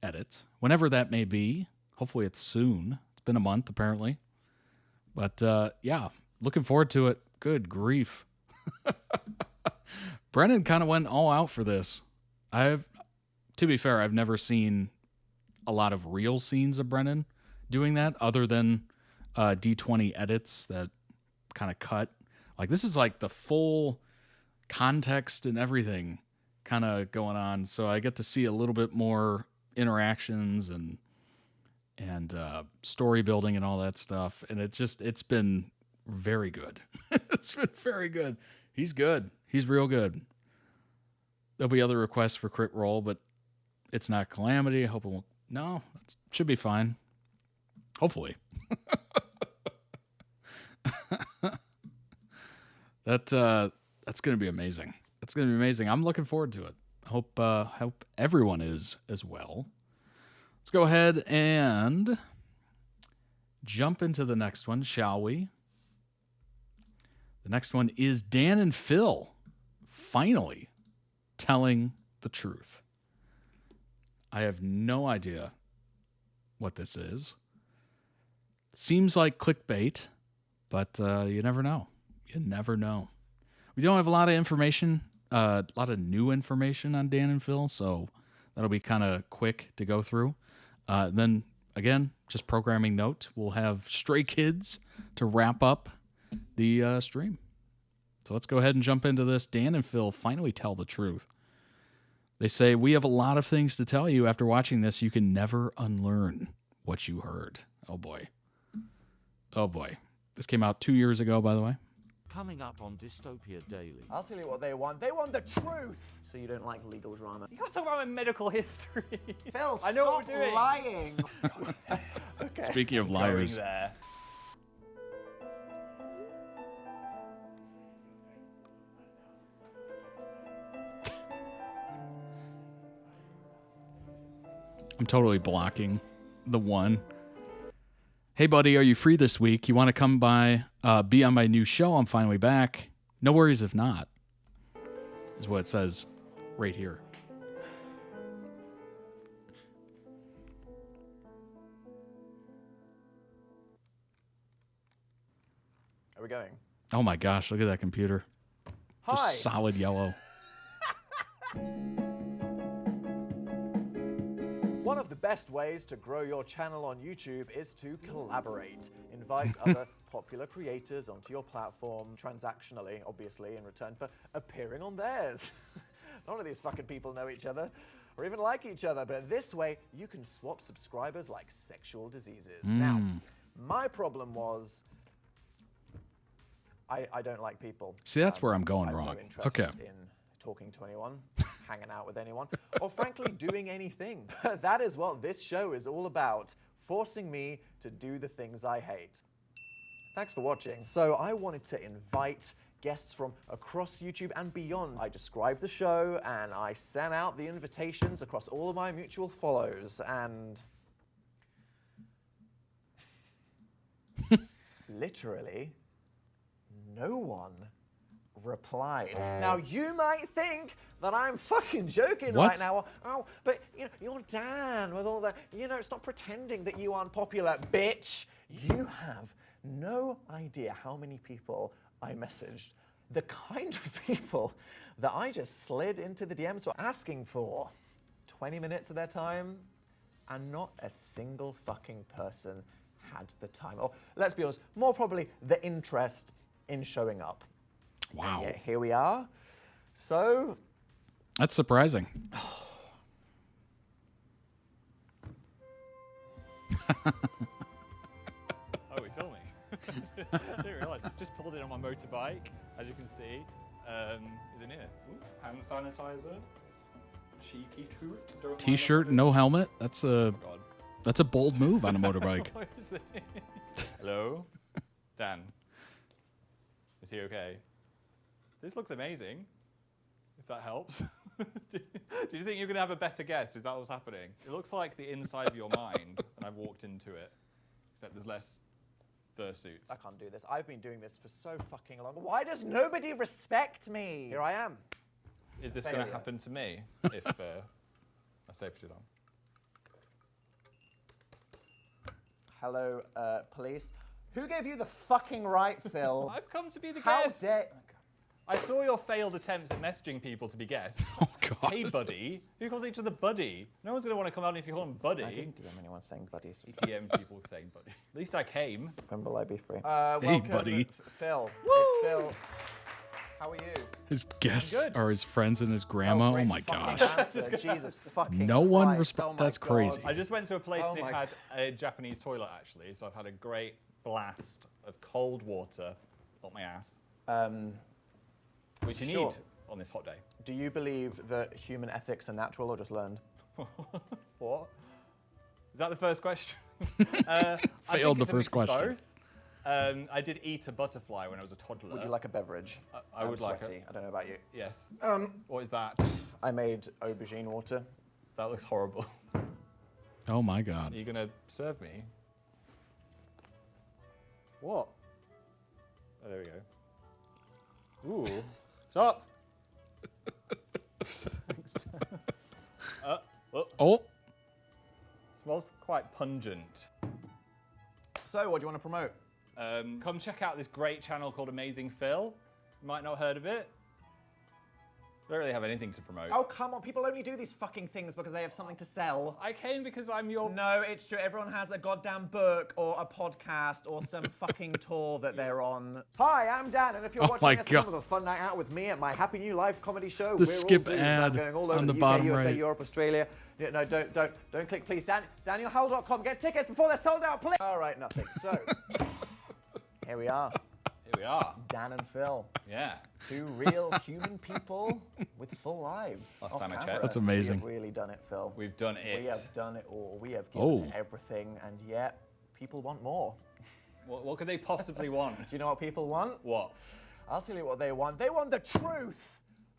edit, whenever that may be. Hopefully it's soon. It's been a month, apparently. But yeah, looking forward to it. Good grief. Brennan kind of went all out for this. To be fair, I've never seen a lot of real scenes of Brennan doing that other than D20 edits that kind of cut. Like, this is like the full context and everything kind of going on. So I get to see a little bit more interactions and story building and all that stuff. And it's been very good. It's been very good. He's good. He's real good. There'll be other requests for crit roll, but it's not Calamity. I hope it won't. No, it should be fine. Hopefully. That's going to be amazing. It's going to be amazing. I'm looking forward to it. I hope everyone is as well. Let's go ahead and jump into the next one, shall we? The next one is Dan and Phil finally telling the truth. I have no idea what this is. Seems like clickbait, but you never know. You never know. We don't have a lot of information, a lot of new information on Dan and Phil, so that'll be kind of quick to go through. Then, again, just programming note, we'll have Stray Kids to wrap up the stream. So let's go ahead and jump into this. Dan and Phil finally tell the truth. They say, "We have a lot of things to tell you. After watching this, you can never unlearn what you heard." Oh, boy. Oh, boy. This came out 2 years ago, by the way. Coming up on Dystopia Daily. I'll tell you what they want. They want the truth. So you don't like legal drama? You can't talk about my medical history. Phil, I know stop what we're doing. lying. Okay. Speaking of liars. I'm totally blocking the one. Hey, buddy, are you free this week? You want to come by, be on my new show? I'm finally back. No worries if not, is what it says right here. Are we going? Oh my gosh, look at that computer. Hi. Just solid yellow. One of the best ways to grow your channel on YouTube is to collaborate. Invite other popular creators onto your platform, transactionally, obviously, in return for appearing on theirs. None of these fucking people know each other or even like each other, but this way you can swap subscribers like sexual diseases. Now, my problem was I don't like people. See, that's where I'm going I have wrong. No interest Okay. in talking to anyone, hanging out with anyone, or frankly doing anything. But that is what this show is all about, forcing me to do the things I hate. Thanks for watching. So I wanted to invite guests from across YouTube and beyond. I described the show and I sent out the invitations across all of my mutual follows, and literally no one replied. Now you might think that I'm fucking joking What? right now. Oh, but you know, you're Dan with all that. You know, stop pretending that you aren't popular, bitch. You have no idea how many people I messaged. The kind of people that I just slid into the DMs for asking for 20 minutes of their time, and not a single fucking person had the time. Or let's be honest, more probably the interest in showing up. Wow. And yet here we are. So That's surprising. Oh, we're filming. I didn't realise. Just pulled in on my motorbike, as you can see. Is in here. Ooh, hand sanitizer. Cheeky toot. Don't mind T-shirt, no helmet. That's a God. that's a bold move on a motorbike. What is this? Hello? Dan. Is he okay? This looks amazing. If that helps. Do you think you're going to have a better guess? Is that what's happening? It looks like the inside of your mind, and I've walked into it. Except there's less fursuits. I can't do this. I've been doing this for so fucking long. Why does nobody respect me? Here I am. Is this going to happen to me if I stay for too long? Hello, police. Who gave you the fucking right, Phil? I've come to be the How guest. dare... I saw your failed attempts at messaging people to be guests. Oh, God. Hey, buddy. Who calls each other buddy? No one's going to want to come out if you call them buddy. I didn't DM anyone saying buddies. You DM people saying buddy. At least I came. When will I be free? Hey, welcome, buddy. Phil. Woo! It's Phil. How are you? His guests good. are his friends and his grandma. Oh, great my fucking gosh. answer. Jesus fucking No one Christ. respect. Oh my That's God. crazy. I just went to a place Oh that my had a Japanese toilet, actually, so I've had a great blast of cold water up my ass, which you Sure. need on this hot day. Do you believe that human ethics are natural or just learned? What? Is that the first question? Failed the first question. Both. I did eat a butterfly when I was a toddler. Would you like a beverage? I would like sweaty. it. I don't know about you. Yes. What is that? I made aubergine water. That looks horrible. Oh my God. Are you gonna serve me? What? Oh, there we go. Ooh. Stop! Oh. Smells quite pungent. So, what do you want to promote? Come check out this great channel called Amazing Phil. You might not have heard of it. I don't really have anything to promote. Oh, come on. People only do these fucking things because they have something to sell. I came because I'm your... No, it's true. Everyone has a goddamn book or a podcast or some fucking tour that they're on. Hi, I'm Dan, and if you're Oh watching my this God. film of a fun night out with me at my Happy New Life comedy show, The we're skip all doing ad that, going all over on the UK, bottom USA, right. Europe, Australia. Yeah, no, don't click, please. DanielHowell.com. Get tickets before they're sold out, please. All right, nothing. So, here we are. Here we are. Dan and Phil. Yeah. Two real human people with full lives. Last off time I camera. checked. That's amazing. We have really done it, Phil. We've done it. We have done it all. We have given Oh. everything, and yet people want more. What could they possibly want? Do you know what people want? What? I'll tell you what they want. They want the truth.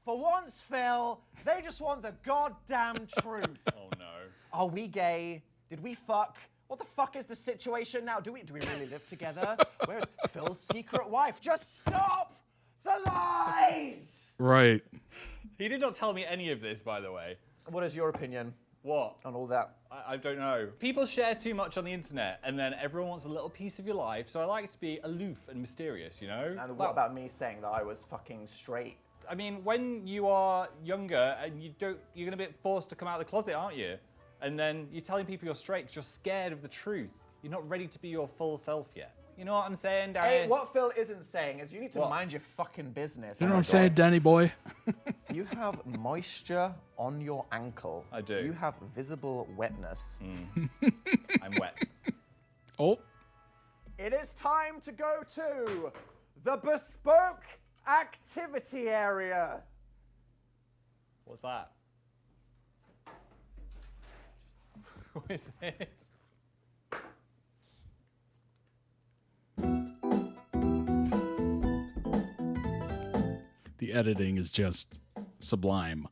For once, Phil, they just want the goddamn truth. Oh no. Are we gay? Did we fuck? What the fuck is the situation now? Do we really live together? Where's Phil's secret wife? Just stop the lies! Right. He did not tell me any of this, by the way. What is your opinion? What? On all that? I don't know. People share too much on the internet, and then everyone wants a little piece of your life, so I like to be aloof and mysterious, you know? And what about me saying that I was fucking straight? I mean, when you are younger and you're gonna be forced to come out of the closet, aren't you? And then you're telling people you're straight because you're scared of the truth. You're not ready to be your full self yet. You know what I'm saying, Danny? Hey, what Phil isn't saying is you need to mind your fucking business. You know what I'm saying, Danny boy? You have moisture on your ankle. I do. You have visible wetness. I'm wet. Oh. It is time to go to the bespoke activity area. What's that? What is this? The editing is just sublime.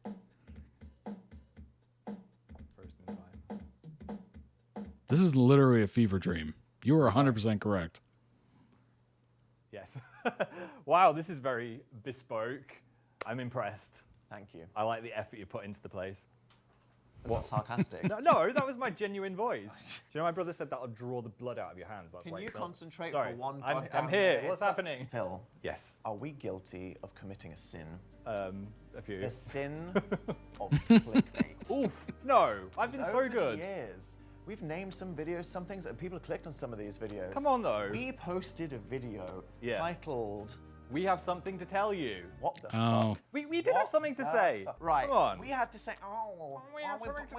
This is literally a fever dream. You were 100% correct. Yes. Wow, this is very bespoke. I'm impressed. Thank you. I like the effort you put into the place. Is that sarcastic? No, that was my genuine voice. Do you know my brother said that'll draw the blood out of your hands? That's Can why it you smells. concentrate Sorry, for one I'm goddamn here. minute? What's happening? Phil. Yes. Are we guilty of committing a sin? A few. The sin of clickbait. Oof. No, I've been so Over good. the years, we've named some videos, some things, and people have clicked on some of these videos. Come on, though. We posted a video titled "We Have Something to Tell You." What the Oh. fuck? We did have something to say. Right. Come on. We had to say, oh, We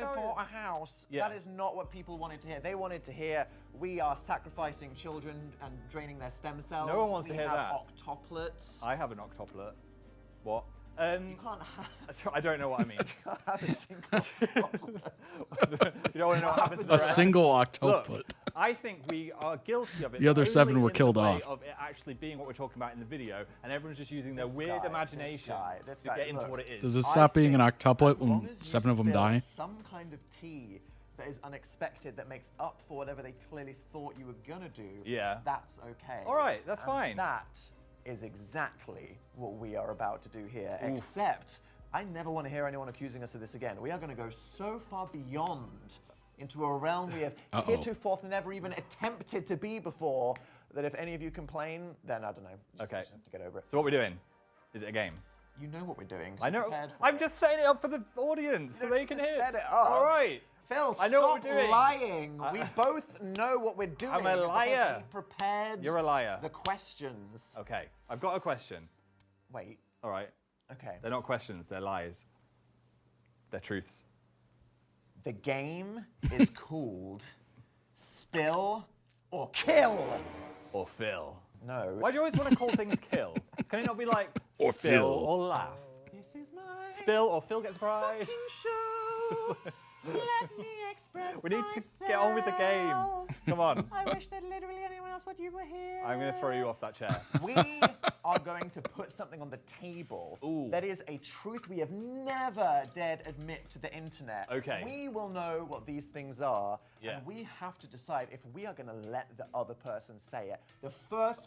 bought a house. Yeah. That is not what people wanted to hear. They wanted to hear we are sacrificing children and draining their stem cells. No one wants to hear We have that. octoplets. I have an octoplet. What? You can't have. I don't know what I mean. You can't have a single octoplet. You don't want to know what happens to the A rest? single Look, octoplet. I think we are guilty of it. The other only 7 were in the killed way off. Of it actually being what we're talking about in the video, and everyone's just using their This weird guy, imagination this to guy, get into look. what it is. Does this stop being an octuplet when As long as you 7 of them spill die? Some kind of tea that is unexpected that makes up for whatever they clearly thought you were gonna do. Yeah. That's okay. All right, that's And fine. That is exactly what we are about to do here. Oof. Except, I never want to hear anyone accusing us of this again. We are going to go so far beyond into a realm we have heretofore never even attempted to be before that if any of you complain, then I don't know. Okay. Just have to get over it. So what we're doing? Is it a game? You know what we're doing. So I know. prepared for I'm it. just setting it up for the audience so they can just hear. set it up. All right. Phil, I know what stop we're doing. lying. We both know what we're doing. I'm a because liar. We prepared You're a liar. the questions. Okay. I've got a question. Wait. All right. Okay. They're not questions. They're lies. They're truths. The game is called Spill or Kill. Or Phil. No. Why do you always want to call things kill? Can it not be like Or spill Phil. or laugh? This is my Spill or Phil gets a prize. show. Let me express We need to get on with the game. Come on. I wish that literally anyone else but you were here. I'm going to throw you off that chair. We are going to put something on the table that is a truth we have never dared admit to the internet. Okay. We will know what these things are, Yeah. and we have to decide if we are going to let the other person say it.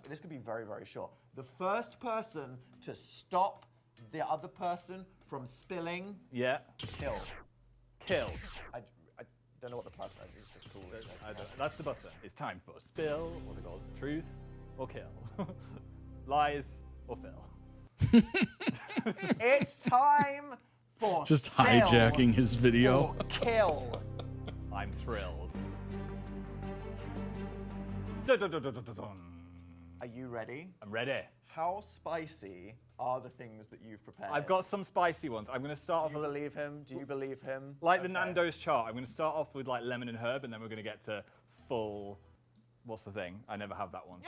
This could be very, very short. The first person to stop the other person from spilling, Yeah. kill. Kill. I don't know what the plus is just called. I don't, that's the button. It's time for spill, what's it called? Truth or kill? Lies or Phil? It's time for Just spill hijacking his video. or kill. I'm thrilled. Dun, dun, dun, dun, dun, dun, dun. Are you ready? I'm ready. How spicy are the things that you've prepared? I've got some spicy ones. I'm going to start Do off you believe him? Do you believe him? like the Nando's chart. I'm going to start off with like lemon and herb, and then we're going to get to full. What's the thing? I never have that one.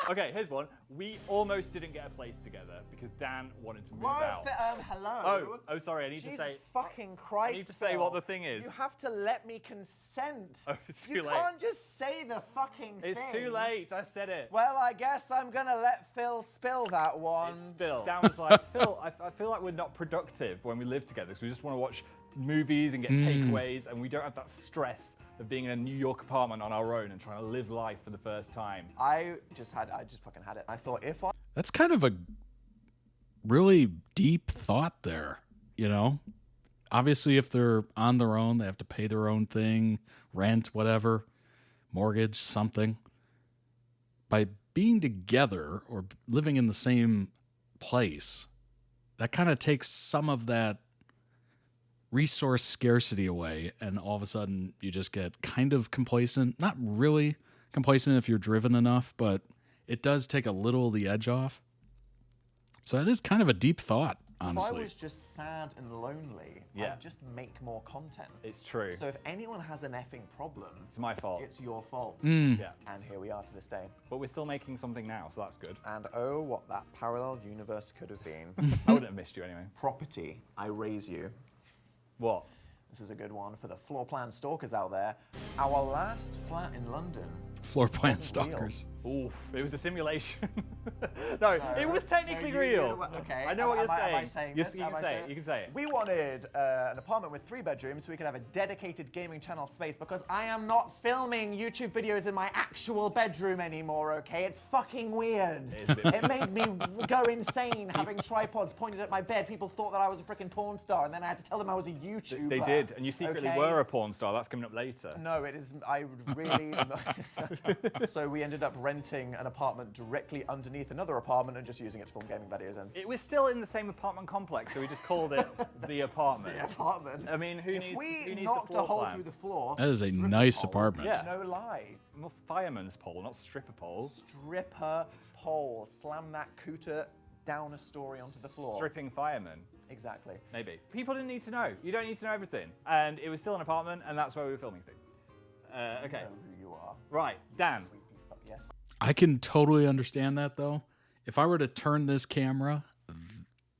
Okay, here's one. We almost didn't get a place together because Dan wanted to move out. Hello. Oh, sorry. I need Jesus to say. fucking Christ. I need to say Phil. what the thing is. You have to let me consent. Oh, it's you too late. can't just say the fucking It's thing. too late. I said it. Well, I guess I'm gonna let Phil spill that one. It's Phil. Dan was like, Phil, I feel like we're not productive when we live together because we just want to watch movies and get Mm. takeaways, and we don't have that stress of being in a New York apartment on our own and trying to live life for the first time. I just fucking had it. I thought if I That's kind of a really deep thought there, you know? Obviously, if they're on their own, they have to pay their own thing, rent, whatever, mortgage, something. By being together or living in the same place, that kind of takes some of that resource scarcity away, and all of a sudden you just get kind of complacent. Not really complacent if you're driven enough, but it does take a little of the edge off. So it is kind of a deep thought, honestly. If I was just sad and lonely, Yeah. I'd just make more content. It's true. So if anyone has an effing problem, It's my fault. It's your fault. Mm. Yeah. And here we are to this day. But we're still making something now, so that's good. And oh, what that parallel universe could have been. I wouldn't have missed you anyway. Property, I raise you. What? This is a good one for the floor plan stalkers out there. Our last flat in London. Floor plan wasn't real. stalkers. Oof, it was a simulation. no, it was technically real. Okay. I know what you're Am I saying. saying You this? can Am I say saying it. You can say it. We wanted an apartment with 3 bedrooms so we could have a dedicated gaming channel space because I am not filming YouTube videos in my actual bedroom anymore, okay? It's fucking weird. It made me go insane having tripods pointed at my bed. People thought that I was a freaking porn star and then I had to tell them I was a YouTuber. They did, and you secretly okay? were a porn star. That's coming up later. No, it is. I really. So we ended up renting an apartment directly underneath another apartment and just using it to film gaming videos in. It was still in the same apartment complex, so we just called it the apartment. The apartment. I mean, who if needs we who needs knocked the floor a hole plan? through the floor. That is a stripper nice pole. apartment. Yeah. No lie. Well, fireman's pole, not stripper pole. Stripper pole. Slam that cooter down a story onto the floor. Stripping fireman. Exactly. Maybe. People didn't need to know. You don't need to know everything. And it was still an apartment, and that's where we were filming things. Okay. You know who you are. Right, Dan. Yes. I can totally understand that, though. If I were to turn this camera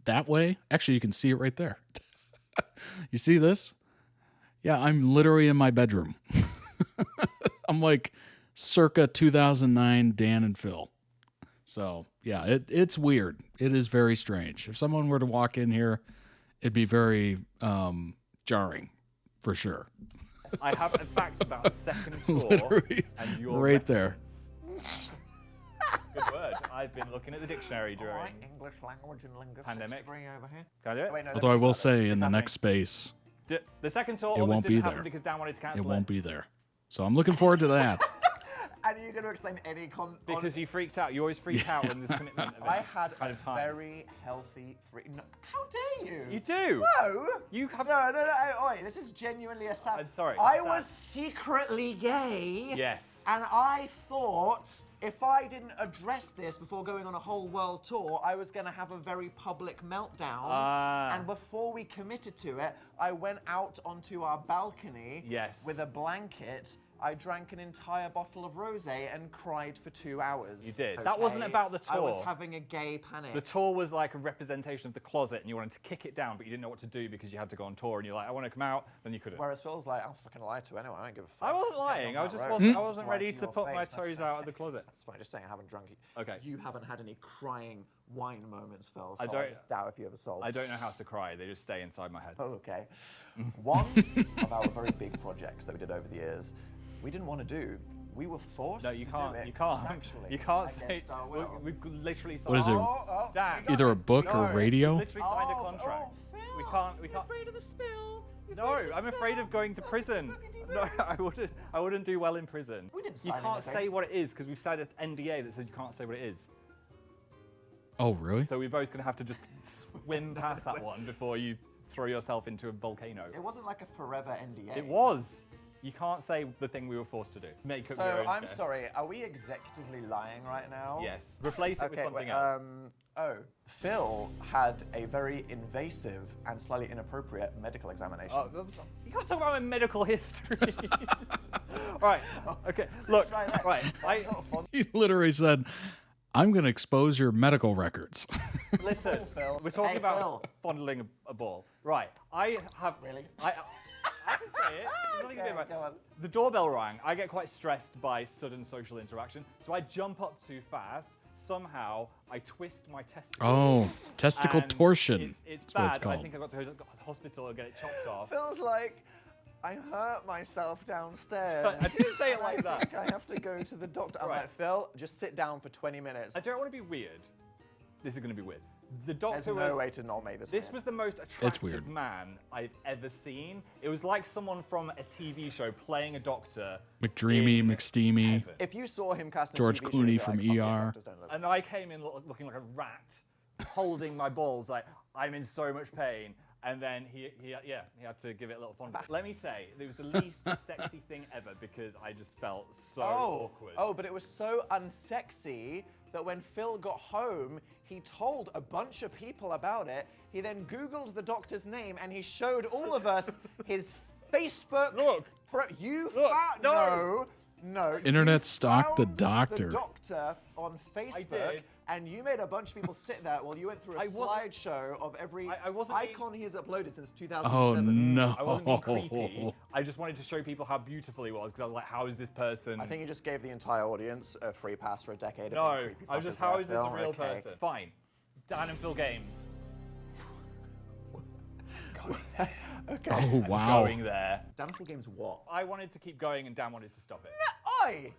that way, actually, you can see it right there. You see this? Yeah, I'm literally in my bedroom. I'm like circa 2009 Dan and Phil. So, yeah, it's weird. It is very strange. If someone were to walk in here, it'd be very jarring, for sure. I have a fact about the second floor. Literally and your right there. Good word. I've been looking at the dictionary during English language and linguistics. pandemic. Bring over here. Can I do it? Wait, no, Although I will say, in the next space, The second tour it almost won't be didn't happen there. because Dan wanted to cancel It won't be there. So I'm looking forward to that. And you're going to explain any Because you freaked out. You always freak out when there's commitment of I any had kind a of time. very healthy no, how dare you? You do. No. You have. No. Oi, this is genuinely a sad. I'm sorry. I sad. was secretly gay. Yes. And I thought if I didn't address this before going on a whole world tour, I was going to have a very public meltdown. Ah. And before we committed to it, I went out onto our balcony Yes. with a blanket. I drank an entire bottle of rosé and cried for 2 hours. You did. That wasn't about the I was tour. having a gay panic. The tour was like a representation of the closet, and you wanted to kick it down, but you didn't know what to do because you had to go on tour, and you're like, I want to come out, then you couldn't. Whereas Phil's like, I'll fucking lie to anyone. I don't give a fuck. I wasn't Getting lying. on I that just road. wasn't. I Just wasn't lie ready to your put my face. toes out of the closet. That's fine. Just saying, I haven't drunk. Okay. You haven't had any crying wine moments, Phil. So I don't- just doubt if you ever sold. I don't know how to cry. They just stay inside my head. Oh, okay. One of our very big projects that we did over the years, we didn't want to do. We were forced. No, you to can't. Do it You can't. contractually You can't say. against our will. We've literally signed. What is it? Dan, Either a book or radio? We literally signed a contract. We can't. We can't. Afraid of the spill. No, I'm afraid of going to prison. No, I wouldn't do well in prison. We didn't You sign can't anything. say what it is because we've signed an NDA that says you can't say what it is. Oh, really? So we're both going to have to just swim past that one before you throw yourself into a volcano. It wasn't like a forever NDA. It was. You can't say the thing we were forced to do. Make up your So own I'm guess. sorry. Are we executively lying right now? Yes. Replace it with something wait, else. Phil had a very invasive and slightly inappropriate medical examination. Oh, you can't talk about my medical history. Right. Okay. Look. Right. He literally said, I'm going to expose your medical records. Listen. Phil. We're talking Hey, about Phil. fondling a ball. Right. I have. Really? I can say it. There's nothing to do Okay, about it. go on. The doorbell rang. I get quite stressed by sudden social interaction, so I jump up too fast, somehow I twist my testicle. Oh, testicle and torsion. It's That's what bad. it's called. I think I got to go to the hospital and get it chopped off. Feels like I hurt myself downstairs. I didn't say it like that. I think I have to go to the doctor. I'm Right. like, Phil, just sit down for 20 minutes. I don't want to be weird. This is going to be weird. The doctor There's no way to not make this This weird. was the most attractive man I've ever seen. It was like someone from a TV show playing a doctor. McDreamy, McSteamy. If you saw him cast George Clooney from ER. And I came in looking like a rat, holding my balls like I'm in so much pain. And then he had to give it a little fondle. Let me say, it was the least sexy thing ever because I just felt so awkward. Oh, but it was so unsexy that when Phil got home, he told a bunch of people about it. He then Googled the doctor's name and he showed all of us his Facebook. Look. No. Internet you stalked the found doctor. The doctor on Facebook. did. And you made a bunch of people sit there while you went through a slideshow of every icon he has uploaded since 2007. Oh, no. I wasn't being creepy. I just wanted to show people how beautiful he was because I was like, how is this person? I think you just gave the entire audience a free pass for a decade. No, of being creepy I was just, fuckers how there, is this Phil. a real Okay. person? Fine. Dan and Phil Games. Okay. Oh, wow. Going there. Dan and Phil Games what? I wanted to keep going and Dan wanted to stop it. Oi!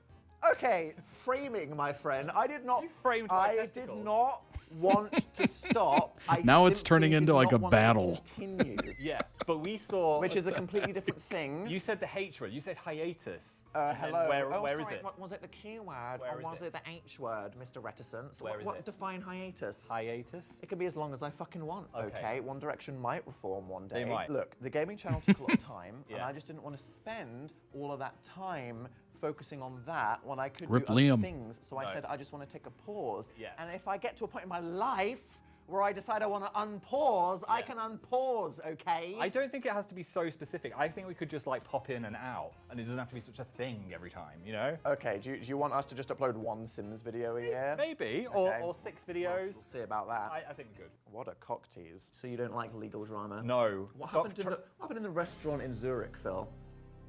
Okay, framing, my friend. I did not. You framed my I testicle. did not want to stop. I Now it's simply turning did into like not a want to battle. continue. Yeah, but we thought... Which is a completely different thing. You said the H word. You said hiatus. And then Hello. Where is sorry, it? Was it the Q word Where or is was it? it the H word, Mr. Reticence? Where is What it? define hiatus? Hiatus? It can be as long as I fucking want. Okay. One Direction might reform one day. They might. Look, the gaming channel took a lot of time, and Yeah. I just didn't want to spend all of that time focusing on that when I could Rip do Liam. other things. So I No. said I just want to take a pause. Yeah. And if I get to a point in my life where I decide I want to unpause, I can unpause, okay? I don't think it has to be so specific. I think we could just like pop in and out, and it doesn't have to be such a thing every time, you know? Okay, do you want us to just upload one Sims video a year? Maybe, Okay. or 6 videos. We'll see about that. I think we could. What a cock tease. So you don't like legal drama? No. What Stop happened, what happened in the restaurant in Zurich, Phil?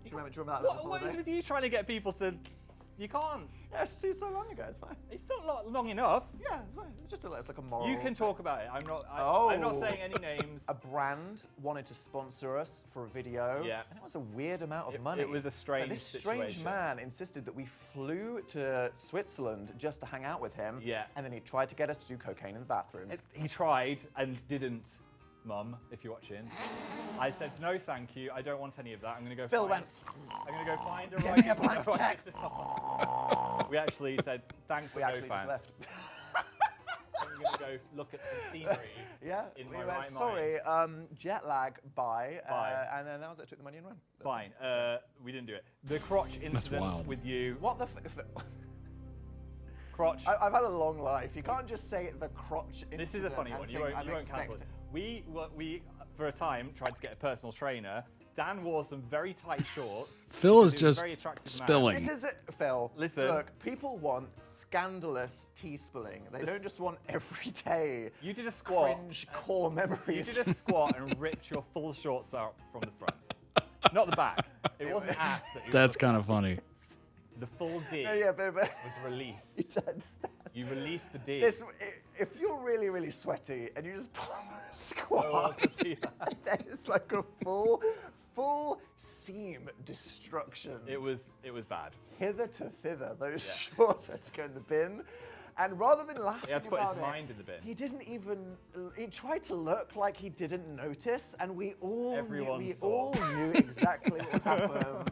Do you remember that? little What is holiday? with you trying to get people to... You can't. Yeah, it's too so long ago, it's fine. It's not long enough. Yeah, it's fine. It's just it's like a moral... You can talk about it. I'm not saying any names. A brand wanted to sponsor us for a video. Yeah. And it was a weird amount of money. It was a strange And this strange situation. man insisted that we flew to Switzerland just to hang out with him. Yeah. And then he tried to get us to do cocaine in the bathroom. He tried and didn't. Mum, if you're watching, I said no, thank you. I don't want any of that. I'm gonna go. Phil find, went. I'm gonna go find a Give right. me a blank check. We actually said thanks, We but actually no just thanks. left. I'm gonna go look at some scenery. Yeah, In we my went, right sorry, jet lag, bye. Bye. And then that was it, took the money and went. Fine. We didn't do it. The crotch incident wild. with you. What the Crotch. I've had a long life. You can't just say the crotch incident. This is a funny and one. You think won't I'm cancel it. expecting- We, for a time, tried to get a personal trainer. Dan wore some very tight shorts. Phil is because he was a just very attractive man. spilling. This is it, Phil. Listen. Look, people want scandalous tea spilling. They don't just want everyday. You did a squat. Cringe core memories. You did a squat and ripped your full shorts out from the front. Not the back. It wasn't ass that you That's were kind of funny. The full D No, yeah, but was released. you don't understand. You released the D. This, if you're really, really sweaty and you just pull a squat, No one can see that. then it's like a full seam destruction. It was bad. Hither to thither, those shorts had to go in the bin. And rather than laughing He had to put his about mind in the bin. he didn't even. He tried to look like he didn't notice, and we all Everyone knew, saw. exactly what happened.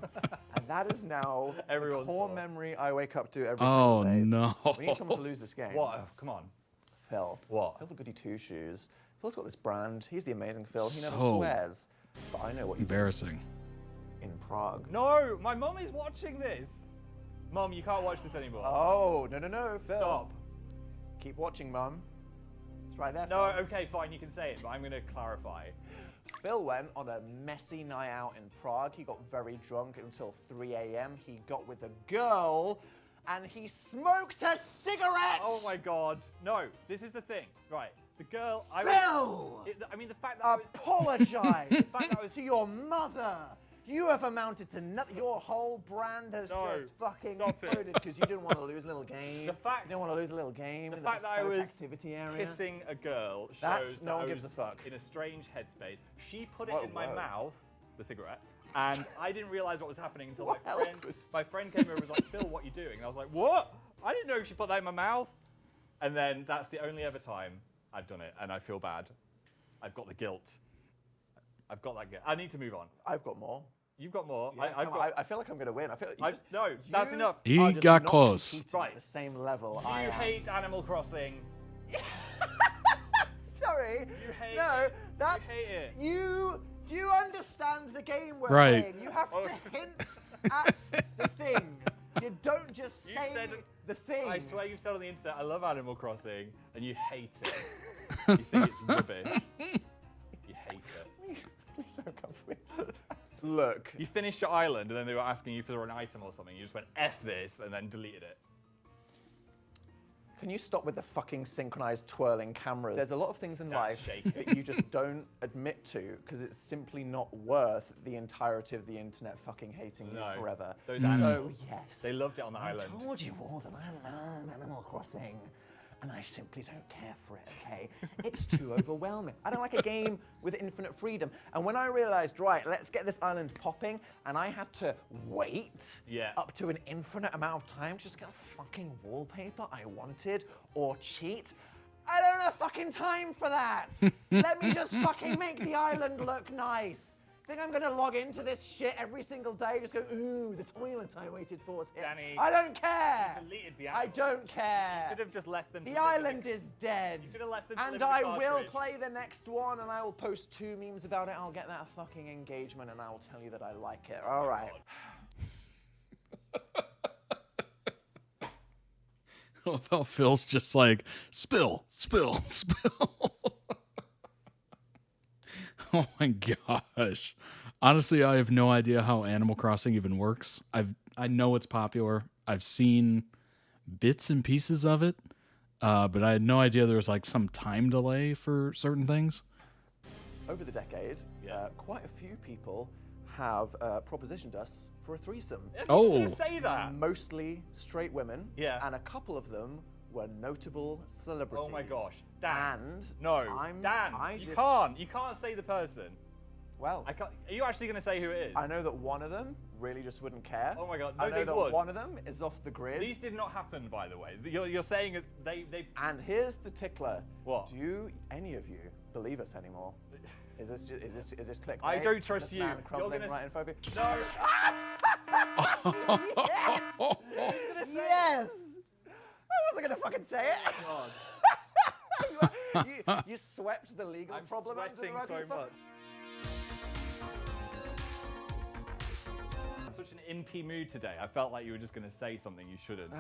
And that is now Everyone the core saw. memory I wake up to every Oh, single day. no. We need someone to lose this game. What? Oh, come on. Phil. What? Phil the Goody Two Shoes. Phil's got this brand. He's the amazing Phil. He never So swears. But I know what you Embarrassing. in Prague. No, my mum is watching this. Mum, you can't watch this anymore. Oh, no, Phil. Stop. Keep watching, Mum. It's right there, No, Phil. okay, fine, you can say it, but I'm going to clarify. Phil went on a messy night out in Prague. He got very drunk until 3 a.m. He got with a girl and he smoked a cigarette! Oh my god. No, this is the thing. Right, the girl... Phil! I mean, the fact that I was... Apologise the fact that I was... to your mother. You have amounted to nothing. Your whole brand has just fucking imploded because you didn't want to lose a little game. The fact you didn't want to lose a little game. The in fact that I bespoke was activity area. kissing a girl shows That's that no one I gives was a fuck. in a strange headspace. She put it Whoa, in my whoa. mouth, the cigarette, and I didn't realize what was happening until What else my friend came over and was like, "Phil, what are you doing?" And I was like, "What? I didn't know she put that in my mouth." And then that's the only ever time I've done it, and I feel bad. I've got the guilt. I've got that guilt. I need to move on. I've got more. You've got more. Yeah, I feel like I'm going to win. I feel like no, that's enough. He are just got not close. competing at the same level I You am. hate Animal Crossing. Sorry. You hate no, it. that's You hate it. you. Do you understand the game we're Right. playing? You have to hint at the thing. You don't just You say said- the thing. I swear you've said on the internet, I love Animal Crossing, and you hate it. You think it's rubbish. You hate it. Please don't come for me. Look. You finished your island, and then they were asking you for an item or something. You just went, F this, and then deleted it. Can you stop with the fucking synchronized twirling cameras? There's a lot of things in life shaking. that you just don't admit to because it's simply not worth the entirety of the internet fucking hating No. you forever. Those So, animals, yes. they loved it on the I island. told you all that I love Animal Crossing. And I simply don't care for it, okay? It's too overwhelming. I don't like a game with infinite freedom. And when I realized, right, let's get this island popping, and I had to wait up to an infinite amount of time to just get the fucking wallpaper I wanted or cheat, I don't have fucking time for that. Let me just fucking make the island look nice. Think I'm gonna log into this shit every single day, just go, ooh, the toilet I waited for is here. Danny, I don't care. you deleted the I animals. don't care. You could have just left them to The live in island is dead. You could have left them to And live in I the will cartridge. play the next one and I will post 2 memes about it. I'll get that fucking engagement and I will tell you that I like it. All right. I love how Phil's just like, spill, spill, spill. Oh my gosh. Honestly, I have no idea how Animal Crossing even works. I know it's popular. I've seen bits and pieces of it, but I had no idea there was like some time delay for certain things. Over the decade, quite a few people have propositioned us for a threesome. I was gonna say that. Mostly straight women. Yeah. And a couple of them were notable celebrities. Oh my gosh. Dan. And No. Dan, you you can't say the person. Well, I can't. Are you actually going to say who it is? I know that one of them really just wouldn't care. Oh my god, no, I know they that would. one of them is off the grid. These did not happen, by the way. You're saying it, they. And here's the tickler. What? Do any of you believe us anymore? Is this clickbait? I don't trust This you. man You're crumbling gonna right in front of you? No. Yes! I wasn't gonna fucking say it. you swept the legal problem under the sweating rug. so you fuck- much. I'm such an impy mood today. I felt like you were just going to say something you shouldn't.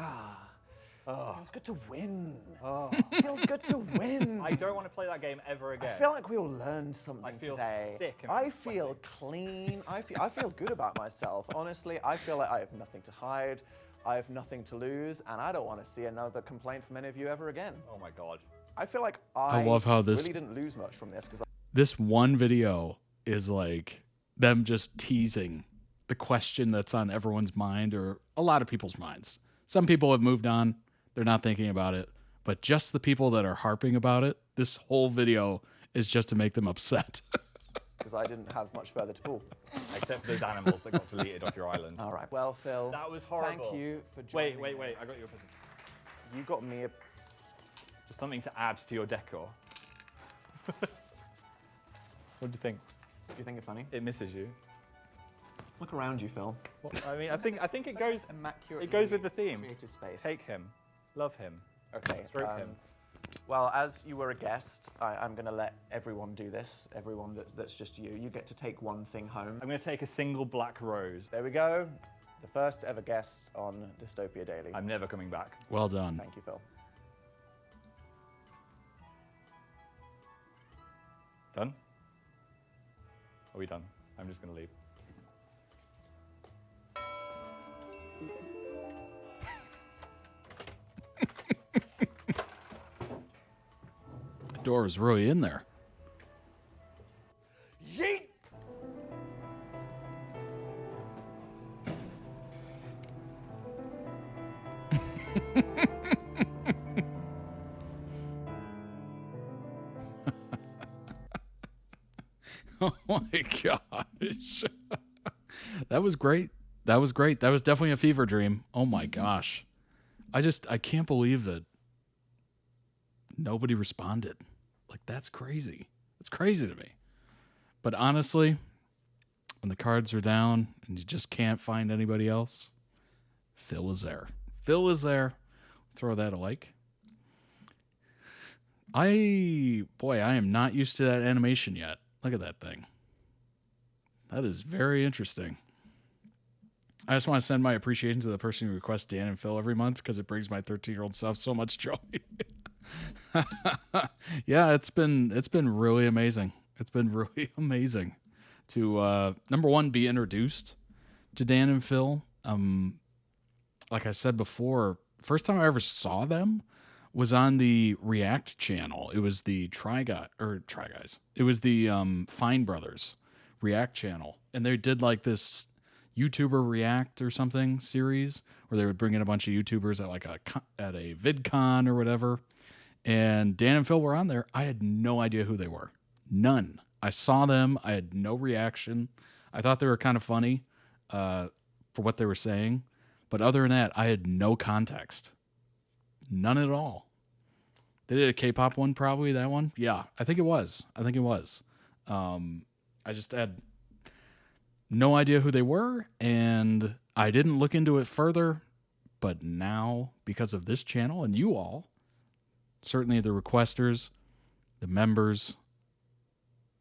Feels good to win. Oh. Feels good to win. I don't want to play that game ever again. I feel like we all learned something I feel today. sick and I feel clean. I feel good about myself. Honestly, I feel like I have nothing to hide. I have nothing to lose, and I don't want to see another complaint from any of you ever again. Oh my god. I feel like I love how this- really didn't lose much from this because This one video is like them just teasing the question that's on everyone's mind or a lot of people's minds. Some people have moved on. They're not thinking about it. But just the people that are harping about it, this whole video is just to make them upset. because I didn't have much further to pull. Except for those animals that got deleted off your island. All right. Well, Phil, That was horrible. thank you for joining Wait. me. I got you a present. You got me a... Just something to add to your decor. What do you think? Do you think it's funny? It misses you. Look around you, Phil. I mean, I think it goes. Immaculately It goes with the theme. created space. Take him, love him. Okay. Stroke him. Well, as you were a guest, I'm going to let everyone do this. Everyone that's just you. You get to take one thing home. I'm going to take a single black rose. There we go. The first ever guest on Dystopia Daily. I'm never coming back. Well done. Thank you, Phil. Done? Are we done? I'm just going to leave. The door is really in there. Yeet! Oh my gosh. That was great. That was great. That was definitely a fever dream. Oh my gosh. I can't believe that nobody responded. Like, that's crazy. It's crazy to me. But honestly, when the cards are down and you just can't find anybody else, Phil is there. Phil is there. Throw that a like. I am not used to that animation yet. Look at that thing. That is very interesting. I just want to send my appreciation to the person who requests Dan and Phil every month because it brings my 13-year-old self so much joy. Yeah, it's been really amazing. It's been really amazing to number one, be introduced to Dan and Phil. Like I said before, first time I ever saw them was on the React channel. It was the Try Guys. It was the Fine Brothers React channel, and they did like this YouTuber React or something series where they would bring in a bunch of YouTubers at like at a VidCon or whatever. And Dan and Phil were on there. I had no idea who they were. None. I saw them. I had no reaction. I thought they were kind of funny for what they were saying. But other than that, I had no context. None at all. They did a K-pop one, probably, that one. Yeah, I think it was. I just had no idea who they were, and I didn't look into it further. But now, because of this channel and you all, certainly the requesters, the members,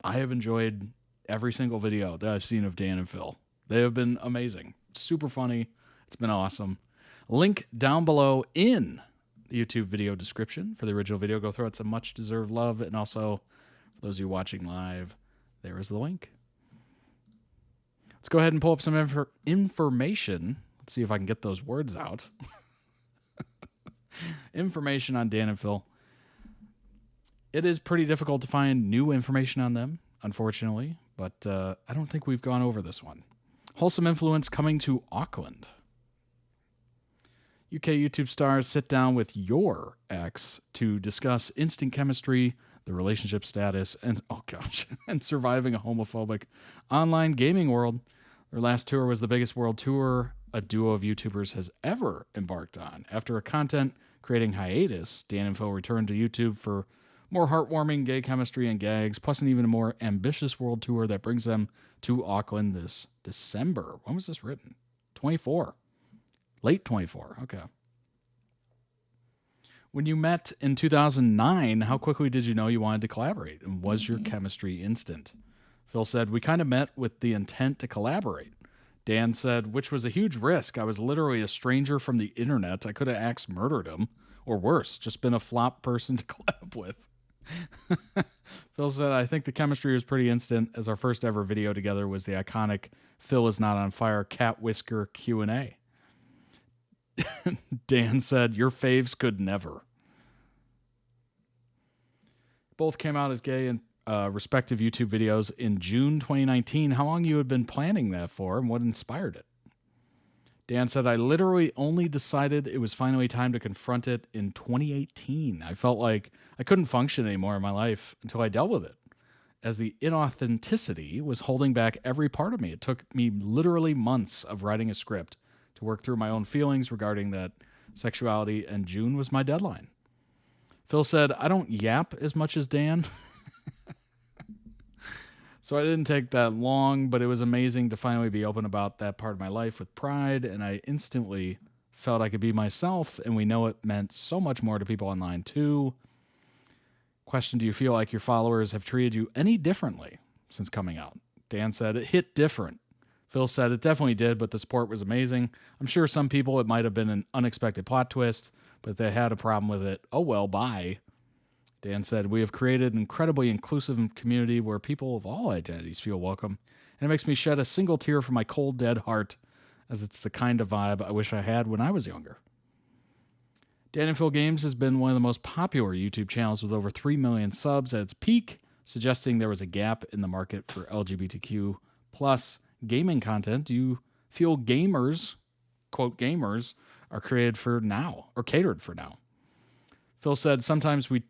I have enjoyed every single video that I've seen of Dan and Phil. They have been amazing. Super funny. It's been awesome. Link down below in the YouTube video description for the original video. Go throw it some much-deserved love. And also, for those of you watching live, there is the link. Let's go ahead and pull up some information. Let's see if I can get those words out. Information on Dan and Phil. It is pretty difficult to find new information on them, unfortunately, but I don't think we've gone over this one. Wholesome influence coming to Auckland. UK YouTube stars sit down with your ex to discuss instant chemistry, the relationship status, and and surviving a homophobic online gaming world. Their last tour was the biggest world tour a duo of YouTubers has ever embarked on. After a content creating hiatus, Dan and Phil returned to YouTube for more heartwarming gay chemistry and gags, plus an even more ambitious world tour that brings them to Auckland this December. When was this written? 24. Late 24. Okay. When you met in 2009, how quickly did you know you wanted to collaborate? And was your chemistry instant? Phil said, we kind of met with the intent to collaborate. Dan said, which was a huge risk. I was literally a stranger from the internet. I could have axe murdered him, or worse, just been a flop person to collab with. Phil said, I think the chemistry was pretty instant, as our first ever video together was the iconic Phil is not on fire cat whisker Q&A. Dan said, your faves could never. Both came out as gay in respective YouTube videos in June 2019. How long you had been planning that for and what inspired it? Dan said, I literally only decided it was finally time to confront it in 2018. I felt like I couldn't function anymore in my life until I dealt with it, as the inauthenticity was holding back every part of me. It took me literally months of writing a script to work through my own feelings regarding that sexuality, and June was my deadline. Phil said, I don't yap as much as Dan, so I didn't take that long, but it was amazing to finally be open about that part of my life with pride, and I instantly felt I could be myself, and we know it meant so much more to people online too. Question, do you feel like your followers have treated you any differently since coming out? Dan said, it hit different. Phil said, it definitely did, but the support was amazing. I'm sure some people it might have been an unexpected plot twist, but if they had a problem with it, oh well, bye. Dan said, we have created an incredibly inclusive community where people of all identities feel welcome, and it makes me shed a single tear from my cold, dead heart, as it's the kind of vibe I wish I had when I was younger. Dan and Phil Games has been one of the most popular YouTube channels with over 3 million subs at its peak, suggesting there was a gap in the market for LGBTQ plus gaming content. Do you feel gamers, quote gamers, are created for now or catered for now? Phil said, sometimes we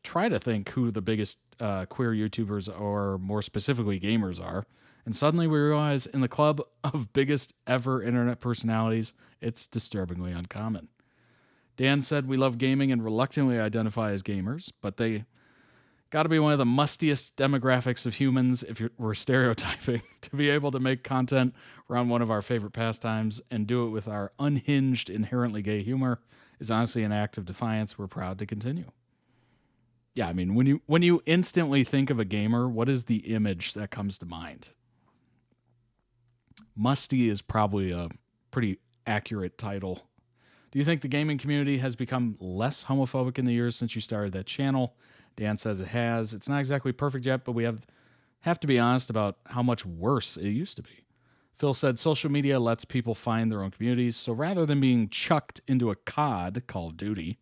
try to think who the biggest queer YouTubers or more specifically gamers are. And suddenly we realize in the club of biggest ever internet personalities, it's disturbingly uncommon. Dan said we love gaming and reluctantly identify as gamers, but they got to be one of the mustiest demographics of humans, if we're stereotyping, to be able to make content around one of our favorite pastimes and do it with our unhinged, inherently gay humor is honestly an act of defiance we're proud to continue. Yeah, I mean, when you instantly think of a gamer, what is the image that comes to mind? Musty is probably a pretty accurate title. Do you think the gaming community has become less homophobic in the years since you started that channel? Dan says it has. It's not exactly perfect yet, but we have to be honest about how much worse it used to be. Phil said social media lets people find their own communities, so rather than being chucked into a COD, Call of Duty,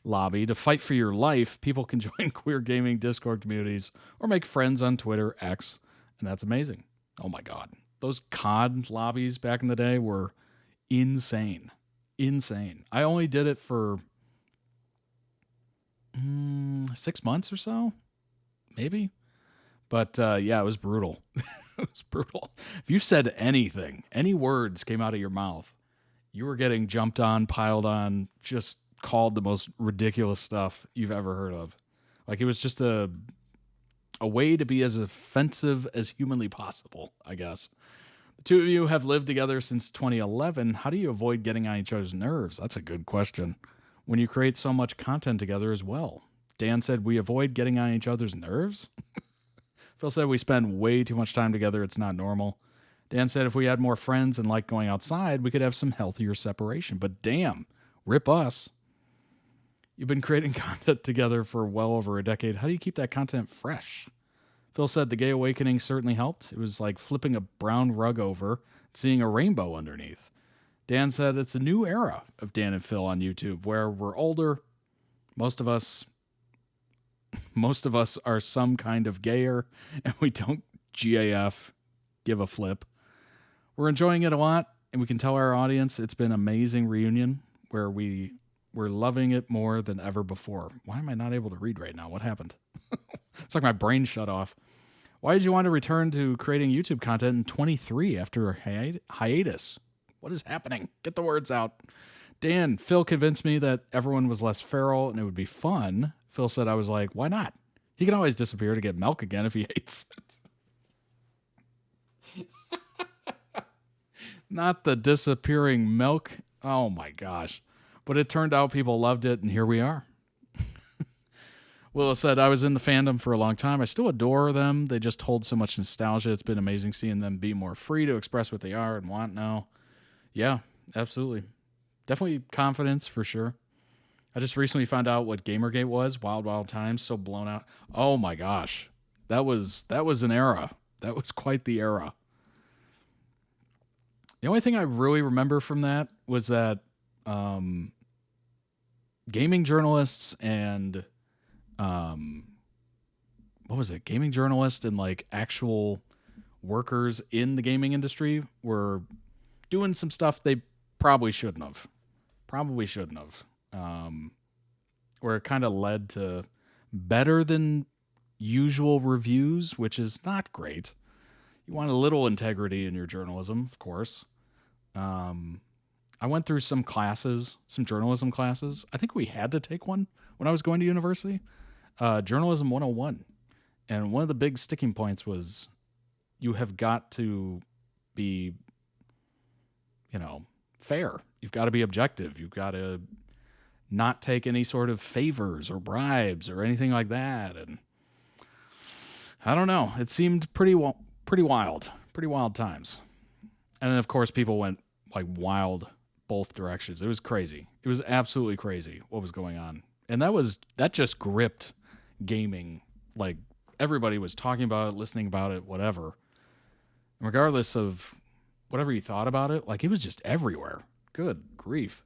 lobby to fight for your life, people can join queer gaming Discord communities or make friends on Twitter, X, and that's amazing. Oh my God. Those COD lobbies back in the day were insane. Insane. I only did it for 6 months or so, maybe. But yeah, it was brutal. It was brutal. If you said anything, any words came out of your mouth, you were getting jumped on, piled on, just called the most ridiculous stuff you've ever heard of. Like, it was just a way to be as offensive as humanly possible, I guess. The two of you have lived together since 2011. How do you avoid getting on each other's nerves? That's a good question. When you create so much content together as well. Dan said, we avoid getting on each other's nerves? Phil said, we spend way too much time together. It's not normal. Dan said, if we had more friends and liked going outside, we could have some healthier separation. But damn, rip us. You've been creating content together for well over a decade. How do you keep that content fresh? Phil said the gay awakening certainly helped. It was like flipping a brown rug over, seeing a rainbow underneath. Dan said it's a new era of Dan and Phil on YouTube where we're older. Most of us are some kind of gayer, and we don't GAF, give a flip. We're enjoying it a lot, and we can tell our audience it's been an amazing reunion where we're loving it more than ever before. Why am I not able to read right now? What happened? It's like my brain shut off. Why did you want to return to creating YouTube content in 23 after a hiatus? What is happening? Get the words out. Dan, Phil convinced me that everyone was less feral and it would be fun. Phil said, I was like, why not? He can always disappear to get milk again if he hates it. Not the disappearing milk. Oh my gosh. But it turned out people loved it, and here we are. Willa said, I was in the fandom for a long time. I still adore them. They just hold so much nostalgia. It's been amazing seeing them be more free to express what they are and want now. Yeah, absolutely. Definitely confidence for sure. I just recently found out what Gamergate was. Wild, wild times. So blown out. Oh my gosh. That was an era. That was quite the era. The only thing I really remember from that was that gaming journalists and what was it? Gaming journalists and like actual workers in the gaming industry were doing some stuff they probably shouldn't have. Where it kind of led to better than usual reviews, which is not great. You want a little integrity in your journalism, of course. I went through some classes, some journalism classes. I think we had to take one when I was going to university. Journalism 101. And one of the big sticking points was you have got to be, fair. You've got to be objective. You've got to not take any sort of favors or bribes or anything like that. And I don't know. It seemed pretty wild times. And then, of course, people went like wild both directions. It was crazy. It was absolutely crazy what was going on. And that just gripped gaming. Like, everybody was talking about it, listening about it, whatever. And regardless of whatever you thought about it, like, it was just everywhere. Good grief.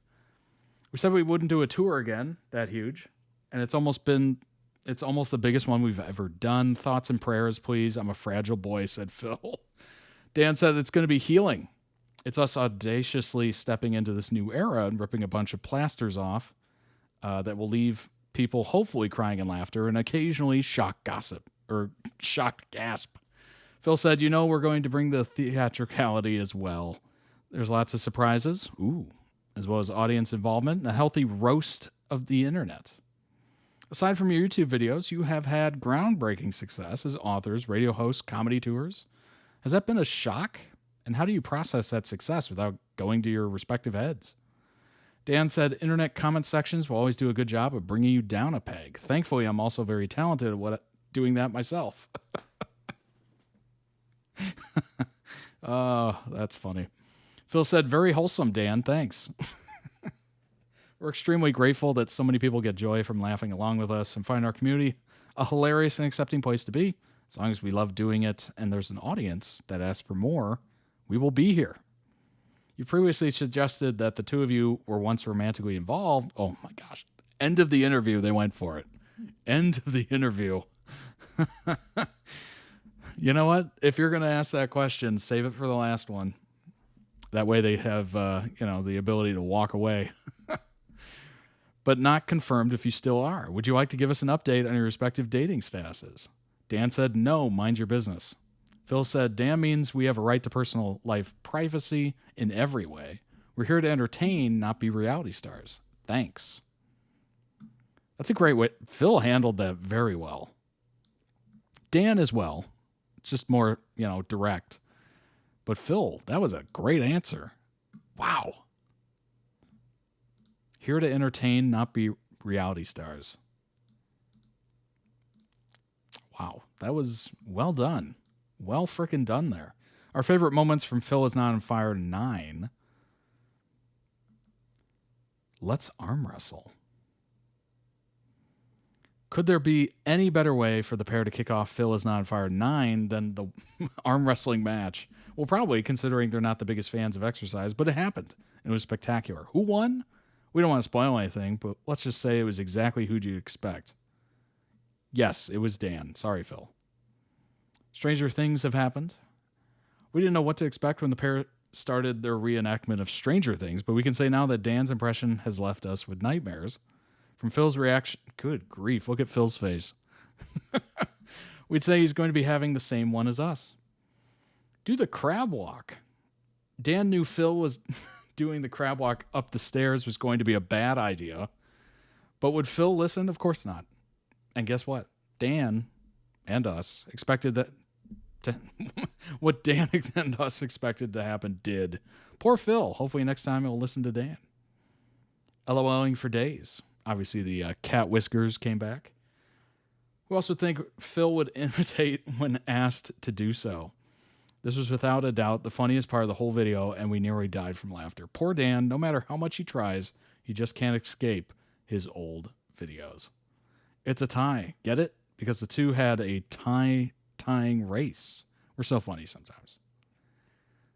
We said we wouldn't do a tour again that huge. And it's almost the biggest one we've ever done. Thoughts and prayers, please. I'm a fragile boy, said Phil. Dan said it's going to be healing. It's us audaciously stepping into this new era and ripping a bunch of plasters off that will leave people hopefully crying in laughter and occasionally shock gossip. or shocked gasp. Phil said, you know, we're going to bring the theatricality as well. There's lots of surprises, as well as audience involvement and a healthy roast of the internet. Aside from your YouTube videos, you have had groundbreaking success as authors, radio hosts, comedy tours. Has that been a shock? And how do you process that success without going to your respective heads? Dan said, internet comment sections will always do a good job of bringing you down a peg. Thankfully, I'm also very talented at doing that myself. Oh, that's funny. Phil said, very wholesome, Dan. Thanks. We're extremely grateful that so many people get joy from laughing along with us and find our community a hilarious and accepting place to be. As long as we love doing it and there's an audience that asks for more, we will be here. You previously suggested that the two of you were once romantically involved. Oh my gosh. End of the interview, they went for it. End of the interview. You know what? If you're going to ask that question, save it for the last one. That way they have, the ability to walk away. But not confirmed if you still are. Would you like to give us an update on your respective dating statuses? Dan said, no, mind your business. Phil said, Dan means we have a right to personal life privacy in every way. We're here to entertain, not be reality stars. Thanks. That's a great way. Phil handled that very well. Dan as well. Just more, direct. But Phil, that was a great answer. Wow. Here to entertain, not be reality stars. Wow, that was well done. Well frickin' done there. Our favorite moments from Phil is Not on Fire 9. Let's arm wrestle. Could there be any better way for the pair to kick off Phil is Not on Fire 9 than the arm wrestling match? Well, probably, considering they're not the biggest fans of exercise, but it happened. It was spectacular. Who won? We don't want to spoil anything, but let's just say it was exactly who you'd expect. Yes, it was Dan. Sorry, Phil. Stranger things have happened. We didn't know what to expect when the pair started their reenactment of Stranger Things, but we can say now that Dan's impression has left us with nightmares. From Phil's reaction, good grief, look at Phil's face. We'd say he's going to be having the same one as us. Do the crab walk. Dan knew Phil was doing the crab walk up the stairs was going to be a bad idea. But would Phil listen? Of course not. And guess what? Dan and us expected that what Dan and us expected to happen did. Poor Phil. Hopefully next time he'll listen to Dan. LOLing for days. Obviously the cat whiskers came back. Who else would think Phil would imitate when asked to do so? This was without a doubt the funniest part of the whole video, and we nearly died from laughter. Poor Dan, no matter how much he tries, he just can't escape his old videos. It's a tie. Get it? Because the two had a tying race. We're so funny sometimes.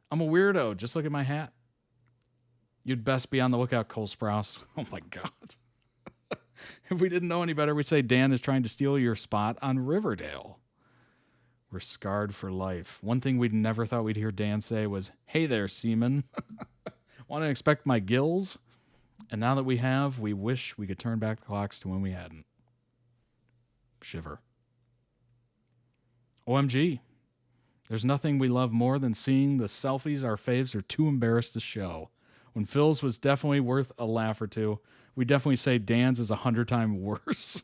I'm a weirdo. Just look at my hat. You'd best be on the lookout, Cole Sprouse. Oh my God. If we didn't know any better, we'd say Dan is trying to steal your spot on Riverdale. We're scarred for life. One thing we'd never thought we'd hear Dan say was, hey there, seaman. Want to inspect my gills? And now that we have, we wish we could turn back the clocks to when we hadn't. Shiver. OMG. There's nothing we love more than seeing the selfies our faves are too embarrassed to show. When Phil's was definitely worth a laugh or two, we definitely say Dan's is 100 times worse.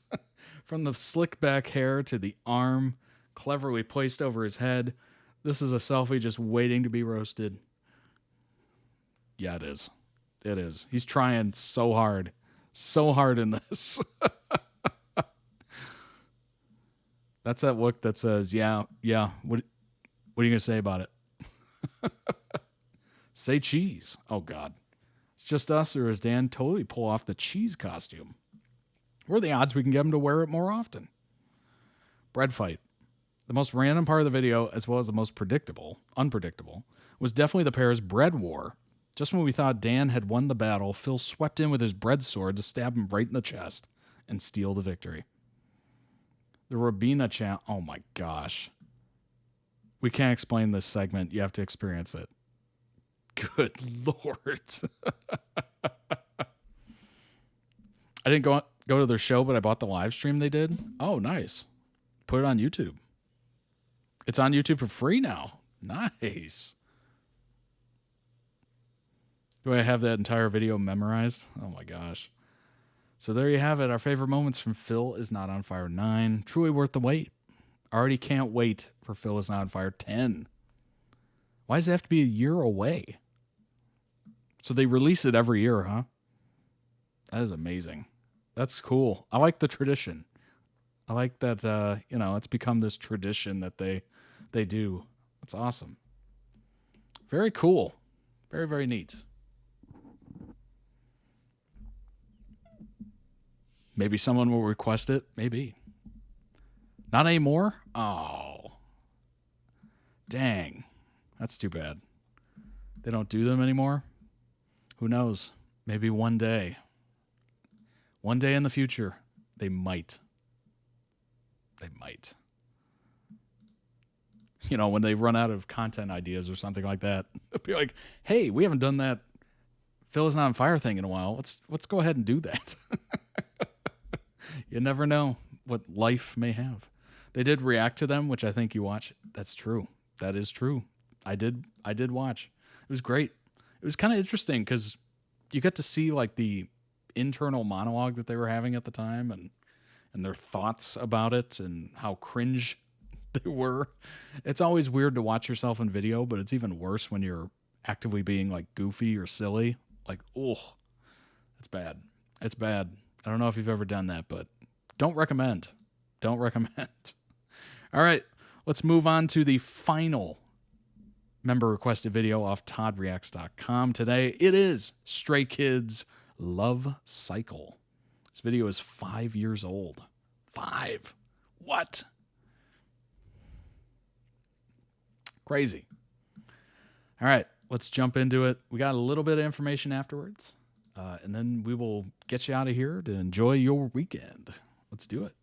From the slick back hair to the arm cleverly placed over his head, this is a selfie just waiting to be roasted. Yeah, it is. It is. He's trying so hard in this. That's that look that says, yeah, what are you going to say about it? Say cheese. Oh, God. It's just us, or does Dan totally pull off the cheese costume? What are the odds we can get him to wear it more often? Bread fight. The most random part of the video, as well as the most unpredictable, was definitely the pair's bread war. Just when we thought Dan had won the battle, Phil swept in with his bread sword to stab him right in the chest and steal the victory. The Robina chant. Oh my gosh. We can't explain this segment. You have to experience it. Good Lord. I didn't go to their show, but I bought the live stream they did. Oh, nice. Put it on YouTube. It's on YouTube for free now. Nice. Do I have that entire video memorized? Oh my gosh. So there you have it. Our favorite moments from Phil is Not on Fire 9. Truly worth the wait. Already can't wait for Phil is Not on Fire 10. Why does it have to be a year away? So they release it every year, huh? That is amazing. That's cool. I like the tradition. I like that, it's become this tradition that they do. That's awesome. Very cool. Very, very neat. Maybe someone will request it. Maybe. Not anymore? Oh. Dang. That's too bad. They don't do them anymore? Who knows? Maybe one day. One day in the future, they might. They might. When they run out of content ideas or something like that, they'll be like, hey, we haven't done that Phil is Not on Fire thing in a while. Let's go ahead and do that. You never know what life may have. They did react to them, which I think you watch. That's true. That is true. I did watch. It was great. It was kind of interesting because you get to see like the internal monologue that they were having at the time and their thoughts about it and how cringe they were. It's always weird to watch yourself in video, but it's even worse when you're actively being like goofy or silly. Like, oh, it's bad. It's bad. I don't know if you've ever done that, but don't recommend. Don't recommend. All right, let's move on to the final member requested video off toddreacts.com. Today, it is Stray Kids Love Cycle. This video is 5 years old. 5. What? Crazy. All right, let's jump into it. We got a little bit of information afterwards, and then we will get you out of here to enjoy your weekend. Let's do it.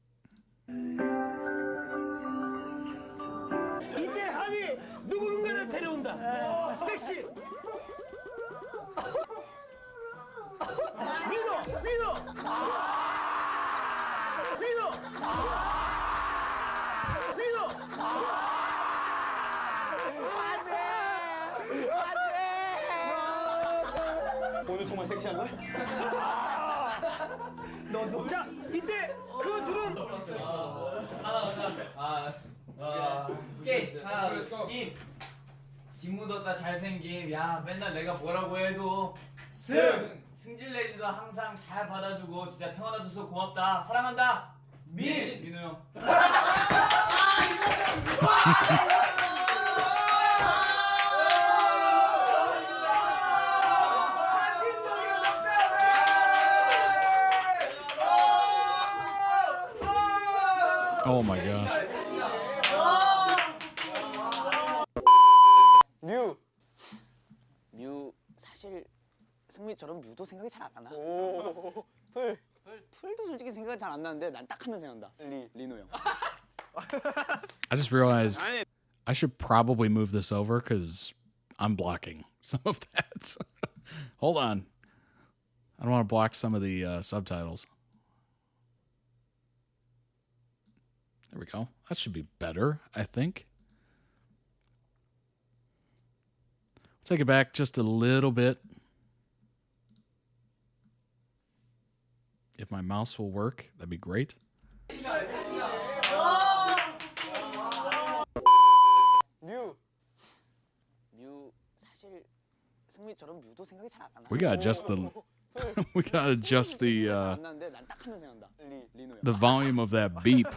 이때 한이 누군가를 데려온다. 섹시. 오늘 정말 섹시한 걸? 자, 이때 그 둘은 게임 하나 김 묻었다 잘생김 야 맨날 내가 뭐라고 해도 승질 내지도 항상 잘 받아주고 진짜 태어나줘서 고맙다 사랑한다 민우 형 Oh my gosh. 뮤 사실 승미처럼 뮤도 생각이 잘 안 나나? 풀도 솔직히 생각이 잘 안 나는데 난 딱 하면 생각난다. 리노 형. I just realized I should probably move this over because I'm blocking some of that. Hold on. I don't want to block some of the subtitles. There we go. That should be better, I think. We'll take it back just a little bit. If my mouse will work, that'd be great. 뮤 사실 승미처럼 뮤도 생각이 잘 안 나나? We gotta adjust the 안 나는데 난 딱 하면 생각난다. 리노 형. the volume of that beep.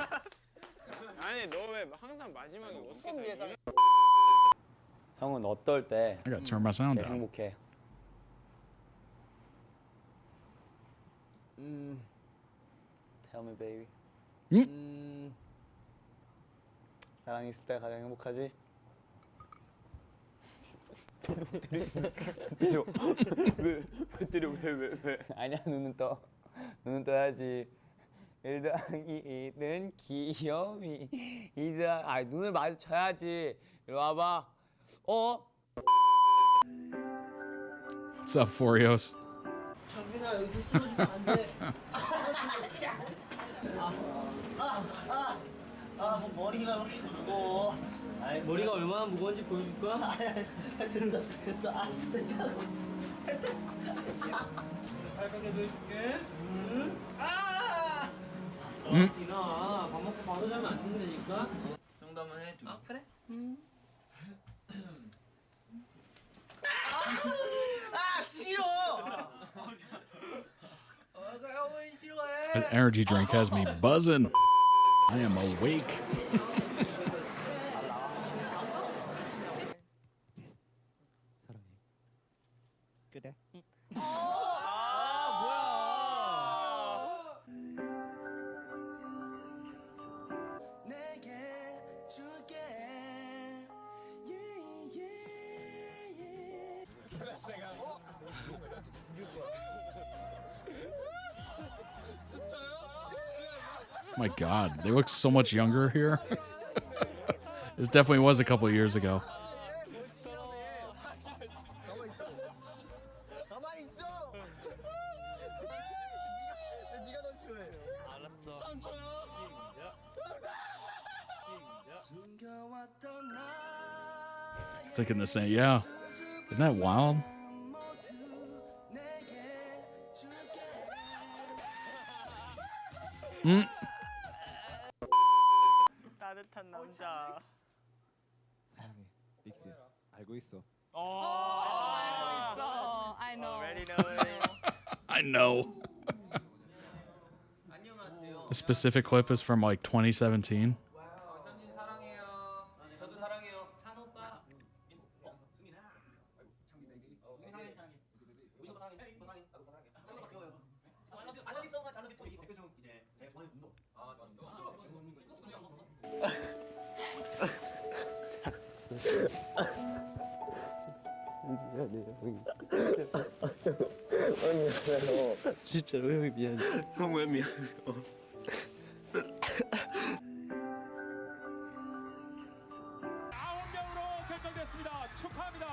아니 너 왜 항상 마지막에 어떤 예상? 형은 어떨 때 I gotta turn my sound down. 행복해? Tell me, baby. 나랑 있을 때 가장 행복하지? 때려 왜? 아니야 눈은 떠야지. 1 더하기 1은 귀요미. 2 더하기 눈을 마주쳐야지. 이리 와봐. What's up, Forios? 정빈아 여기서 쓰러지면 안 돼. 아, 뭐 머리가 이렇게 무거워. 아이, 머리가 얼마나 무거운지 보여줄까? 됐어, 됐어. 아, 됐다고. 빨갛게 보여줄게. 아! 디나, 밥 먹고 바로 자면 안 된다니까? 정도 한번 해줘. 아, 그래? 아, 싫어! 형은 싫어해! That energy drink has me buzzing. I am awake. 그래? My God, they look so much younger here. This definitely was a couple of years ago. Thinking the same, yeah. Isn't that wild? 따뜻한 남자. 사랑해, 믹스. 알고 있어. 알고 있어. I know. Already know. I know. The specific clip is from like 2017. 현진 사랑해요. 저도 사랑해요. 찬 오빠. 승민아. 승민 사랑해. 우리 오빠 사랑해. 오빠 사랑해. 나도 오빠 사랑해. 짱 오빠 귀여워요. 알러뷰 송과 알러뷰 투 댓글 중 이제 제일 좋아하는 운동. 아, 미안해요. 진짜로 형이 미안해. 형 왜 미안해? 결정됐습니다. 축하합니다.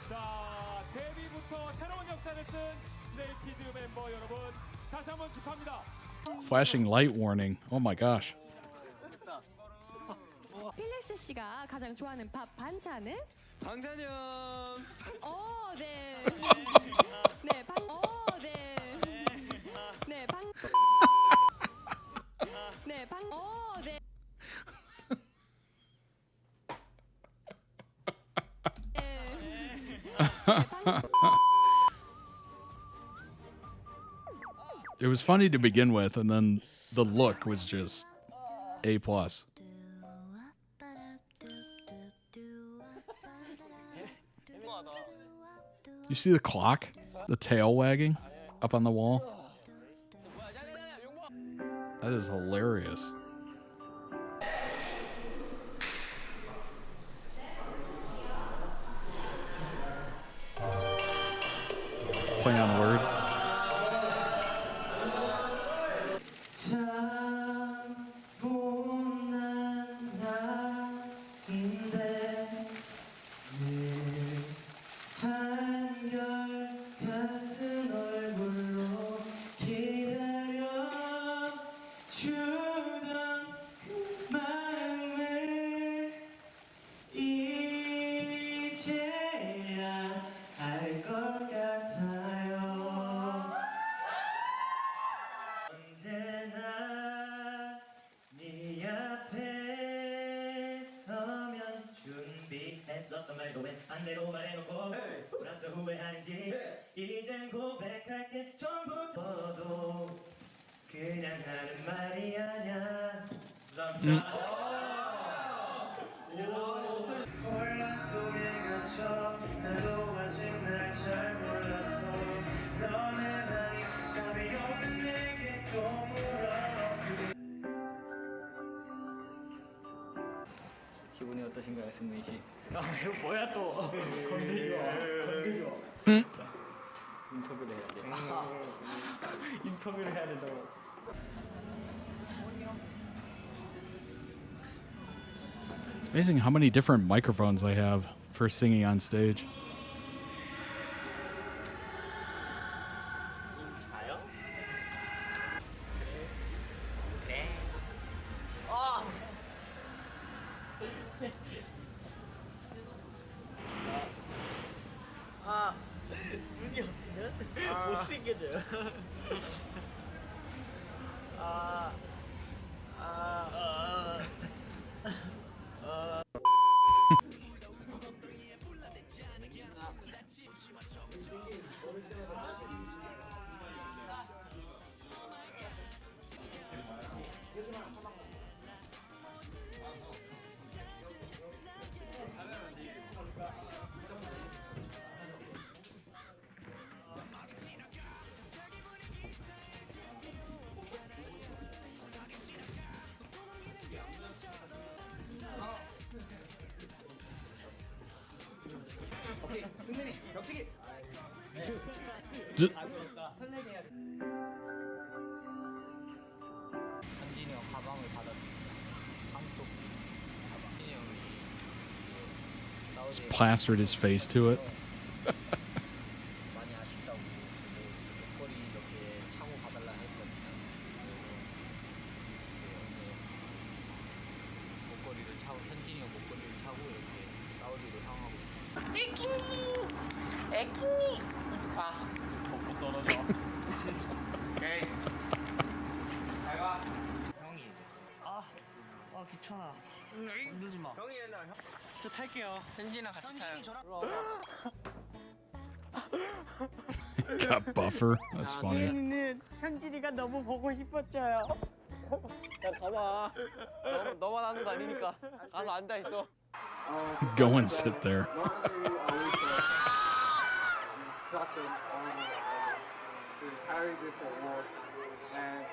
자, 데뷔부터 새로운 역사를 쓴 스트레이키즈 멤버 여러분, 다시 한번 축하합니다. Flashing light warning. Oh my gosh. 필릭스 씨가 가장 좋아하는 밥 반찬은? 방찬형. 네. 네, 네. 네, 네, 네. It was funny to begin with, and then the look was just A+. You see the clock? The tail wagging up on the wall? That is hilarious. Playing on words. 기분이 어떠신가요, 승민 씨? 아, 이거 뭐야 또? 건들지 마. 자, 인터뷰를 해야지. 인터뷰를 해야 된다고. It's amazing how many different microphones I have for singing on stage. 못생겨져요. 오케이, 승민이 벽치기. 설레게 해야 돼. 현진이 형 가방을 받았습니다. 한국 현진이 형이 Just plastered his face to it. 많이 아쉽다고 목걸이 이렇게 차고 가달라 했거든요. 목걸이를 차고 현진이 형 목걸이를 차고 이렇게 사우디로 향하고 있습니다. 에킹이, 에킹이. 아, 벚꽃 떨어져. 오케이. 잘 가. 형이. 아 귀찮아. 힘들지 마. 형이 옛날 형. 저 탈게요. 현진이랑 같이 타요. Got buffer. That's funny. 현진이는 현진이가 너무 보고 싶었어요. 야 가봐. 너만 하는 거 아니니까. 가서 앉아 있어. Go and sit there. Such an honor to carry this award, and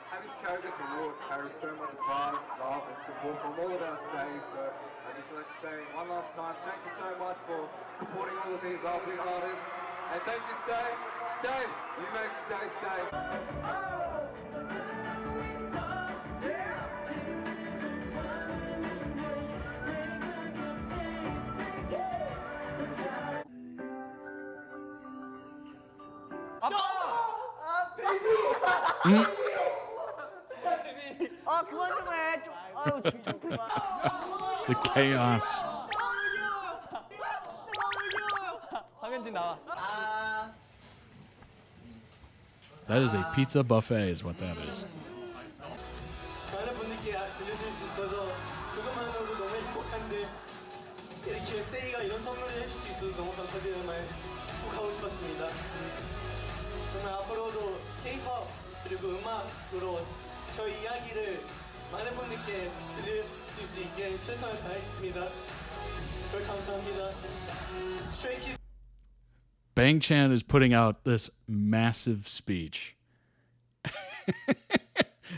having to carry this award carries so much pride, love, and support from all of our stage. So I'd just like to say one last time, thank you so much for supporting all of these lovely artists, and thank you, Stay. Stay, you make Stay stay. 아 그만 좀 해. 좀 아유 좀 그만. The chaos. 황현진 나와. 아. That is a pizza buffet, is what that is. 많은 분들께 들려줄 수 있어서 그것만으로도 너무 행복한데 이렇게 스테이가 이런 선물을 해줄 수 있어서 너무 감사드리는 말 꼭 하고 싶었습니다. 정말 앞으로도 K-pop 그리고 음악으로 저희 이야기를 많은 분들께 들려줄 수 있게 최선을 다했습니다. 정말 감사합니다. Stray Kids. Bang Chan is putting out this massive speech.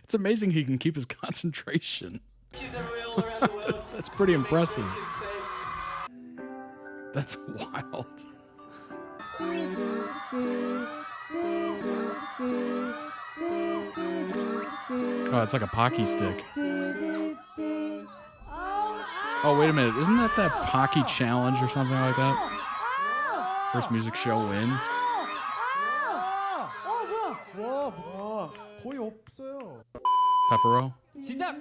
It's amazing he can keep his concentration. That's pretty impressive. That's wild. Oh, it's like a Pocky stick. Oh, wait a minute. Isn't that Pocky challenge or something like that? First music show win. 와, 거의 없어요. Pepero. 시작.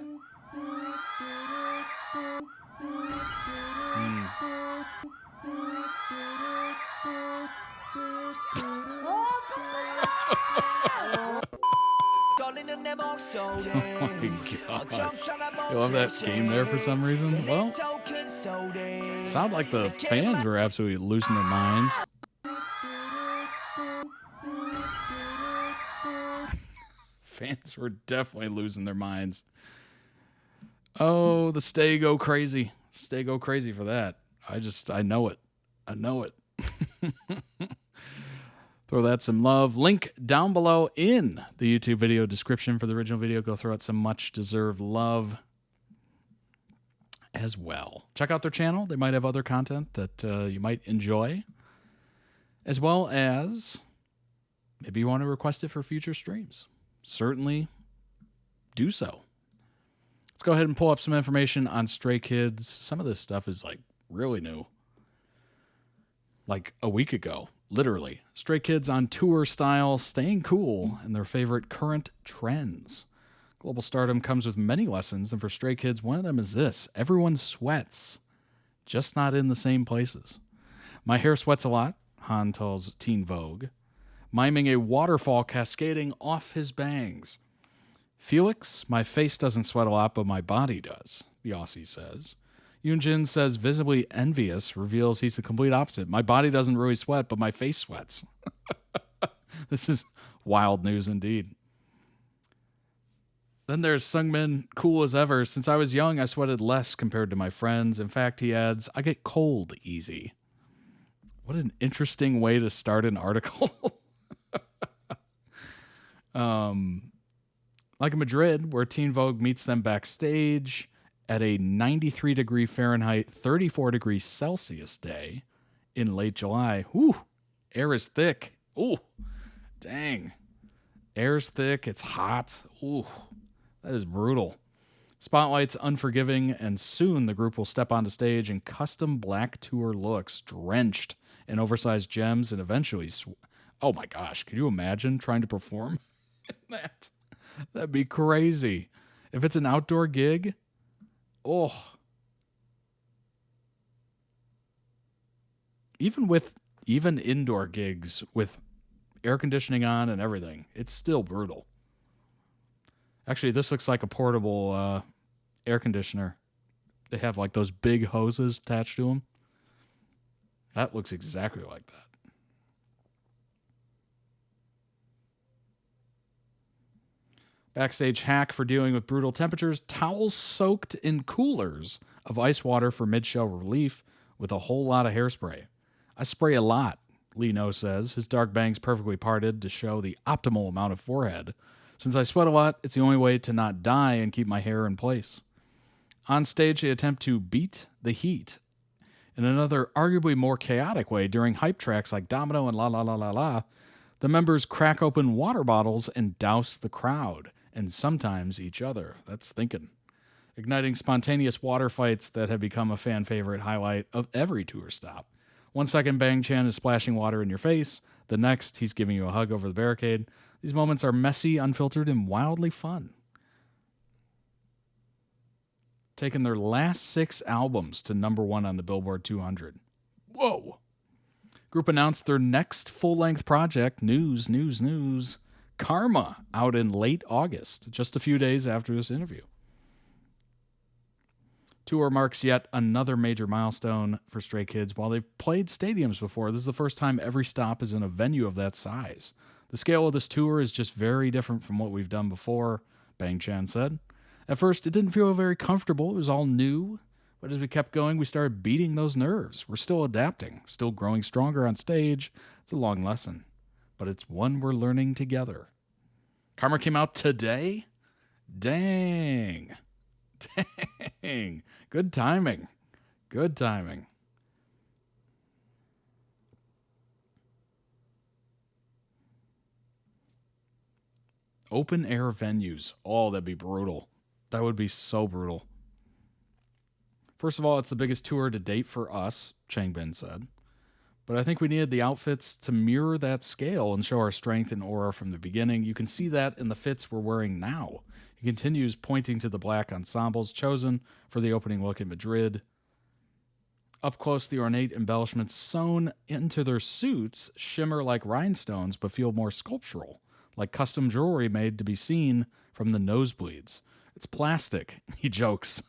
Oh my god. You love that game there for some reason? Well, it sounded like the fans were absolutely losing their minds. Fans were definitely losing their minds. Oh, the Stay go crazy. Stay go crazy for that. I know it. I know it. Throw that some love. Link down below in the YouTube video description for the original video. Go throw out some much-deserved love as well. Check out their channel. They might have other content that you might enjoy, as well as maybe you want to request it for future streams. Certainly do so. Let's go ahead and pull up some information on Stray Kids. Some of this stuff is like really new. Like a week ago. Literally. Stray Kids on tour style, staying cool, and their favorite current trends. Global stardom comes with many lessons, and for Stray Kids, one of them is this. Everyone sweats, just not in the same places. My hair sweats a lot, Han tells Teen Vogue. miming a waterfall cascading off his bangs. Felix, my face doesn't sweat a lot, but my body does, the Aussie says. Yoonjin says, visibly envious, reveals he's the complete opposite. My body doesn't really sweat, but my face sweats. This is wild news indeed. Then there's Sungmin, cool as ever. Since I was young, I sweated less compared to my friends. In fact, he adds, I get cold easy. What an interesting way to start an article. Like in Madrid, where Teen Vogue meets them backstage at a 93 degree Fahrenheit, 34 degrees Celsius day in late July. Whew, air is thick. Ooh, dang. Air's thick, it's hot. Ooh, that is brutal. Spotlight's unforgiving, and soon the group will step onto stage in custom black tour looks, drenched in oversized gems, and eventually... oh my gosh, could you imagine trying to perform in that? That'd be crazy. If it's an outdoor gig, oh. Even indoor gigs with air conditioning on and everything, it's still brutal. Actually, this looks like a portable air conditioner. They have like those big hoses attached to them. That looks exactly like that. Backstage hack for dealing with brutal temperatures. Towels soaked in coolers of ice water for mid-show relief with a whole lot of hairspray. I spray a lot, Lino says, his dark bangs perfectly parted to show the optimal amount of forehead. Since I sweat a lot, it's the only way to not die and keep my hair in place. On stage, they attempt to beat the heat in another arguably more chaotic way during hype tracks like Domino and La La La La La. The members crack open water bottles and douse the crowd, and sometimes each other. That's thinking. Igniting spontaneous water fights that have become a fan favorite highlight of every tour stop. 1 second, Bang Chan is splashing water in your face. The next, he's giving you a hug over the barricade. These moments are messy, unfiltered, and wildly fun. Taking their last 6 albums to #1 on the Billboard 200. Whoa! Group announced their next full-length project, News, Karma, out in late August, just a few days after this interview. Tour marks yet another major milestone for Stray Kids. While they've played stadiums before, this is the first time every stop is in a venue of that size. The scale of this tour is just very different from what we've done before, Bang Chan said. At first, it didn't feel very comfortable. It was all new. But as we kept going, we started beating those nerves. We're still adapting, still growing stronger on stage. It's a long lesson, but it's one we're learning together. Karma came out today? Dang. Good timing. Good timing. Open air venues. Oh, that'd be brutal. That would be so brutal. First of all, it's the biggest tour to date for us, Changbin said. But I think we needed the outfits to mirror that scale and show our strength and aura from the beginning. You can see that in the fits we're wearing now. He continues, pointing to the black ensembles chosen for the opening look in Madrid. Up close, the ornate embellishments sewn into their suits shimmer like rhinestones but feel more sculptural, like custom jewelry made to be seen from the nosebleeds. It's plastic, he jokes.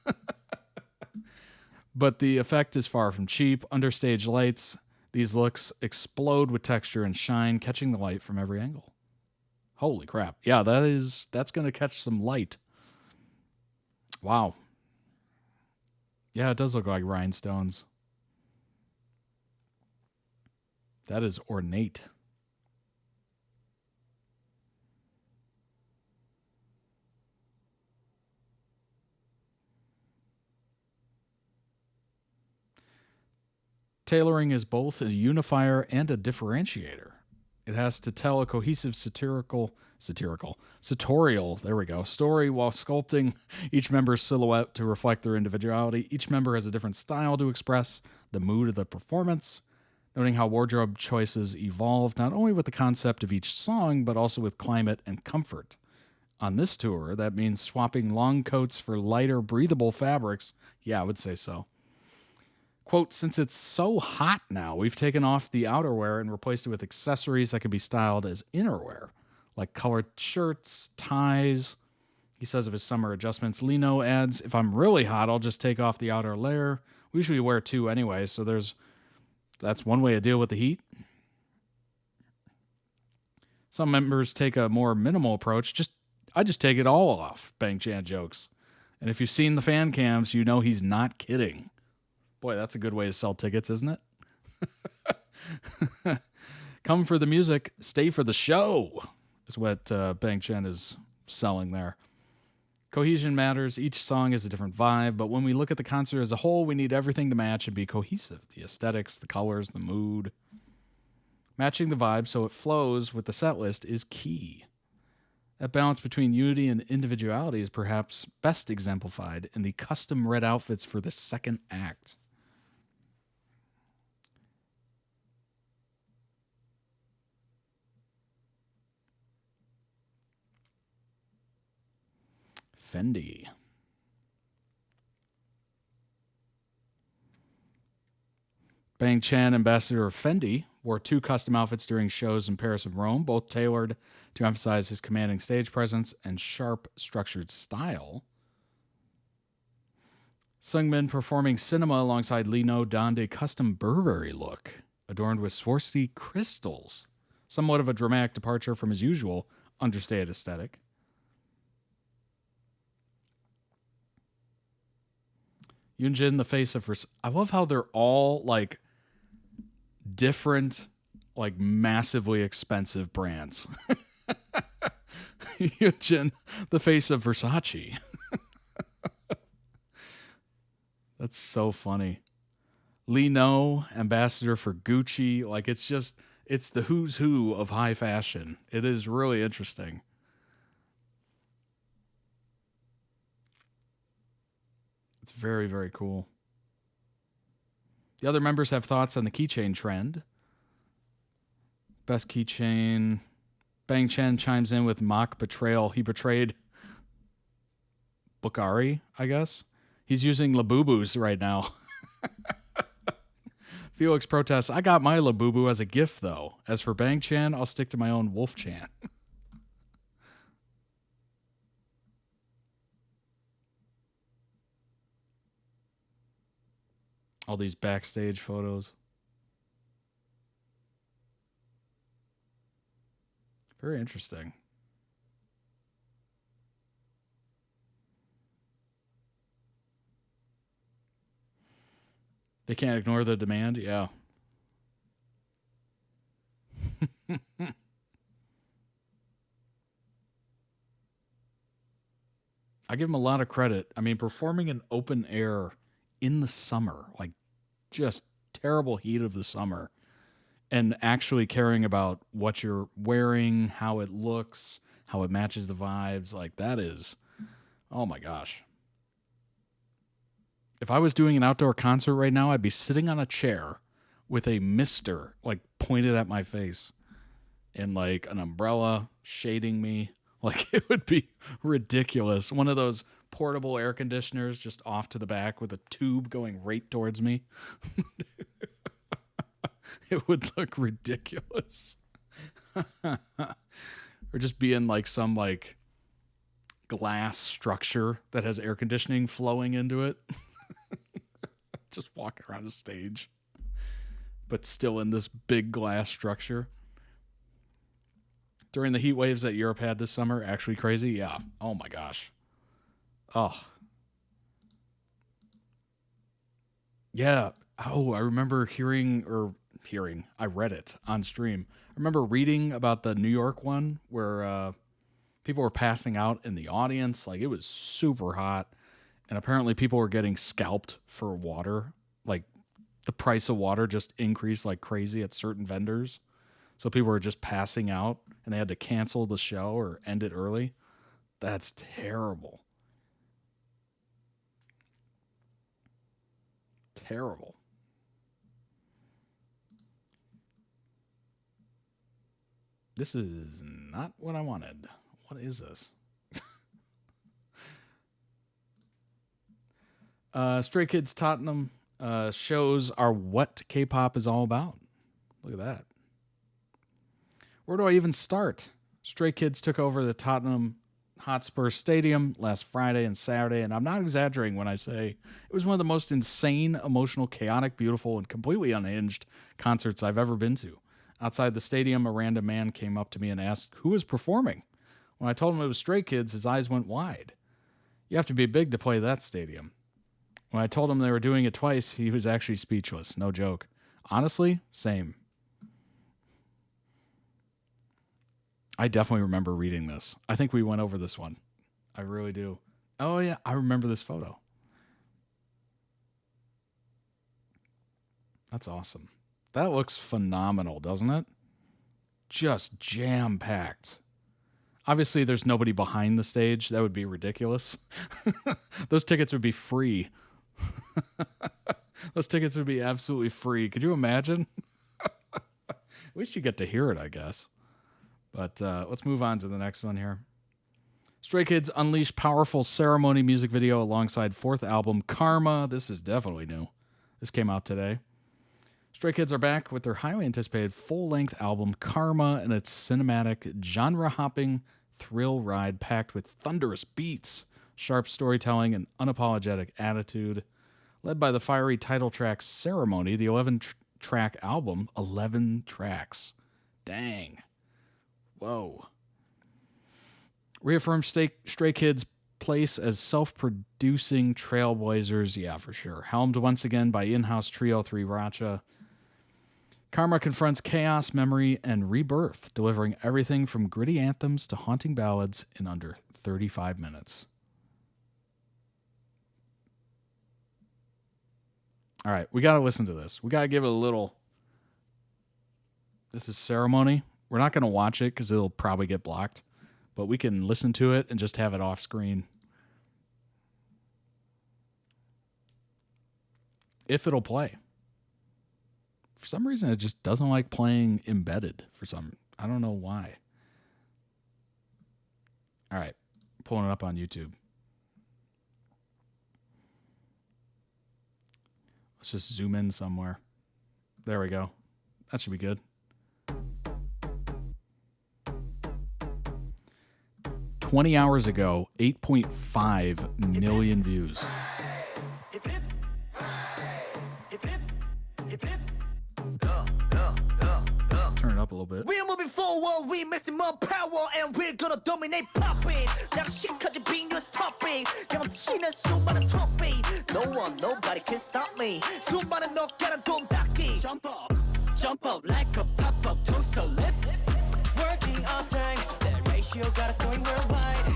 But the effect is far from cheap. Understage lights, these looks explode with texture and shine, catching the light from every angle. Holy crap. Yeah, that's going to catch some light. Wow. Yeah, it does look like rhinestones. That is ornate. Tailoring is both a unifier and a differentiator. It has to tell a cohesive sartorial story while sculpting each member's silhouette to reflect their individuality. Each member has a different style to express the mood of the performance, noting how wardrobe choices evolve not only with the concept of each song, but also with climate and comfort. On this tour, that means swapping long coats for lighter, breathable fabrics. Yeah, I would say so. Quote, since it's so hot now, we've taken off the outerwear and replaced it with accessories that can be styled as innerwear, like colored shirts, ties. He says of his summer adjustments. Lino adds, if I'm really hot, I'll just take off the outer layer. We usually wear two anyway, so that's one way to deal with the heat. Some members take a more minimal approach. I just take it all off, Bang Chan jokes. And if you've seen the fan cams, you know he's not kidding. Boy, that's a good way to sell tickets, isn't it? Come for the music, stay for the show, is what Bang Chen is selling there. Cohesion matters. Each song is a different vibe, but when we look at the concert as a whole, we need everything to match and be cohesive. The aesthetics, the colors, the mood. Matching the vibe so it flows with the set list is key. That balance between unity and individuality is perhaps best exemplified in the custom red outfits for the second act. Fendi. Bang Chan, ambassador of Fendi, wore 2 custom outfits during shows in Paris and Rome, both tailored to emphasize his commanding stage presence and sharp, structured style. Sungmin performing Cinema alongside Lino donned a custom Burberry look, adorned with Swarovski crystals, somewhat of a dramatic departure from his usual understated aesthetic. Yoonjin, the face of... I love how they're all, like, different, like, massively expensive brands. Yoonjin, the face of Versace. That's so funny. Lee No, ambassador for Gucci. Like, it's the who's who of high fashion. It is really interesting. It's very, very cool. The other members have thoughts on the keychain trend. Best keychain. Bang Chen chimes in with mock betrayal. He betrayed Bukhari, I guess. He's using Labubus right now. Felix protests, I got my Labubu as a gift, though. As for Bang Chan, I'll stick to my own Wolf Chan. All these backstage photos. Very interesting. They can't ignore the demand? Yeah. I give him a lot of credit. I mean, performing in open air in the summer, like just terrible heat of the summer, and actually caring about what you're wearing, how it looks, how it matches the vibes, like that is, oh my gosh. If I was doing an outdoor concert right now, I'd be sitting on a chair with a mister like pointed at my face and like an umbrella shading me. Like it would be ridiculous. One of those portable air conditioners just off to the back with a tube going right towards me. It would look ridiculous. Or just be in like some like glass structure that has air conditioning flowing into it. Just walking around the stage, but still in this big glass structure. During the heat waves that Europe had this summer, actually crazy. Yeah. Oh my gosh. Oh. Yeah. Oh, I remember hearing, I read it on stream. I remember reading about the New York one where people were passing out in the audience. Like it was super hot. And apparently people were getting scalped for water. Like the price of water just increased like crazy at certain vendors. So people were just passing out and they had to cancel the show or end it early. That's terrible. Terrible. This is not what I wanted. What is this? Stray Kids Tottenham shows are what K-pop is all about. Look at that. Where do I even start? Stray Kids took over the Tottenham Hotspur Stadium last Friday and Saturday, and I'm not exaggerating when I say it was one of the most insane, emotional, chaotic, beautiful, and completely unhinged concerts I've ever been to. Outside the stadium, a random man came up to me and asked who was performing. When I told him it was Stray Kids, his eyes went wide. You have to be big to play that stadium. When I told him they were doing it twice, he was actually speechless. No joke. Honestly, same. I definitely remember reading this. I think we went over this one. I really do. Oh, yeah. I remember this photo. That's awesome. That looks phenomenal, doesn't it? Just jam-packed. Obviously, there's nobody behind the stage. That would be ridiculous. Those tickets would be free. Those tickets would be absolutely free. Could you imagine? At least you get to hear it, I guess. But let's move on to the next one here. Stray Kids unleash powerful ceremony music video alongside fourth album, Karma. This is definitely new. This came out today. Stray Kids are back with their highly anticipated full-length album, Karma, and its cinematic, genre-hopping thrill ride packed with thunderous beats, sharp storytelling, and unapologetic attitude. Led by the fiery title track, Ceremony, the 11-track album, 11 tracks. Dang. Whoa. Reaffirm Stray Kids' place as self-producing trailblazers, yeah, for sure. Helmed once again by in-house trio 3 Racha. Karma confronts chaos, memory, and rebirth, delivering everything from gritty anthems to haunting ballads in under 35 minutes. All right, we got to listen to this. We got to give it a little... This is Ceremony. We're not going to watch it because it'll probably get blocked, but we can listen to it and just have it off screen. If it'll play. For some reason, it just doesn't like playing embedded I don't know why. All right, pulling it up on YouTube. Let's just zoom in somewhere. There we go. That should be good. 20 hours ago, 8.5 million views. Turn it up a little bit. We're moving forward, we maximum power, and we're gonna dominate popping. 장식까지 being your topic. 경치는 수많은 trophy. No one, nobody can stop me. 수많은 어깨는 돔닦기. Jump up like a pop-up torso lift. Working off time, that ratio got us going worldwide.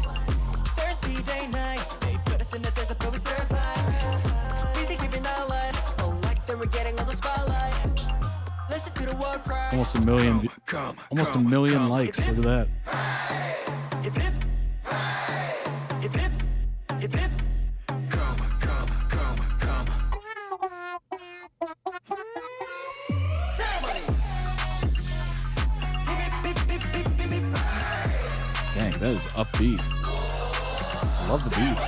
Thursday day night, they put us in the desert but we survive. Busy giving our light, oh like they were getting all the spotlight. Listen to the war cry. Almost a million likes. Look at that. Dang, that is upbeat. I love the beat.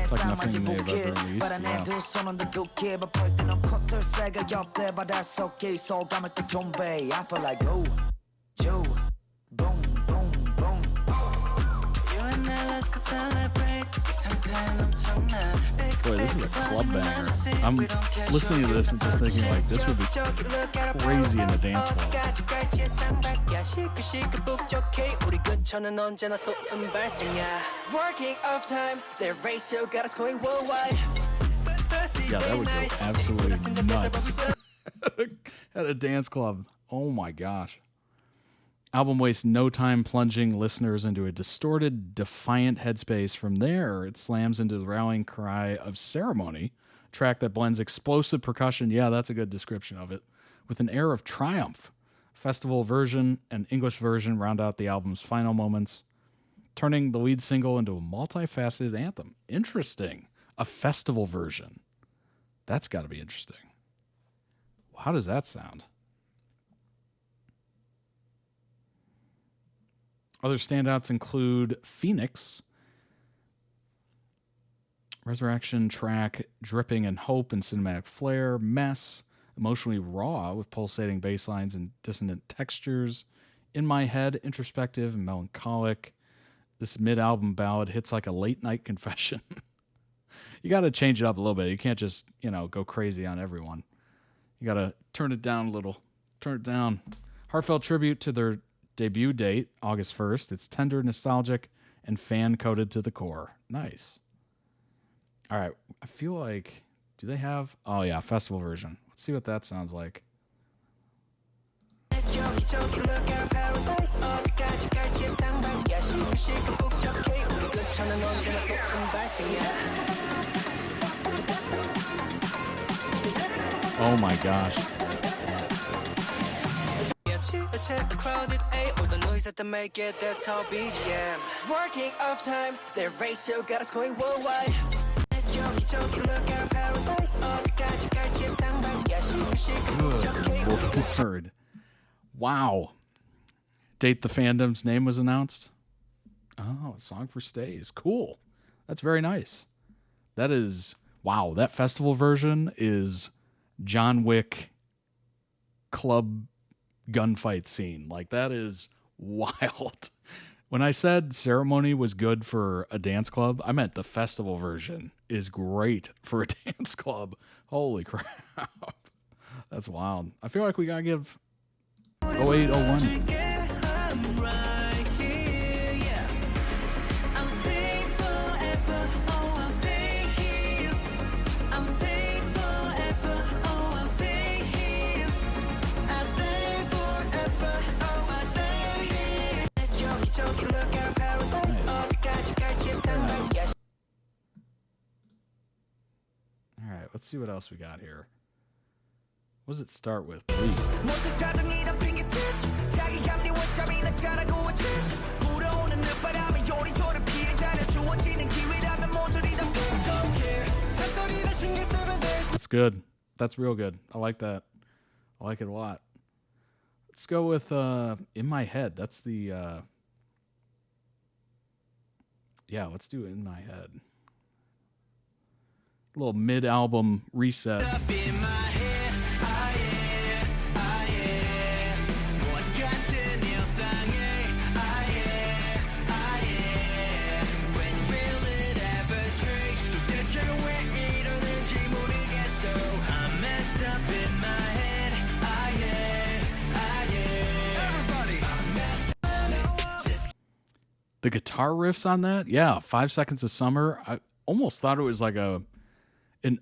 It's like nothing they've ever Boy, this is a club banger. I'm listening to this and just thinking, like, this would be crazy in the dance floor. Yeah, that would go absolutely nuts at a dance club. Oh my gosh. Album wastes no time plunging listeners into a distorted, defiant headspace. From there, it slams into the rallying cry of Ceremony, a track that blends explosive percussion, yeah, that's a good description of it, with an air of triumph. Festival version and English version round out the album's final moments, turning the lead single into a multifaceted anthem. Interesting. A festival version. That's got to be interesting. How does that sound? Other standouts include Phoenix, Resurrection track dripping in hope and cinematic flair, Mess, emotionally raw with pulsating bass lines and dissonant textures, In My Head, introspective and melancholic. This mid-album ballad hits like a late-night confession. You got to change it up a little bit. You can't just, go crazy on everyone. You got to turn it down a little. Turn it down. Heartfelt tribute to their debut date, August 1st. It's tender, nostalgic, and fan-coded to the core. Nice. All right. I feel like, do they have? Oh, yeah, festival version. Let's see what that sounds like. Oh my gosh. Working off time, the ratio got us going worldwide. Good word. Wow. Date the Fandom's name was announced. Oh, Song for Stays. Cool. That's very nice. That is, wow, that festival version is John Wick club gunfight scene. Like, that is wild. When I said Ceremony was good for a dance club, I meant the festival version is great for a dance club. Holy crap. That's wild. I feel like we gotta give 0801. All right, let's see what else we got here. What does it start with, please? That's good. That's real good. I like that. I like it a lot. Let's go with In My Head. That's the... Yeah, let's do In My Head. A little mid-album reset. The guitar riffs on that, yeah, 5 Seconds of Summer. I almost thought it was like an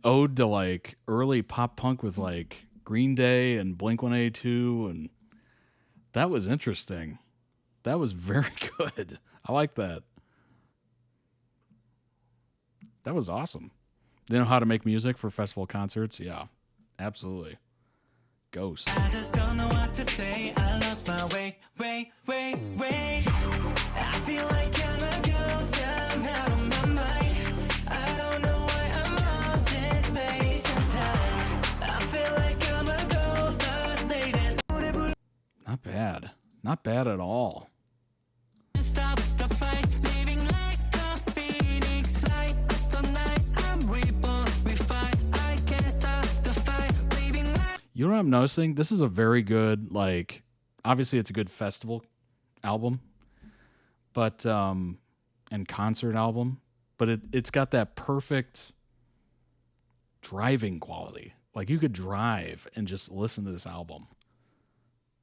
ode to like early pop punk with like Green Day and Blink-182, and that was interesting. That was very good. I like that. That was awesome. They know how to make music for festival concerts. Yeah, absolutely. Ghost. I just don't know what to say. I lost my way. I feel like I'm a ghost. I'm out of my mind. I don't know why I'm lost in space and time. I feel like I'm a ghost. I say that. Not bad. Not bad at all. Stop the fight, living like a phoenix. Light up the night. I'm reborn. We fight. I can't stop the fight. Living like. You know what I'm noticing? This is a very good, like, obviously it's a good festival album, but and concert album, but it's got that perfect driving quality. Like, you could drive and just listen to this album.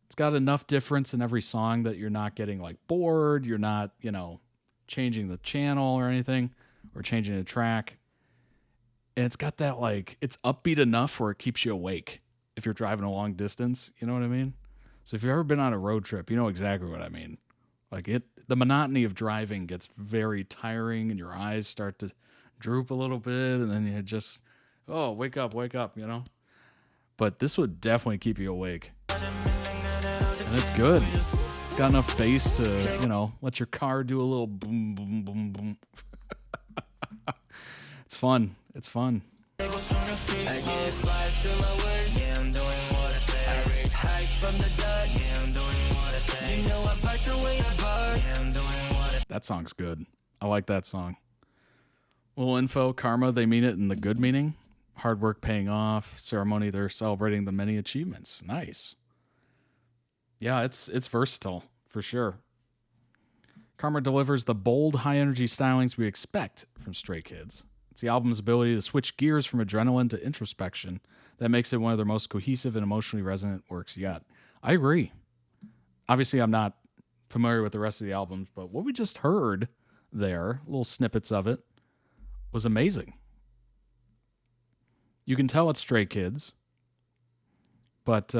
It's got enough difference in every song that you're not getting like bored, you're not, changing the channel or anything, or changing the track. And it's got that, like, it's upbeat enough where it keeps you awake if you're driving a long distance, you know what I mean? So if you've ever been on a road trip, you know exactly what I mean. Like, the monotony of driving gets very tiring and your eyes start to droop a little bit, and then you just, oh, wake up, But this would definitely keep you awake. And it's good. It's got enough bass to, let your car do a little boom, boom, boom, boom. It's fun. It's fun. I give life to my words. Yeah, I'm doing what I say. I reach heights from the dirt. Yeah, I'm doing what I say. You know I bite the way I bark. Yeah, I'm doing That song's good. I like that song. Little info, karma, they mean it in the good meaning. Hard work paying off. Ceremony, they're celebrating the many achievements. Nice. Yeah, it's versatile, for sure. Karma delivers the bold, high-energy stylings we expect from Stray Kids. It's the album's ability to switch gears from adrenaline to introspection that makes it one of their most cohesive and emotionally resonant works yet. I agree. Obviously, I'm not familiar with the rest of the albums, but what we just heard there, little snippets of it, was amazing. You can tell it's Stray Kids, but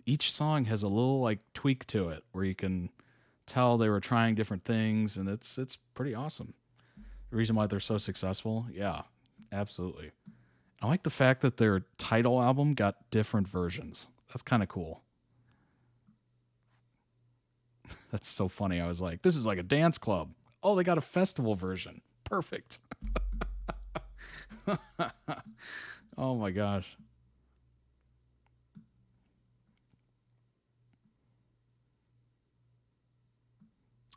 each song has a little like tweak to it where you can tell they were trying different things, and it's pretty awesome. The reason why they're so successful, yeah, absolutely. I like the fact that their title album got different versions. That's kind of cool. That's so funny. I was like, this is like a dance club. Oh, they got a festival version. Perfect. Oh my gosh.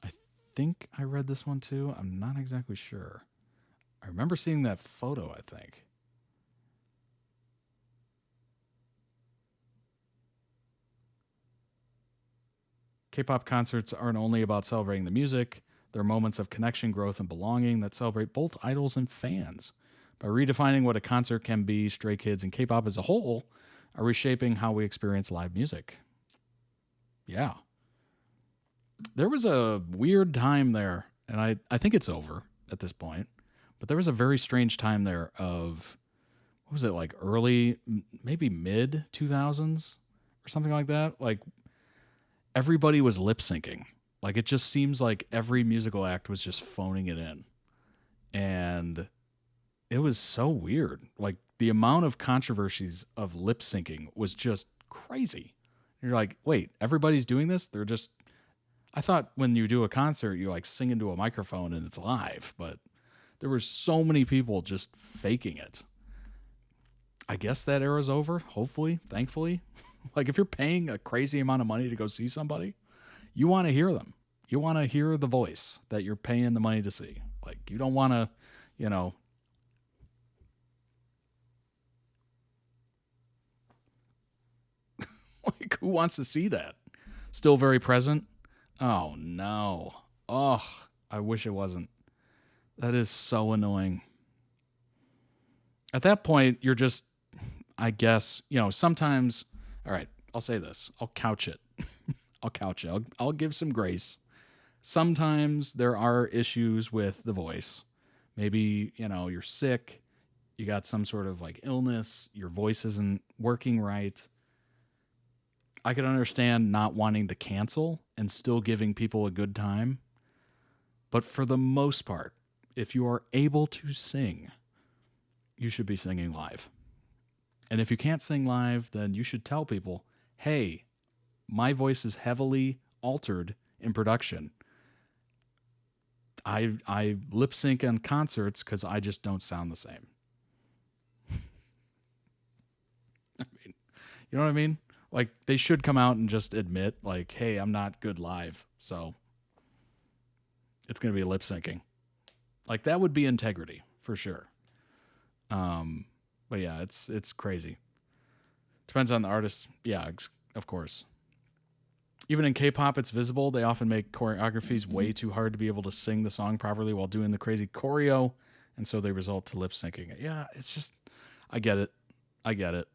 I think I read this one too. I'm not exactly sure. I remember seeing that photo, I think. K-pop concerts aren't only about celebrating the music. They're moments of connection, growth, and belonging that celebrate both idols and fans. By redefining what a concert can be, Stray Kids and K-pop as a whole are reshaping how we experience live music. Yeah. There was a weird time there, and I think it's over at this point, but there was a very strange time there of, what was it, like early, maybe mid 2000s or something like that? Like, everybody was lip syncing. Like, it just seems like every musical act was just phoning it in. And it was so weird. Like, the amount of controversies of lip syncing was just crazy. You're like, wait, everybody's doing this? They're just, I thought when you do a concert, you like sing into a microphone and it's live, but there were so many people just faking it. I guess that era's over, hopefully, thankfully. Like, if you're paying a crazy amount of money to go see somebody, you want to hear them. You want to hear the voice that you're paying the money to see. Like, you don't want to, you know, like, who wants to see that? Still very present? Oh, no. Oh, I wish it wasn't. That is so annoying. At that point, you're just, I guess, you know, sometimes, all right, I'll say this. I'll couch it. I'll give some grace. Sometimes there are issues with the voice. Maybe, you know, you're sick. You got some sort of like illness. Your voice isn't working right. I could understand not wanting to cancel and still giving people a good time. But for the most part, if you are able to sing, you should be singing live. And if you can't sing live, then you should tell people, hey, my voice is heavily altered in production. I lip sync on concerts because I just don't sound the same. I mean, you know what I mean? Like, they should come out and just admit, like, hey, I'm not good live, so it's going to be lip syncing. Like, that would be integrity, for sure. But yeah, it's crazy. Depends on the artist. Yeah, of course. Even in K-pop, it's visible. They often make choreographies way too hard to be able to sing the song properly while doing the crazy choreo, and so they result to lip syncing it. Yeah, it's just, I get it.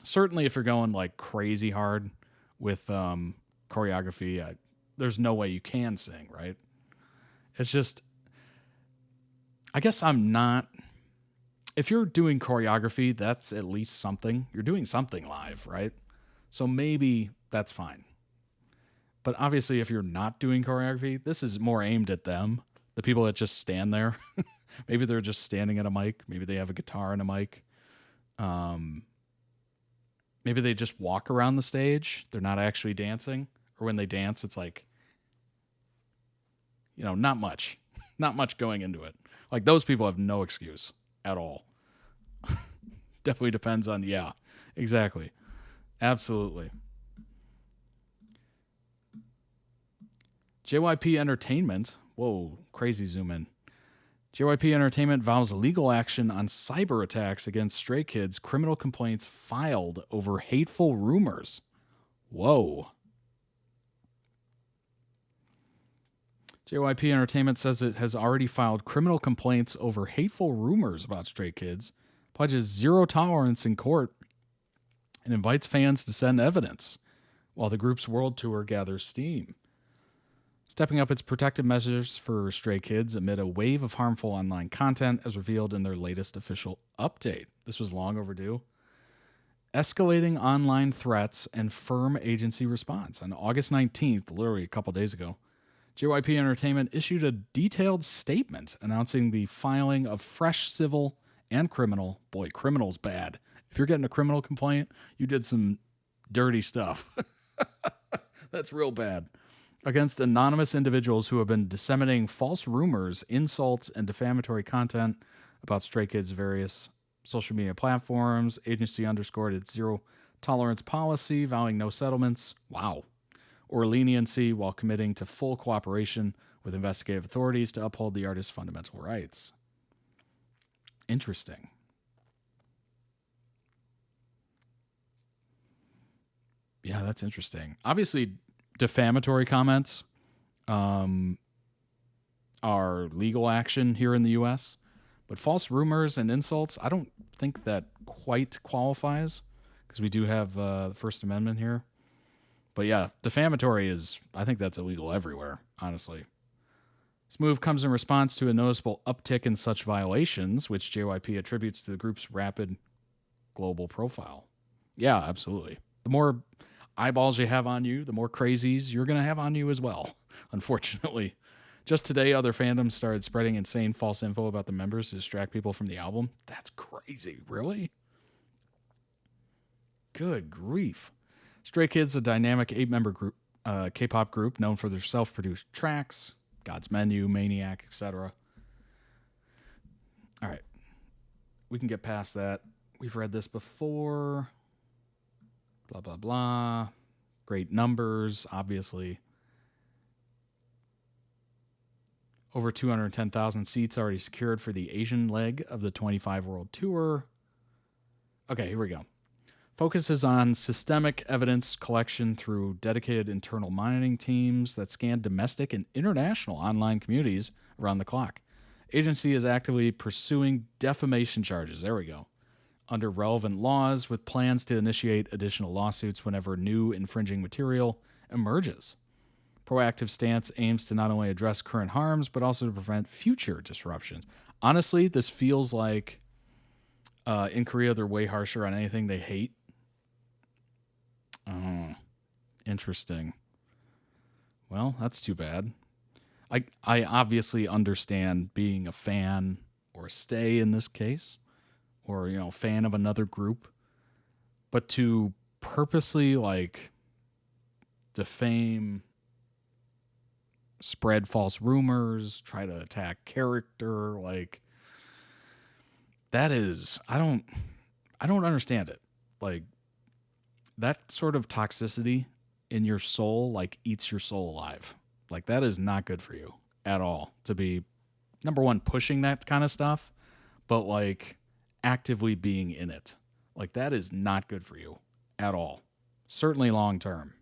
Certainly, if you're going like crazy hard with choreography, there's no way you can sing, right? It's just, I guess I'm not. If you're doing choreography, that's at least something. You're doing something live, right? So maybe that's fine. But obviously, if you're not doing choreography, this is more aimed at them, the people that just stand there. Maybe they're just standing at a mic. Maybe they have a guitar and a mic. Maybe they just walk around the stage. They're not actually dancing. Or when they dance, it's like, you know, not much. Not much going into it. Like, those people have no excuse at all. Definitely depends on, yeah, exactly. Absolutely. JYP Entertainment, whoa, crazy zoom in. JYP Entertainment vows legal action on cyber attacks against Stray Kids, criminal complaints filed over hateful rumors. Whoa. JYP Entertainment says it has already filed criminal complaints over hateful rumors about Stray Kids, pledges zero tolerance in court, and invites fans to send evidence while the group's world tour gathers steam. Stepping up its protective measures for Stray Kids amid a wave of harmful online content as revealed in their latest official update. This was long overdue. Escalating online threats and firm agency response. On August 19th, literally a couple days ago, JYP Entertainment issued a detailed statement announcing the filing of fresh civil and criminal. Boy, criminal's bad. If you're getting a criminal complaint, you did some dirty stuff. That's real bad. Against anonymous individuals who have been disseminating false rumors, insults, and defamatory content about Stray Kids' various social media platforms. Agency underscored its zero tolerance policy, vowing no settlements, or leniency, while committing to full cooperation with investigative authorities to uphold the artist's fundamental rights. Interesting. Yeah, that's interesting. Obviously, defamatory comments are legal action here in the U.S., but false rumors and insults, I don't think that quite qualifies because we do have the First Amendment here. But yeah, defamatory I think that's illegal everywhere, honestly. This move comes in response to a noticeable uptick in such violations, which JYP attributes to the group's rapid global profile. Yeah, absolutely. The more eyeballs you have on you, the more crazies you're going to have on you as well, unfortunately. Just today, other fandoms started spreading insane false info about the members to distract people from the album. That's crazy. Really? Good grief. Stray Kids, a dynamic 8-member group, K-pop group known for their self-produced tracks, God's Menu, Maniac, etc. All right. We can get past that. We've read this before. Blah, blah, blah. Great numbers, obviously. Over 210,000 seats already secured for the Asian leg of the 25 World Tour. Okay, here we go. Focuses on systemic evidence collection through dedicated internal monitoring teams that scan domestic and international online communities around the clock. Agency is actively pursuing defamation charges. There we go. Under relevant laws, with plans to initiate additional lawsuits whenever new infringing material emerges. Proactive stance aims to not only address current harms, but also to prevent future disruptions. Honestly, this feels like in Korea, they're way harsher on anything they hate. Interesting. Well, that's too bad. I obviously understand being a fan or stay in this case, or, fan of another group, but to purposely defame, spread false rumors, try to attack character, that is, I don't understand it. That sort of toxicity in your soul, eats your soul alive. That is not good for you at all to be, number one, pushing that kind of stuff, but actively being in it. That is not good for you at all. Certainly long term.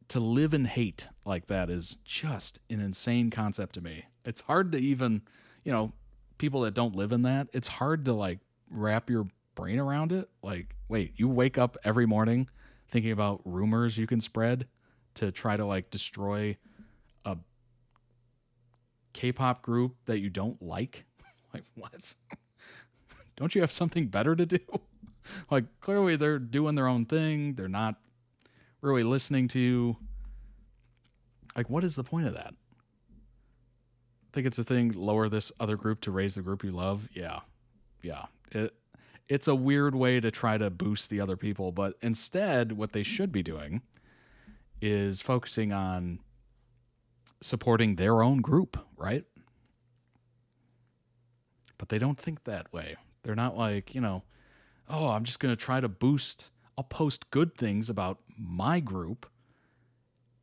To live in hate like that is just an insane concept to me. It's hard to even, people that don't live in that, it's hard to wrap your brain around it. Wait, you wake up every morning thinking about rumors you can spread to try to destroy a K-pop group that you don't like? What? Don't you have something better to do? Clearly they're doing their own thing. They're not really listening to you. What is the point of that? Think it's a thing, lower this other group to raise the group you love? Yeah. It's a weird way to try to boost the other people, but instead what they should be doing is focusing on supporting their own group, right? But they don't think that way. They're not oh, I'm just going to try to boost, I'll post good things about my group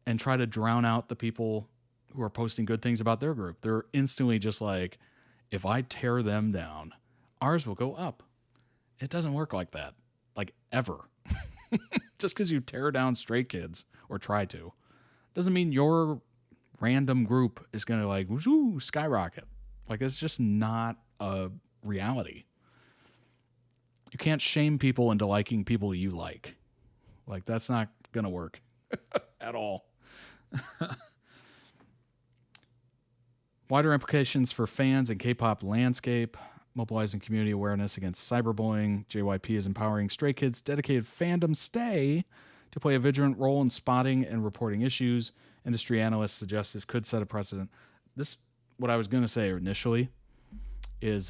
and try to drown out the people who are posting good things about their group. They're instantly just like, if I tear them down, ours will go up. It doesn't work like that, like ever. Just because you tear down Stray Kids or try to, doesn't mean your random group is going to like whoo, skyrocket. Like, it's just not a reality. You can't shame people into liking people you like. Like, that's not going to work at all. Wider implications for fans and K-pop landscape. Mobilizing community awareness against cyberbullying. JYP is empowering Stray Kids' dedicated fandom stay to play a vigilant role in spotting and reporting issues. Industry analysts suggest this could set a precedent. This, what I was going to say initially, is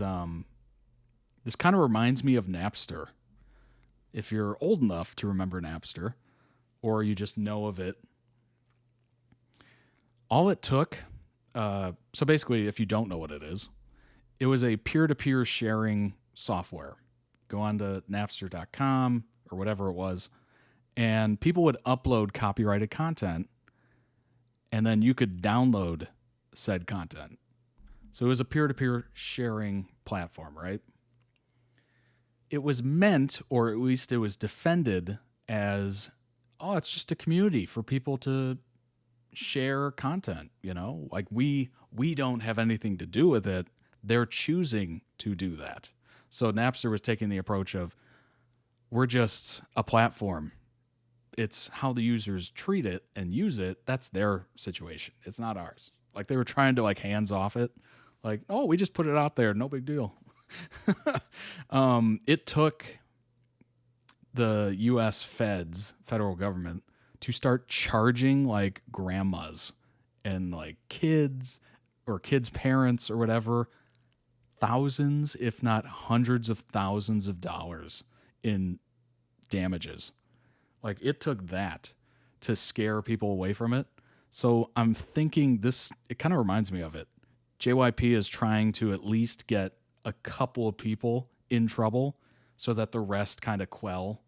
this kind of reminds me of Napster. If you're old enough to remember Napster, or you just know of it, all it took, so basically, if you don't know what it is, it was a peer-to-peer sharing software. Go on to Napster.com or whatever it was, and people would upload copyrighted content, and then you could download said content. So it was a peer-to-peer sharing platform, right? It was meant, or at least it was defended as, oh, it's just a community for people to share content, you know? Like, we don't have anything to do with it. They're choosing to do that. So Napster was taking the approach of, we're just a platform. It's how the users treat it and use it. That's their situation. It's not ours. Like, they were trying to like hands off it. Like, oh, we just put it out there. No big deal. It took the U.S. federal government, to start charging like grandmas and like kids or kids' parents or whatever, thousands, if not hundreds of thousands of dollars in damages. Like, it took that to scare people away from it. So I'm thinking this, it kind of reminds me of it. JYP is trying to at least get a couple of people in trouble so that the rest kind of quell.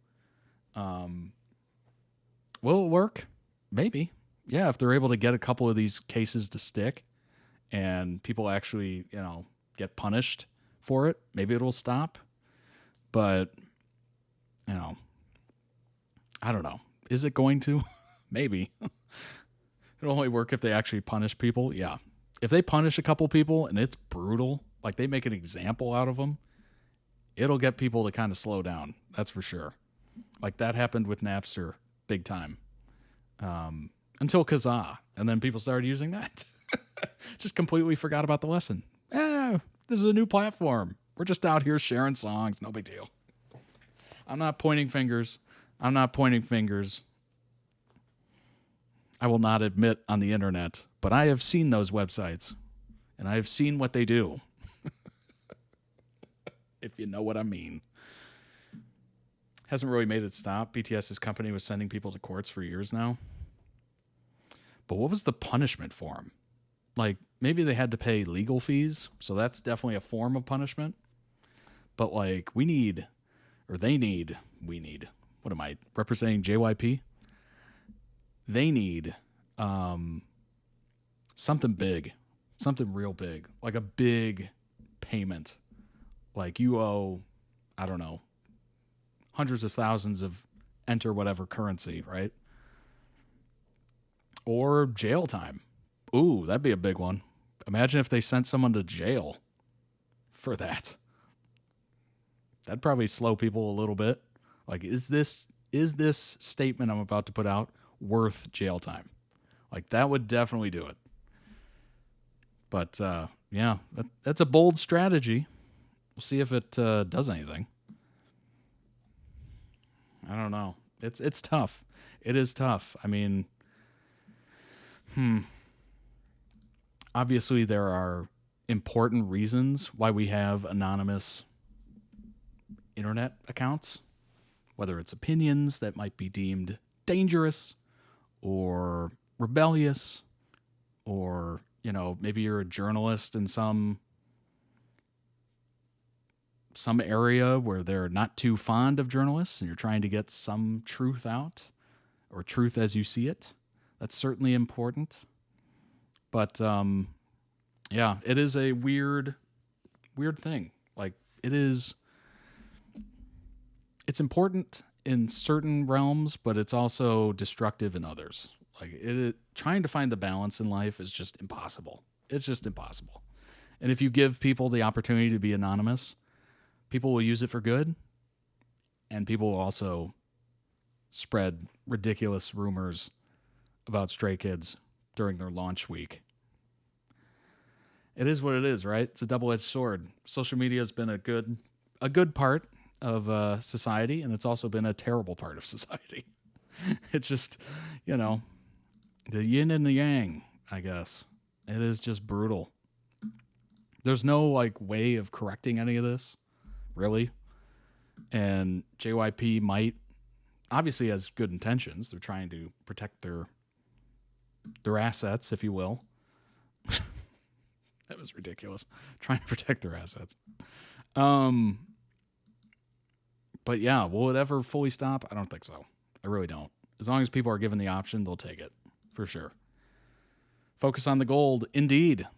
Will it work? Maybe. Yeah, if they're able to get a couple of these cases to stick and people actually, you know, get punished for it, maybe it'll stop. But, you know, I don't know. Is it going to? Maybe. It'll only work if they actually punish people. Yeah. If they punish a couple people and it's brutal, like they make an example out of them, it'll get people to kind of slow down. That's for sure. Like that happened with Napster big time. Until Kazaa. And then people started using that. Just completely forgot about the lesson. This is a new platform. We're just out here sharing songs. No big deal. I'm not pointing fingers. I will not admit on the internet, but I have seen those websites, and I have seen what they do. If you know what I mean. Hasn't really made it stop. BTS's company was sending people to courts for years now. But what was the punishment for them? Like, maybe they had to pay legal fees, so that's definitely a form of punishment. But, like, they need, what am I, representing JYP? They need something big, something real big, like a big payment. Like, you owe, I don't know, hundreds of thousands of enter whatever currency, right? Or jail time. Ooh, that'd be a big one. Imagine if they sent someone to jail for that. That'd probably slow people a little bit. Like, is this statement I'm about to put out worth jail time? Like, that would definitely do it. But, yeah, that's a bold strategy. We'll see if it does anything. I don't know. It's tough. It is tough. I mean, obviously there are important reasons why we have anonymous internet accounts, whether it's opinions that might be deemed dangerous or rebellious, or, you know, maybe you're a journalist in some area where they're not too fond of journalists and you're trying to get some truth out, or truth as you see it. That's certainly important. But yeah, it is a weird thing. Like, it's important in certain realms, but it's also destructive in others. Like, trying to find the balance in life is just impossible. It's just impossible. And if you give people the opportunity to be anonymous, people will use it for good, and people will also spread ridiculous rumors about Stray Kids during their launch week. It is what it is, right? It's a double-edged sword. Social media has been a good part of society, and it's also been a terrible part of society. It's just, the yin and the yang, I guess. It is just brutal. There's no way of correcting any of this, really. And JYP obviously has good intentions. They're trying to protect their assets, if you will. That was ridiculous. Trying to protect their assets. But yeah, will it ever fully stop? I don't think so. I really don't. As long as people are given the option, they'll take it. For sure. Focus on the gold. Indeed.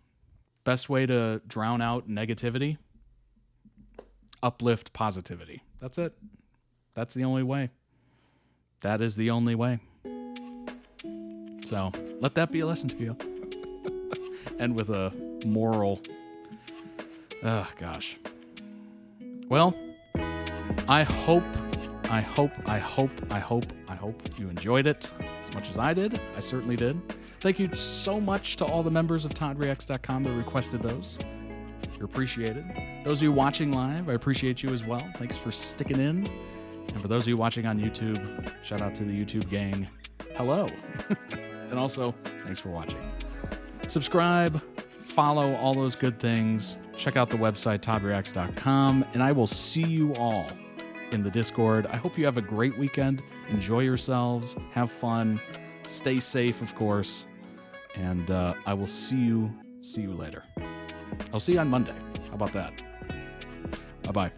Best way to drown out negativity. Uplift positivity. That's it. That's the only way. That is the only way. So, let that be a lesson to you. And with a moral... Oh, gosh. Well, I hope you enjoyed it as much as I did. I certainly did. Thank you so much to all the members of ToddReacts.com that requested those. You're appreciated. Those of you watching live, I appreciate you as well. Thanks for sticking in. And for those of you watching on YouTube, shout out to the YouTube gang. Hello. And also, thanks for watching. Subscribe, follow, all those good things. Check out the website, ToddReacts.com. And I will see you all in the Discord. I hope you have a great weekend. Enjoy yourselves. Have fun. Stay safe, of course. And I will see you later. I'll see you on Monday. How about that? Bye-bye.